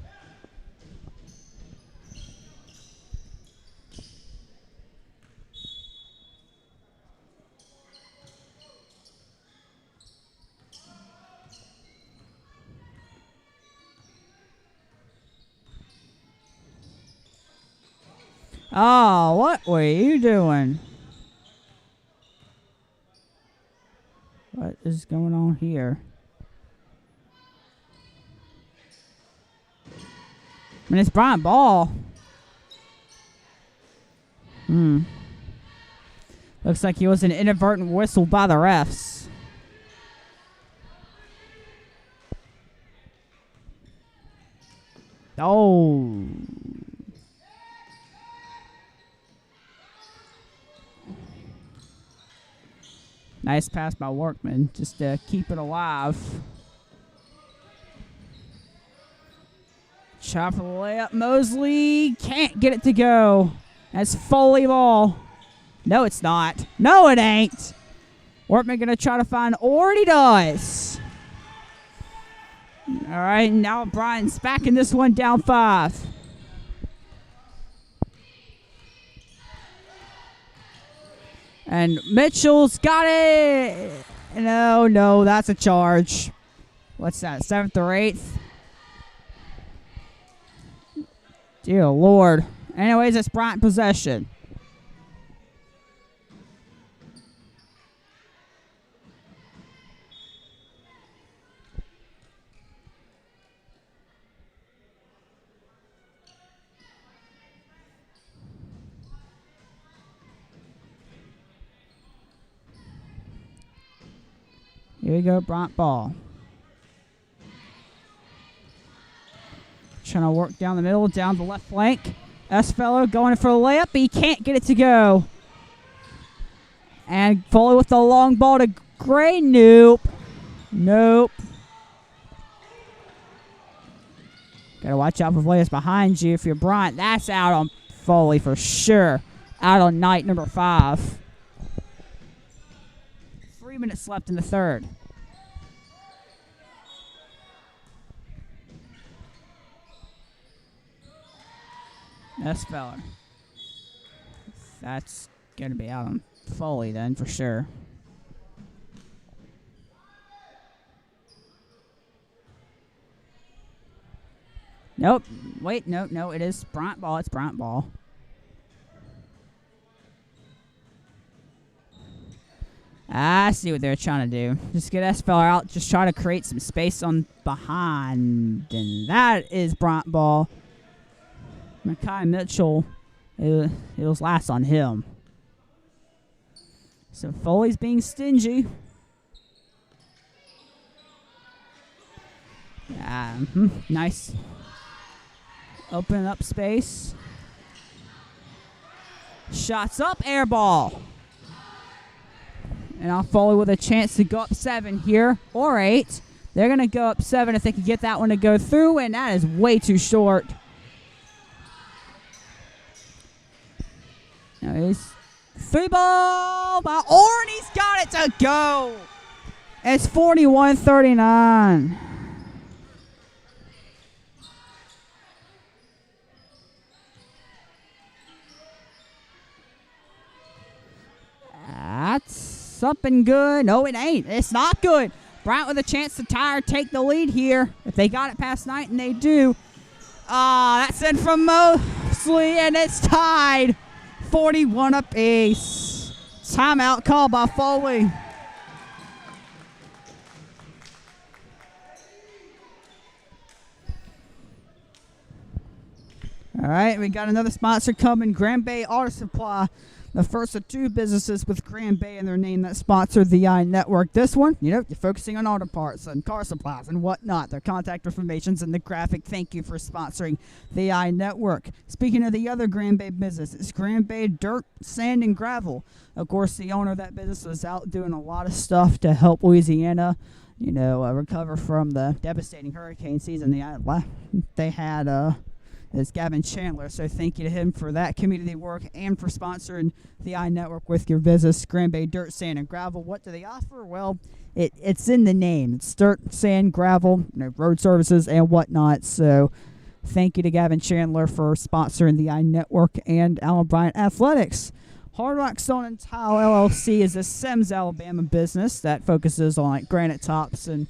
Oh, what were you doing? What is going on here? I mean, it's Bryant ball. Looks like he was an inadvertent whistle by the refs. Oh. Nice pass by Workman, just to keep it alive. Shot for the layup. Mosley can't get it to go. That's Foley ball. No, it's not. No, it ain't. Workman going to try to find Orr, and he does. All right, now Bryant's back in this one, down 5. And Mitchell's got it. No, that's a charge. What's that, 7th or 8th? Dear Lord. Anyways, it's Bryant possession. Here we go, Bryant ball. Trying to work down the middle, down the left flank. Esfellow going for a layup, but he can't get it to go. And Foley with the long ball to Gray. Nope. Gotta watch out for players behind you if you're Bryant. That's out on Foley for sure. Out on night number 5. 3 minutes left in the third. Esfellow. That's going to be out on Foley then for sure. Nope. Wait, no, it is Bryant ball. It's Bryant ball. I see what they're trying to do. Just get Esfellow out. Just try to create some space on behind. And that is Bryant ball. Makai Mitchell, it was last on him. So Foley's being stingy. Nice. Open up space. Shots up, air ball. And now Foley with a chance to go up 7 here, or 8. They're going to go up 7 if they can get that one to go through, and that is way too short. Now he's 3 ball by Orr, and he's got it to go. It's 41-39. That's something good. No, it ain't. It's not good. Bryant with a chance to tie or take the lead here. If they got it past night, and they do. That's in from Mosley, and it's tied. 41 apiece. Timeout call by Foley. All right, we got another sponsor coming, Grand Bay Auto Supply. The first of 2 businesses with Grand Bay in their name that sponsor the I Network. This one, you're focusing on auto parts and car supplies and whatnot. Their contact information's in the graphic. Thank you for sponsoring the I Network. Speaking of the other Grand Bay business, it's Grand Bay Dirt, Sand, and Gravel. Of course, the owner of that business was out doing a lot of stuff to help Louisiana, recover from the devastating hurricane season they had. Is Gavin Chandler. So thank you to him for that community work and for sponsoring the I Network with your business, Grand Bay Dirt, Sand, and Gravel. What do they offer? Well, it's in the name. It's dirt, sand, gravel, road services, and whatnot. So thank you to Gavin Chandler for sponsoring the I Network and Alma Bryant Athletics. Hard Rock Stone and Tile LLC is a Sims, Alabama business that focuses on granite tops and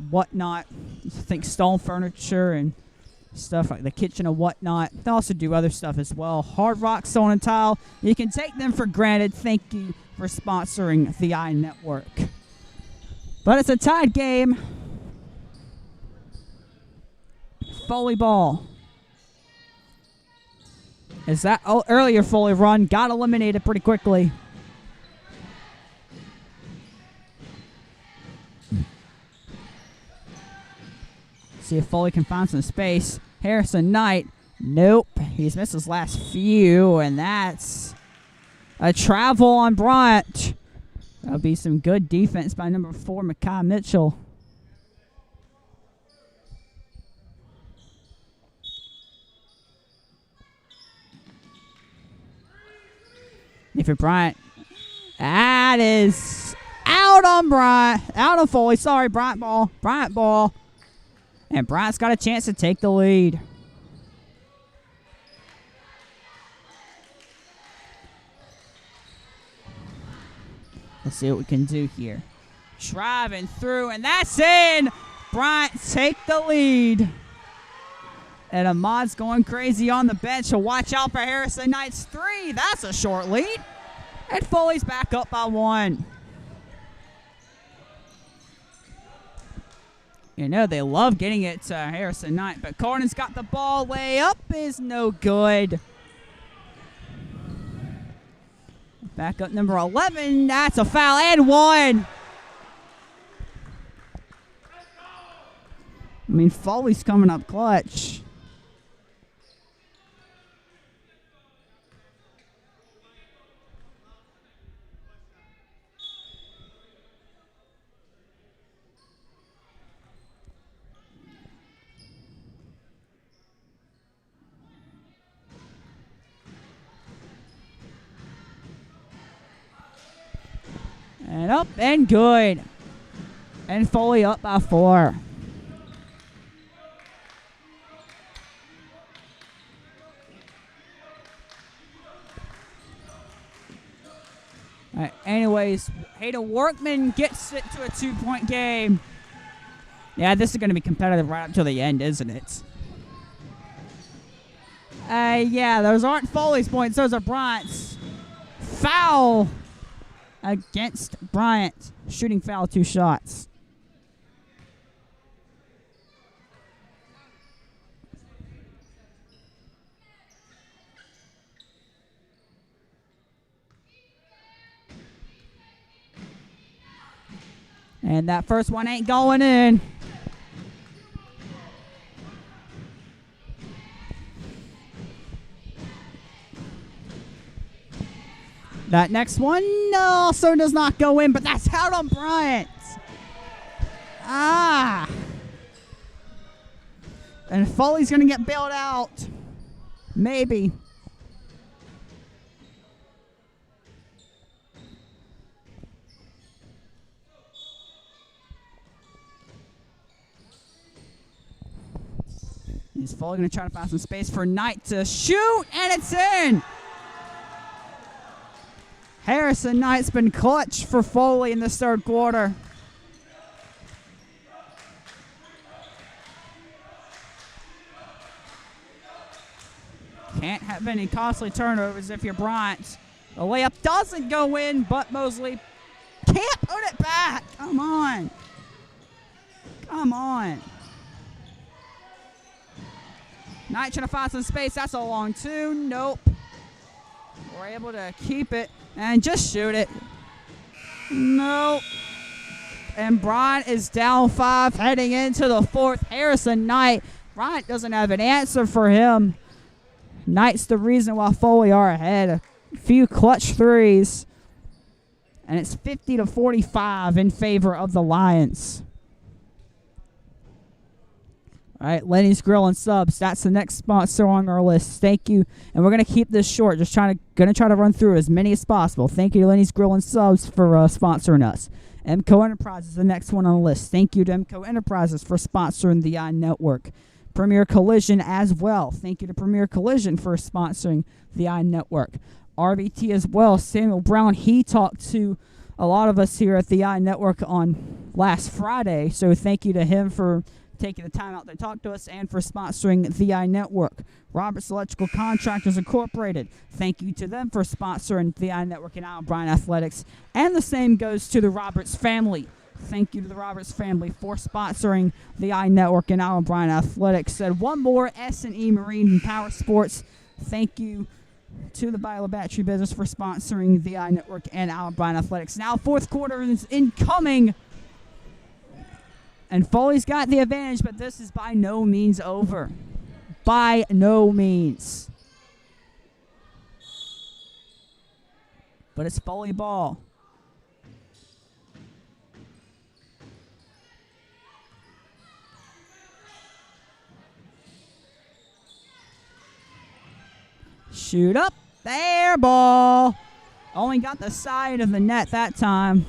whatnot. I think stone furniture and stuff like the kitchen and whatnot. They also do other stuff as well. Hard Rock Stone and Tile. You can take them for granted. Thank you for sponsoring the iNetwork. But it's a tied game. Foley ball. Is that earlier Foley run got eliminated pretty quickly. See if Foley can find some space. Harrison Knight. Nope. He's missed his last few, and that's a travel on Bryant. That'll be some good defense by number 4, Makai Mitchell. If you're Bryant, that is out on Bryant. Out on Foley. Sorry, Bryant ball. Bryant ball. And Bryant's got a chance to take the lead. Let's see what we can do here. Driving through, and that's in. Bryant take the lead. And Ahmad's going crazy on the bench. So watch out for Harrison Knight's 3. That's a short lead. And Foley's back up by 1. You know, they love getting it to Harrison Knight, but Cornyn's got the ball. Layup is no good. Back up number 11. That's a foul and 1. I mean, Foley's coming up clutch. And up and good. And Foley up by 4. All right, anyways, Hayden Workman gets it to a 2-point game. Yeah, this is going to be competitive right up to the end, isn't it? Yeah, those aren't Foley's points. Those are Bryant's. Foul against Bryant. Shooting foul, 2 shots. And that first one ain't going in. That next one also does not go in, but that's out on Bryant. And Foley's going to get bailed out. Maybe. He's Foley going to try to find some space for Knight to shoot, and it's in. Harrison Knight's been clutch for Foley in this third quarter. Can't have any costly turnovers if you're Bryant. The layup doesn't go in, but Mosley can't put it back. Come on. Come on. Knight trying to find some space. That's a long 2. Nope. We're able to keep it and just shoot it. Nope. And Bryant is down 5 heading into the 4th. Harrison Knight. Bryant doesn't have an answer for him. Knight's the reason why Foley are ahead. A few clutch threes. And it's 50-45 in favor of the Lions. All right, Lenny's Grill and Subs. That's the next sponsor on our list. Thank you. And we're going to keep this short. Just going to try to run through as many as possible. Thank you to Lenny's Grill and Subs for sponsoring us. MCO Enterprises is the next one on the list. Thank you to MCO Enterprises for sponsoring the iNetwork. Premier Collision as well. Thank you to Premier Collision for sponsoring the iNetwork. RBT as well. Samuel Brown, he talked to a lot of us here at the iNetwork on last Friday. So thank you to him for taking the time out to talk to us, and for sponsoring the iNetwork. Roberts Electrical Contractors Incorporated, thank you to them for sponsoring the iNetwork and Alma Bryant Athletics. And the same goes to the Roberts family. Thank you to the Roberts family for sponsoring the iNetwork and Alma Bryant Athletics. And one more, S&E Marine and Power Sports. Thank you to the Bio Battery Business for sponsoring the iNetwork and Alma Bryant Athletics. Now fourth quarter is incoming. And Foley's got the advantage, but this is by no means over. By no means. But it's Foley ball. Shoot up. There, ball. Only got the side of the net that time.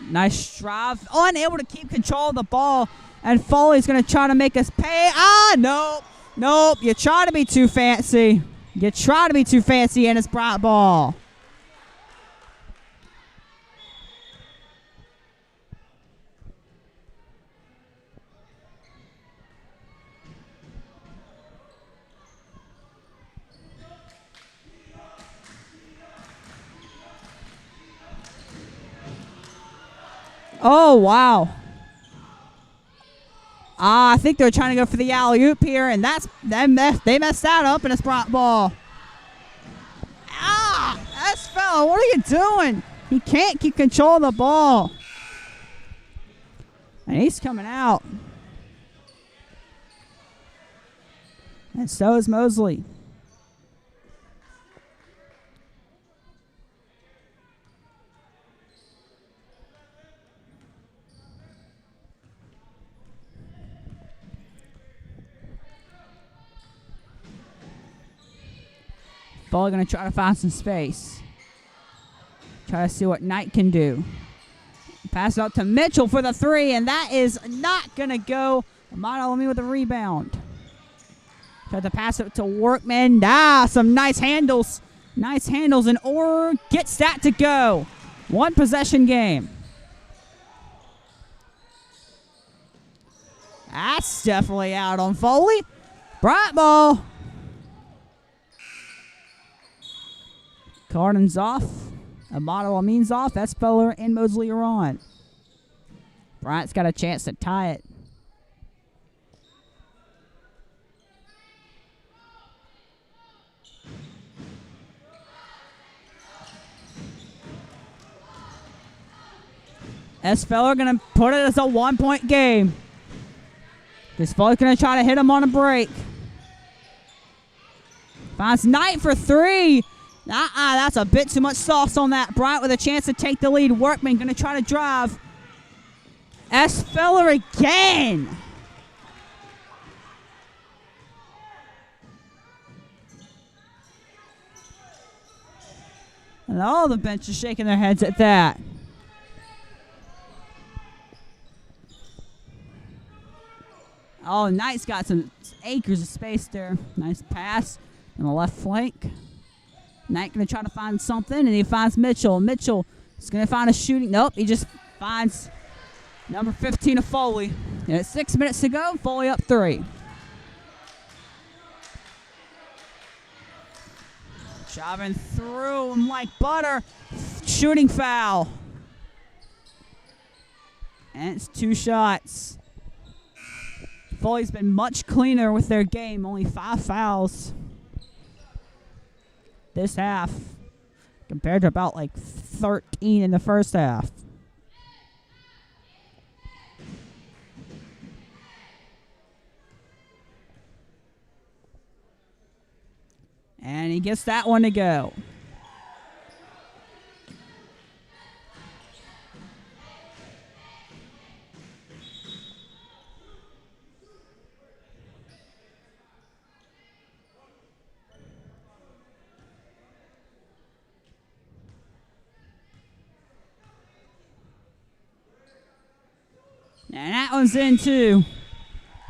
Nice drive. Unable to keep control of the ball. And Foley's going to try to make us pay. Nope. Nope. You try to be too fancy. You try to be too fancy, and it's Bryant ball. Oh, wow. I think they're trying to go for the alley-oop here, and they messed that up, and it's Bryant ball. That's fella, what are you doing? He can't keep control of the ball. And he's coming out. And so is Mosley. Foley going to try to find some space. Try to see what Knight can do. Pass it out to Mitchell for the three, and that is not going to go. Modelami with a rebound. Try to pass it to Workman. Some nice handles. Nice handles, and Orr gets that to go. One possession game. That's definitely out on Foley. Bryant ball. Cardin's off. Amato Amin's off. That's Feller and Mosley are on. Bryant's got a chance to tie it. S. Feller going to put it as a 1-point game. This Feller's going to try to hit him on a break. Finds Knight for three. That's a bit too much sauce on that. Bryant with a chance to take the lead. Workman going to try to drive. S. Feller again. And all the bench is shaking their heads at that. Oh, Knight's got some acres of space there. Nice pass on the left flank. Knight going to try to find something, and he finds Mitchell. Mitchell is going to find a shooting. Nope, he just finds number 15 of Foley. And it's 6 minutes to go. Foley up 3. Shoving through him like butter. Shooting foul. And it's 2 shots. Foley's been much cleaner with their game. Only 5 fouls this half compared to about like 13 in the first half. And he gets that one to go. And that one's in too.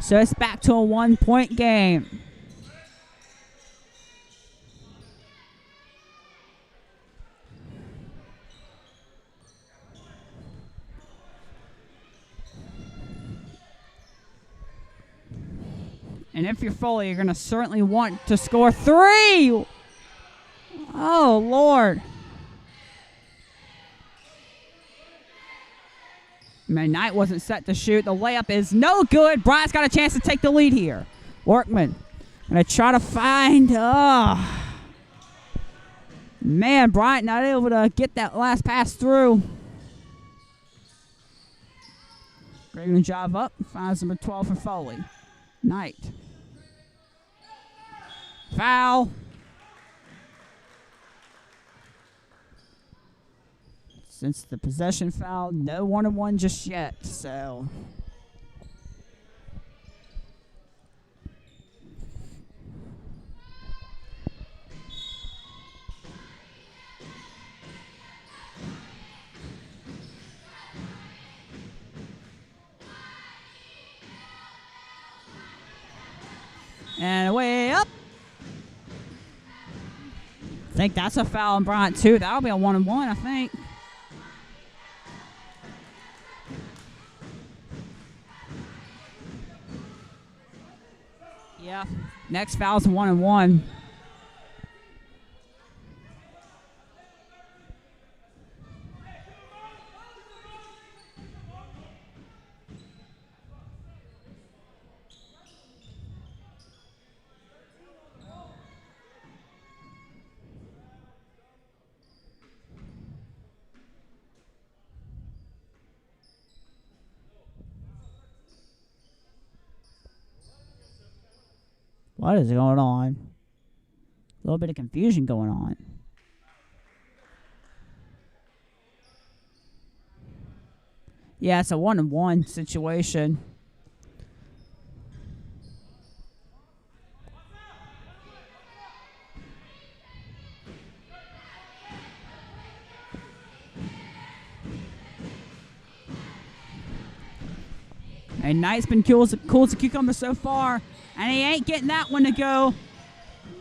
So it's back to a 1-point game. And if you're Foley, you're going to certainly want to score 3. Oh, Lord. Knight wasn't set to shoot. The layup is no good. Bryant's got a chance to take the lead here. Workman going to try to find. Man, Bryant not able to get that last pass through. Great job up. Finds number 12 for Foley. Knight. Foul. Since the possession foul, no 1-on-1 just yet, so. And way up. I think that's a foul on Bryant, too. That'll be a 1-on-1, I think. Yeah. Next foul's a 1-on-1. What is going on? A little bit of confusion going on. Yeah, it's a 1-on-1 situation. And Knight's been cool as a cucumber so far. And he ain't getting that one to go.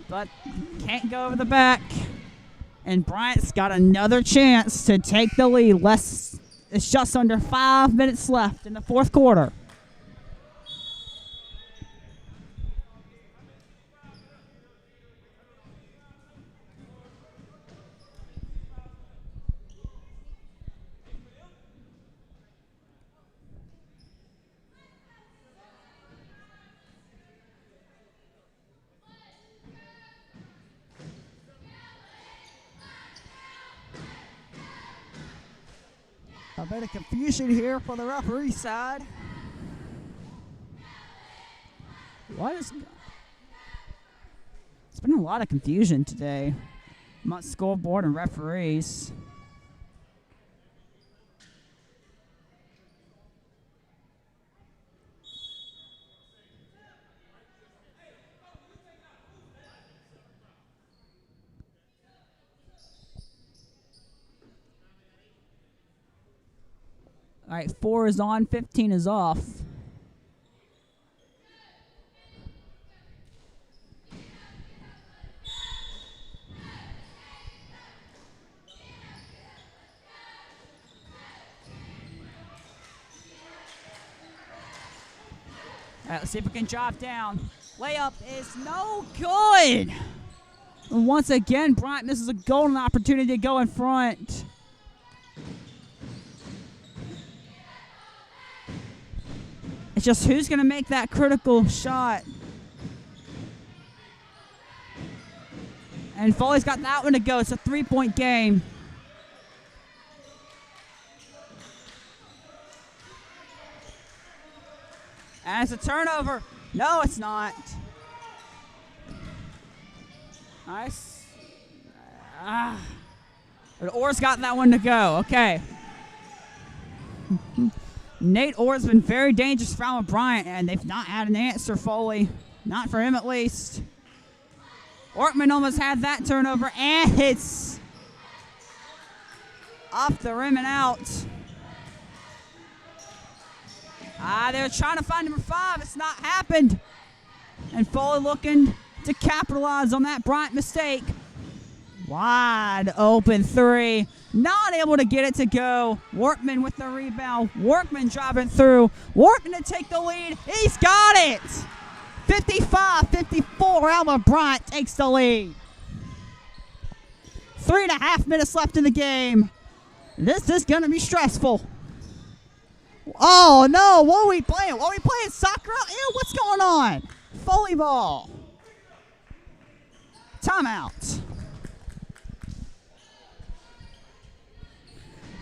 But can't go over the back. And Bryant's got another chance to take the lead. It's just under 5 minutes left in the fourth quarter. A bit of confusion here for the referee side. It's been a lot of confusion today amongst scoreboard and referees. All right, 4 is on, 15 is off. All right, let's see if we can drop down. Layup is no good. And once again, Bryant misses a golden opportunity to go in front. It's just who's going to make that critical shot. And Foley's got that one to go. It's a 3-point game. And it's a turnover. No, it's not. Nice. But Orr's got that one to go. Okay. Nate Orr's been very dangerous for Alma Bryant, and they've not had an answer, Foley. Not for him, at least. Ortman almost had that turnover, and it's off the rim and out. They're trying to find number 5. It's not happened. And Foley looking to capitalize on that Bryant mistake. Wide open 3. Not able to get it to go. Workman with the rebound. Workman driving through. Workman to take the lead. He's got it. 55-54, Alma Bryant takes the lead. 3.5 minutes left in the game. This is going to be stressful. Oh, no. What are we playing? Are we playing soccer? Ew, what's going on? Foley ball. Timeout.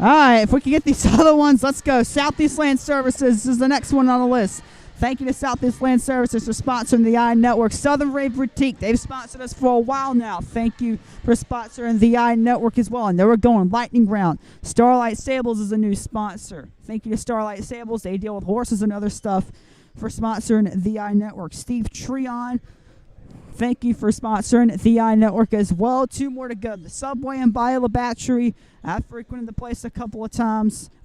All right, if we can get these other ones, let's go. Southeast Land Services is the next one on the list. Thank you to Southeast Land Services for sponsoring the I Network. Southern Ray Boutique, they've sponsored us for a while now. Thank you for sponsoring the I Network as well. And there we're going, lightning round. Starlight Stables is a new sponsor. Thank you to Starlight Stables. They deal with horses and other stuff for sponsoring the I Network. Steve Treon, thank you for sponsoring the I Network as well. 2 more to go. The Subway and Biola Battery. I've frequented the place a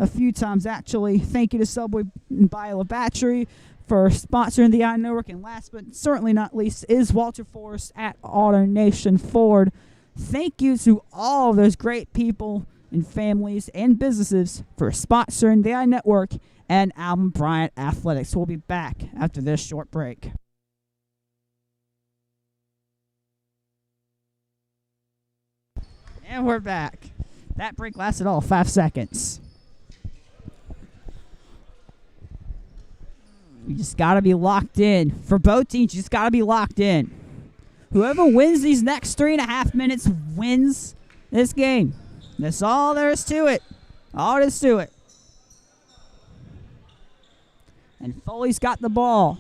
few times actually. Thank you to Subway and Biola Battery for sponsoring the I Network. And last but certainly not least is Walter Forrest at AutoNation Ford. Thank you to all of those great people and families and businesses for sponsoring the I Network and Alma Bryant Athletics. We'll be back after this short break. And we're back. That break lasted all 5 seconds. You just got to be locked in. For both teams, you just got to be locked in. Whoever wins these next 3.5 minutes wins this game. That's all there is to it. All there is to it. And Foley's got the ball.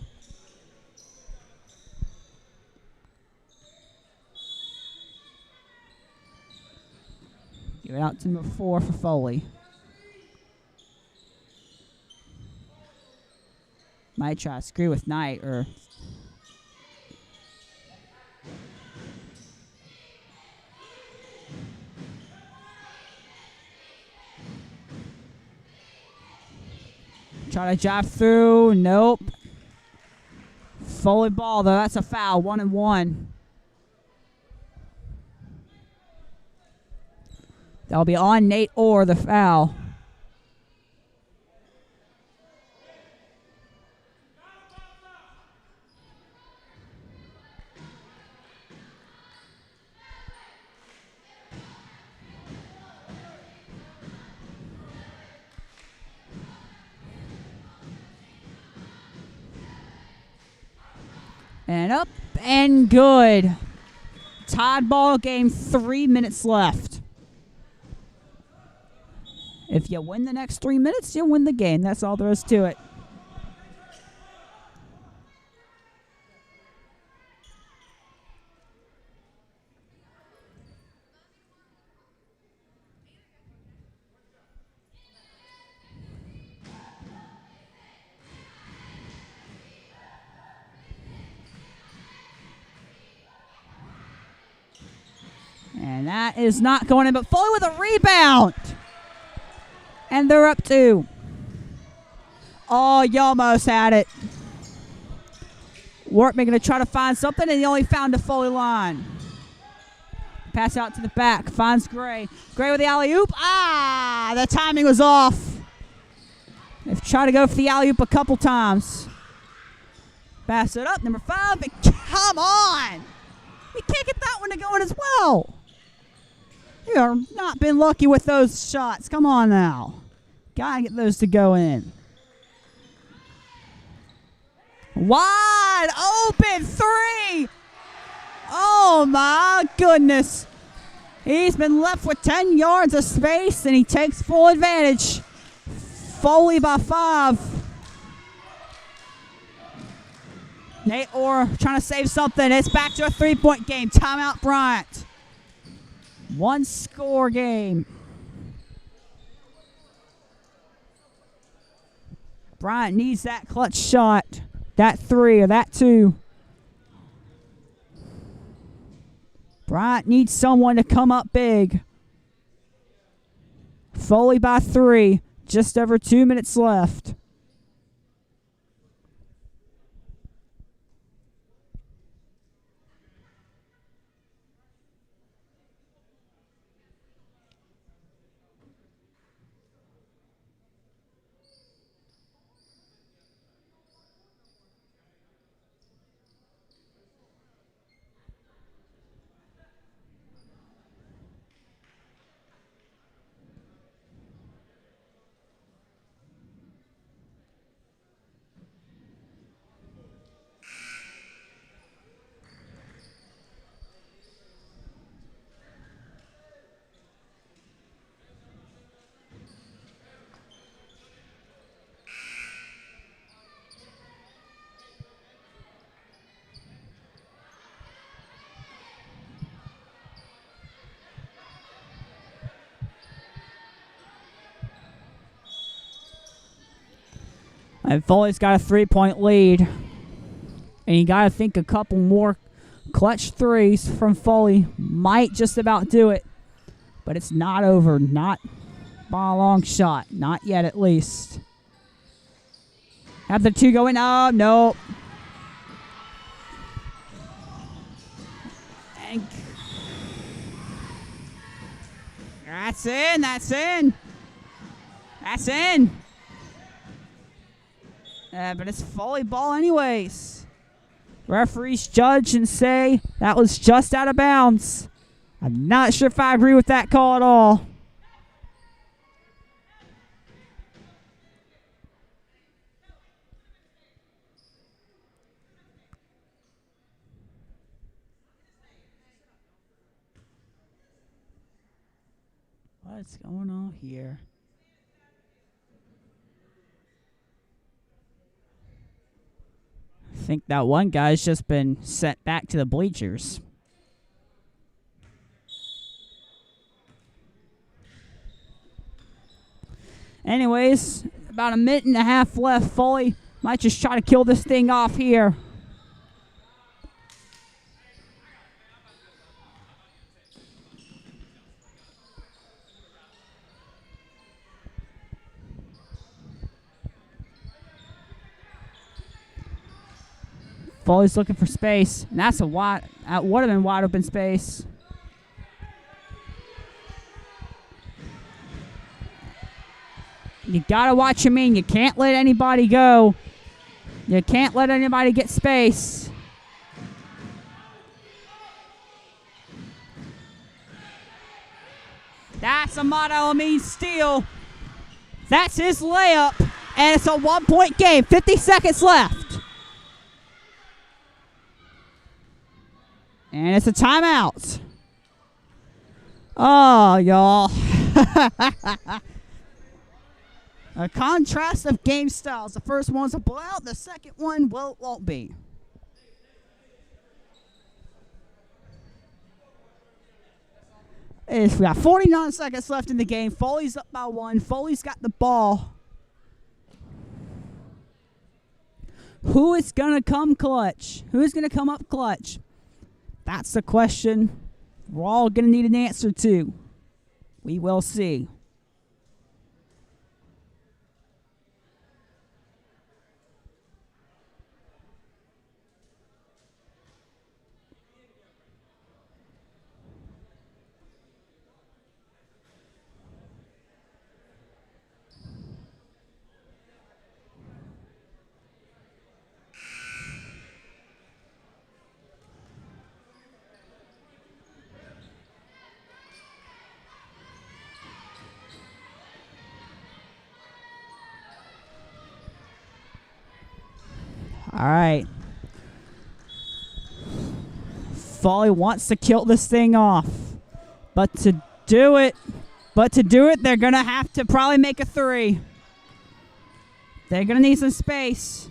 Give it out to number 4 for Foley. Might try to screw with Knight or... Try to drive through. Nope. Foley ball, though. That's a foul. 1-1. That'll be on Nate Orr, the foul. And up and good. Tied ball game, 3 minutes left. If you win the next 3 minutes, you'll win the game. That's all there is to it. And that is not going in, but Foley with a rebound. And they're up 2. Oh, you almost had it. Workman going to try to find something, and he only found the Foley line. Pass out to the back. Finds Gray. Gray with the alley-oop. Ah, the timing was off. They've tried to go for the alley-oop a couple times. Pass it up. Number 5. But come on. You can't get that one to go in as well. You have not been lucky with those shots. Come on now. Gotta get those to go in. Wide open 3. Oh my goodness. He's been left with 10 yards of space and he takes full advantage. Foley by 5. Nate Orr trying to save something. It's back to a 3-point game. Timeout Bryant. 1 score game. Bryant needs that clutch shot. That 3 or that 2. Bryant needs someone to come up big. Foley by 3. Just over 2 minutes left. And Foley's got a 3-point lead. And you got to think a couple more clutch threes from Foley might just about do it. But it's not over. Not by a long shot. Not yet, at least. Have the two going? Oh, no. And that's in. That's in. That's in. But it's Foley ball anyways. Referees judge and say that was just out of bounds. I'm not sure if I agree with that call at all. What's going on here? I think that one guy's just been sent back to the bleachers. Anyways, about a minute and a half left. Foley might just try to kill this thing off here. Foley's looking for space, and that would have been wide open space. You gotta watch him in. You can't let anybody go. You can't let anybody get space. That's a Motto means steal. That's his layup, and it's a 1-point game. 50 seconds left. And it's a timeout. Oh, y'all. A contrast of game styles. The first one's a blowout. The second one, well, it won't be. We got 49 seconds left in the game. Foley's up by 1. Foley's got the ball. Who is going to come clutch? Who's going to come up clutch? That's the question we're all going to need an answer to. We will see. All right. Foley wants to kill this thing off. But to do it, they're going to have to probably make a 3. They're going to need some space.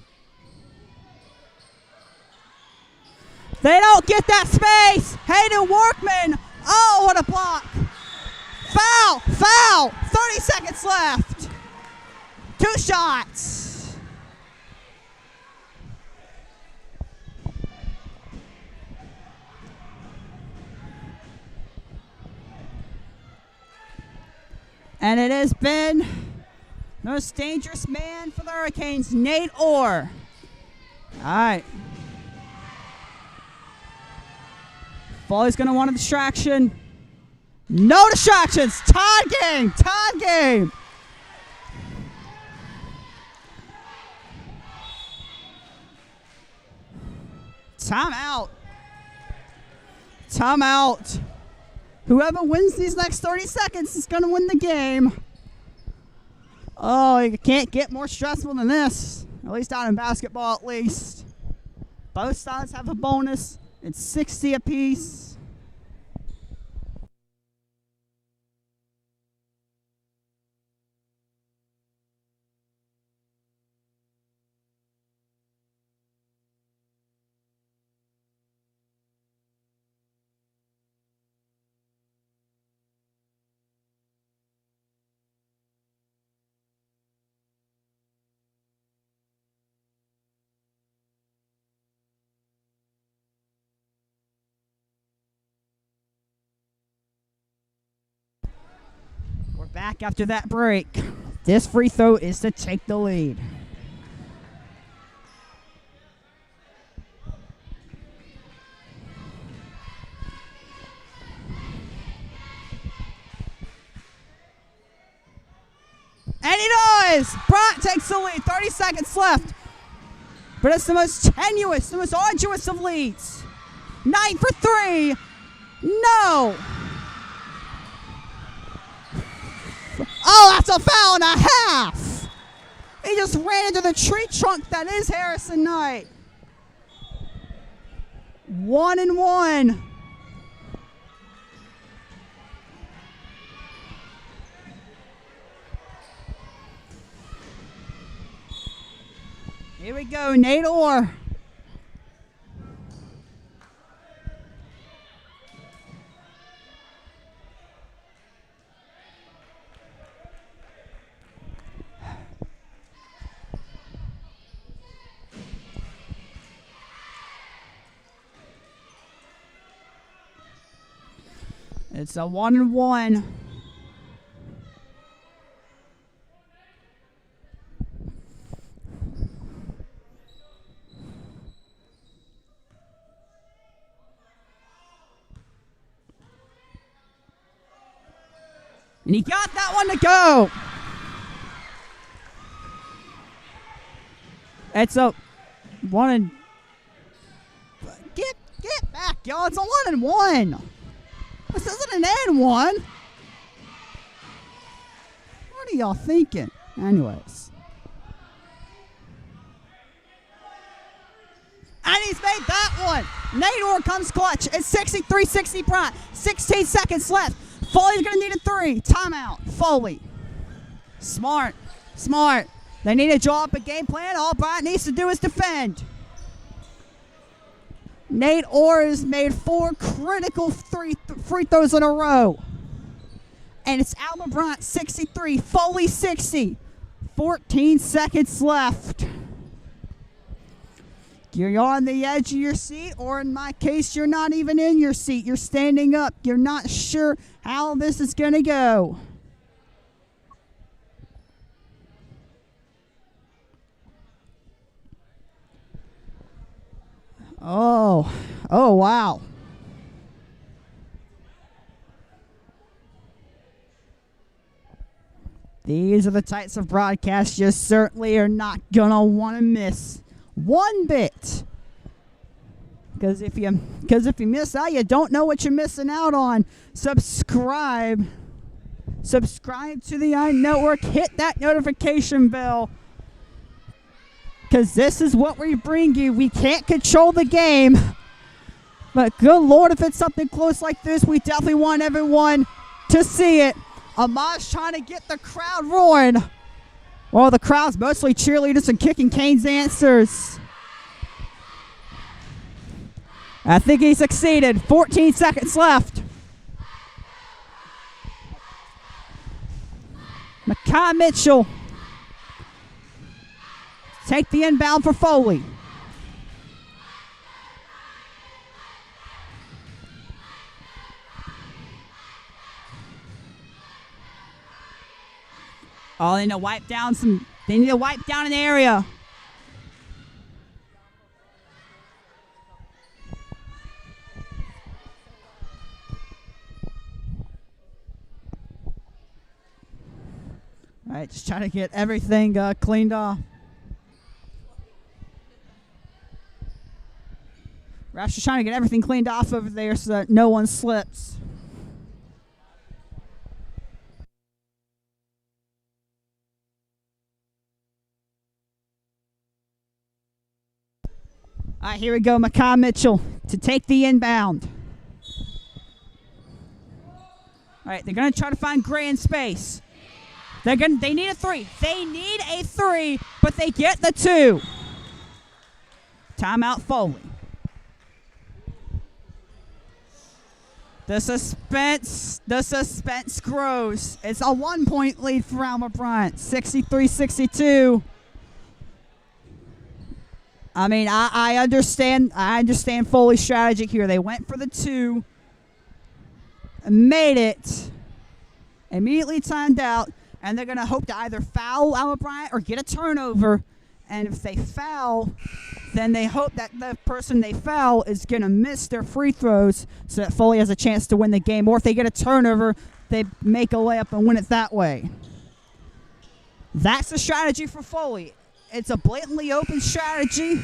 They don't get that space. Hayden Workman. Oh, what a block. Foul, foul. 30 seconds left. 2 shots. And it has been the most dangerous man for the Hurricanes, Nate Orr. All right. Foley's going to want a distraction. No distractions. Tie game. Tie game. Timeout. Timeout. Whoever wins these next 30 seconds is going to win the game. Oh, you can't get more stressful than this. At least out in basketball, at least. Both sides have a bonus. It's 60 apiece. back after that break. This free throw is to take the lead. And he does! Bryant takes the lead. 30 seconds left. But it's the most tenuous, the most arduous of leads. Knight for three. No! Oh, that's a foul and a half! He just ran into the tree trunk that is Harrison Knight. 1-1. Here we go, Nate Orr. It's a 1-1. And he got that one to go. It's a get back, y'all. It's a 1-1. This isn't an and one. What are y'all thinking? Anyways. And he's made that one. Nate Orr comes clutch. It's 63-60 Bryant. 16 seconds left. Foley's going to need a three. Timeout. Foley. Smart. They need to draw up a game plan. All Bryant needs to do is defend. Nate Orr has made 4 critical free throws in a row. And it's Alma Bryant 63, Foley 60. 14 seconds left. You're on the edge of your seat, or in my case, you're not even in your seat. You're standing up. You're not sure how this is going to go. Oh, wow. These are the types of broadcasts you certainly are not going to want to miss one bit. Because if you miss out, you don't know what you're missing out on. Subscribe to the iNetwork. Hit that notification bell. Because this is what we bring you. We can't control the game. But good Lord, if it's something close like this, we definitely want everyone to see it. Amaj trying to get the crowd roaring. Well, the crowd's mostly cheerleaders and kicking Cane's answers. I think he succeeded. 14 seconds left. Makai Mitchell. Take the inbound for Foley. Oh, they need to wipe down an area. All right, just trying to get everything cleaned off. Ref's just trying to get everything cleaned off over there so that no one slips. All right, here we go. Makai Mitchell to take the inbound. All right, they're going to try to find Gray in space. They need a three. They need a three, but they get the two. Timeout, Foley. The suspense grows. It's a 1-point lead for Alma Bryant, 63-62. I mean, I understand Foley's strategy here. They went for the two, made it, immediately timed out, and they're going to hope to either foul Alma Bryant or get a turnover. And if they foul, then they hope that the person they foul is going to miss their free throws so that Foley has a chance to win the game. Or if they get a turnover, they make a layup and win it that way. That's the strategy for Foley. It's a blatantly open strategy,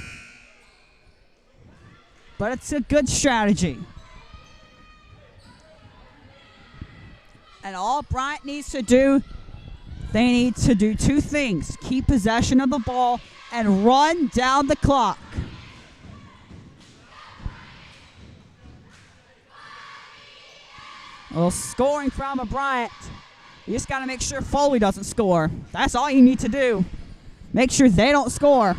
but it's a good strategy. And all Bryant needs to do, they need to do two things: keep possession of the ball and run down the clock. Well, scoring for Alma Bryant. You just got to make sure Foley doesn't score. That's all you need to do. Make sure they don't score.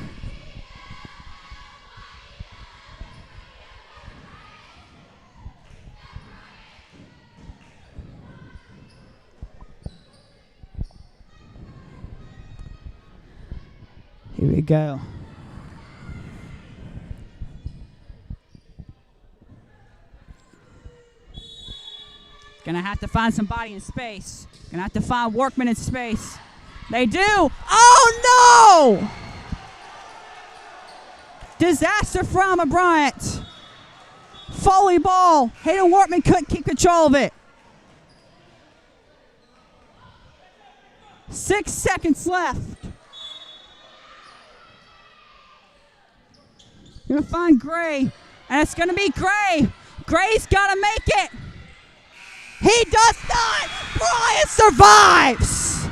Here we go. Gonna have to find somebody in space. Gonna have to find Workman in space. They do. Oh no! Disaster for Alma Bryant. Foley ball. Hayden Workman couldn't keep control of it. 6 seconds left. Gonna find Gray, and it's gonna be Gray. Gray's gotta make it. He does not. Bryant survives.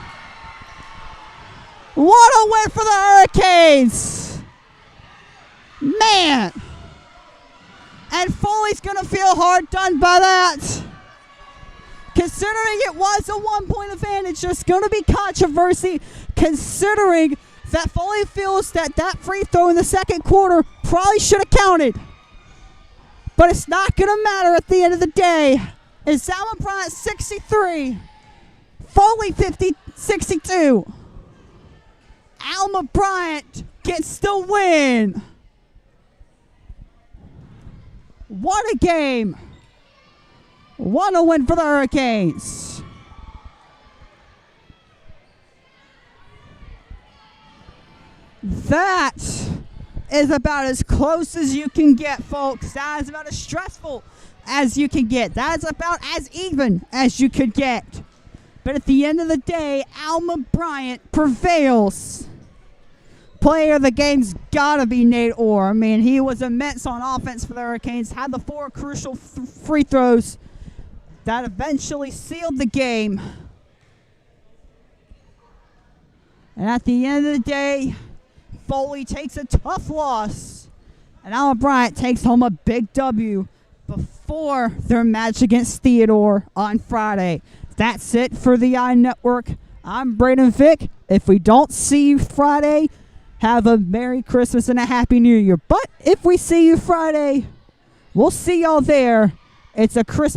What a win for the Hurricanes. Man. And Foley's gonna feel hard done by that. Considering it was a 1-point advantage, there's gonna be controversy considering that Foley feels that free throw in the second quarter probably should have counted. But it's not going to matter at the end of the day. It's Alma Bryant 63, Foley 62. Alma Bryant gets the win. What a game. What a win for the Hurricanes. That is about as close as you can get, folks. That is about as stressful as you can get. That is about as even as you could get. But at the end of the day, Alma Bryant prevails. Player of the game's got to be Nate Orr. I mean, he was immense on offense for the Hurricanes. Had the 4 crucial free throws that eventually sealed the game. And at the end of the day, Foley takes a tough loss, and Alma Bryant takes home a big W before their match against Theodore on Friday. That's it for the iNetwork. I'm Braden Vick. If we don't see you Friday, have a Merry Christmas and a Happy New Year. But if we see you Friday, we'll see y'all there. It's a Christmas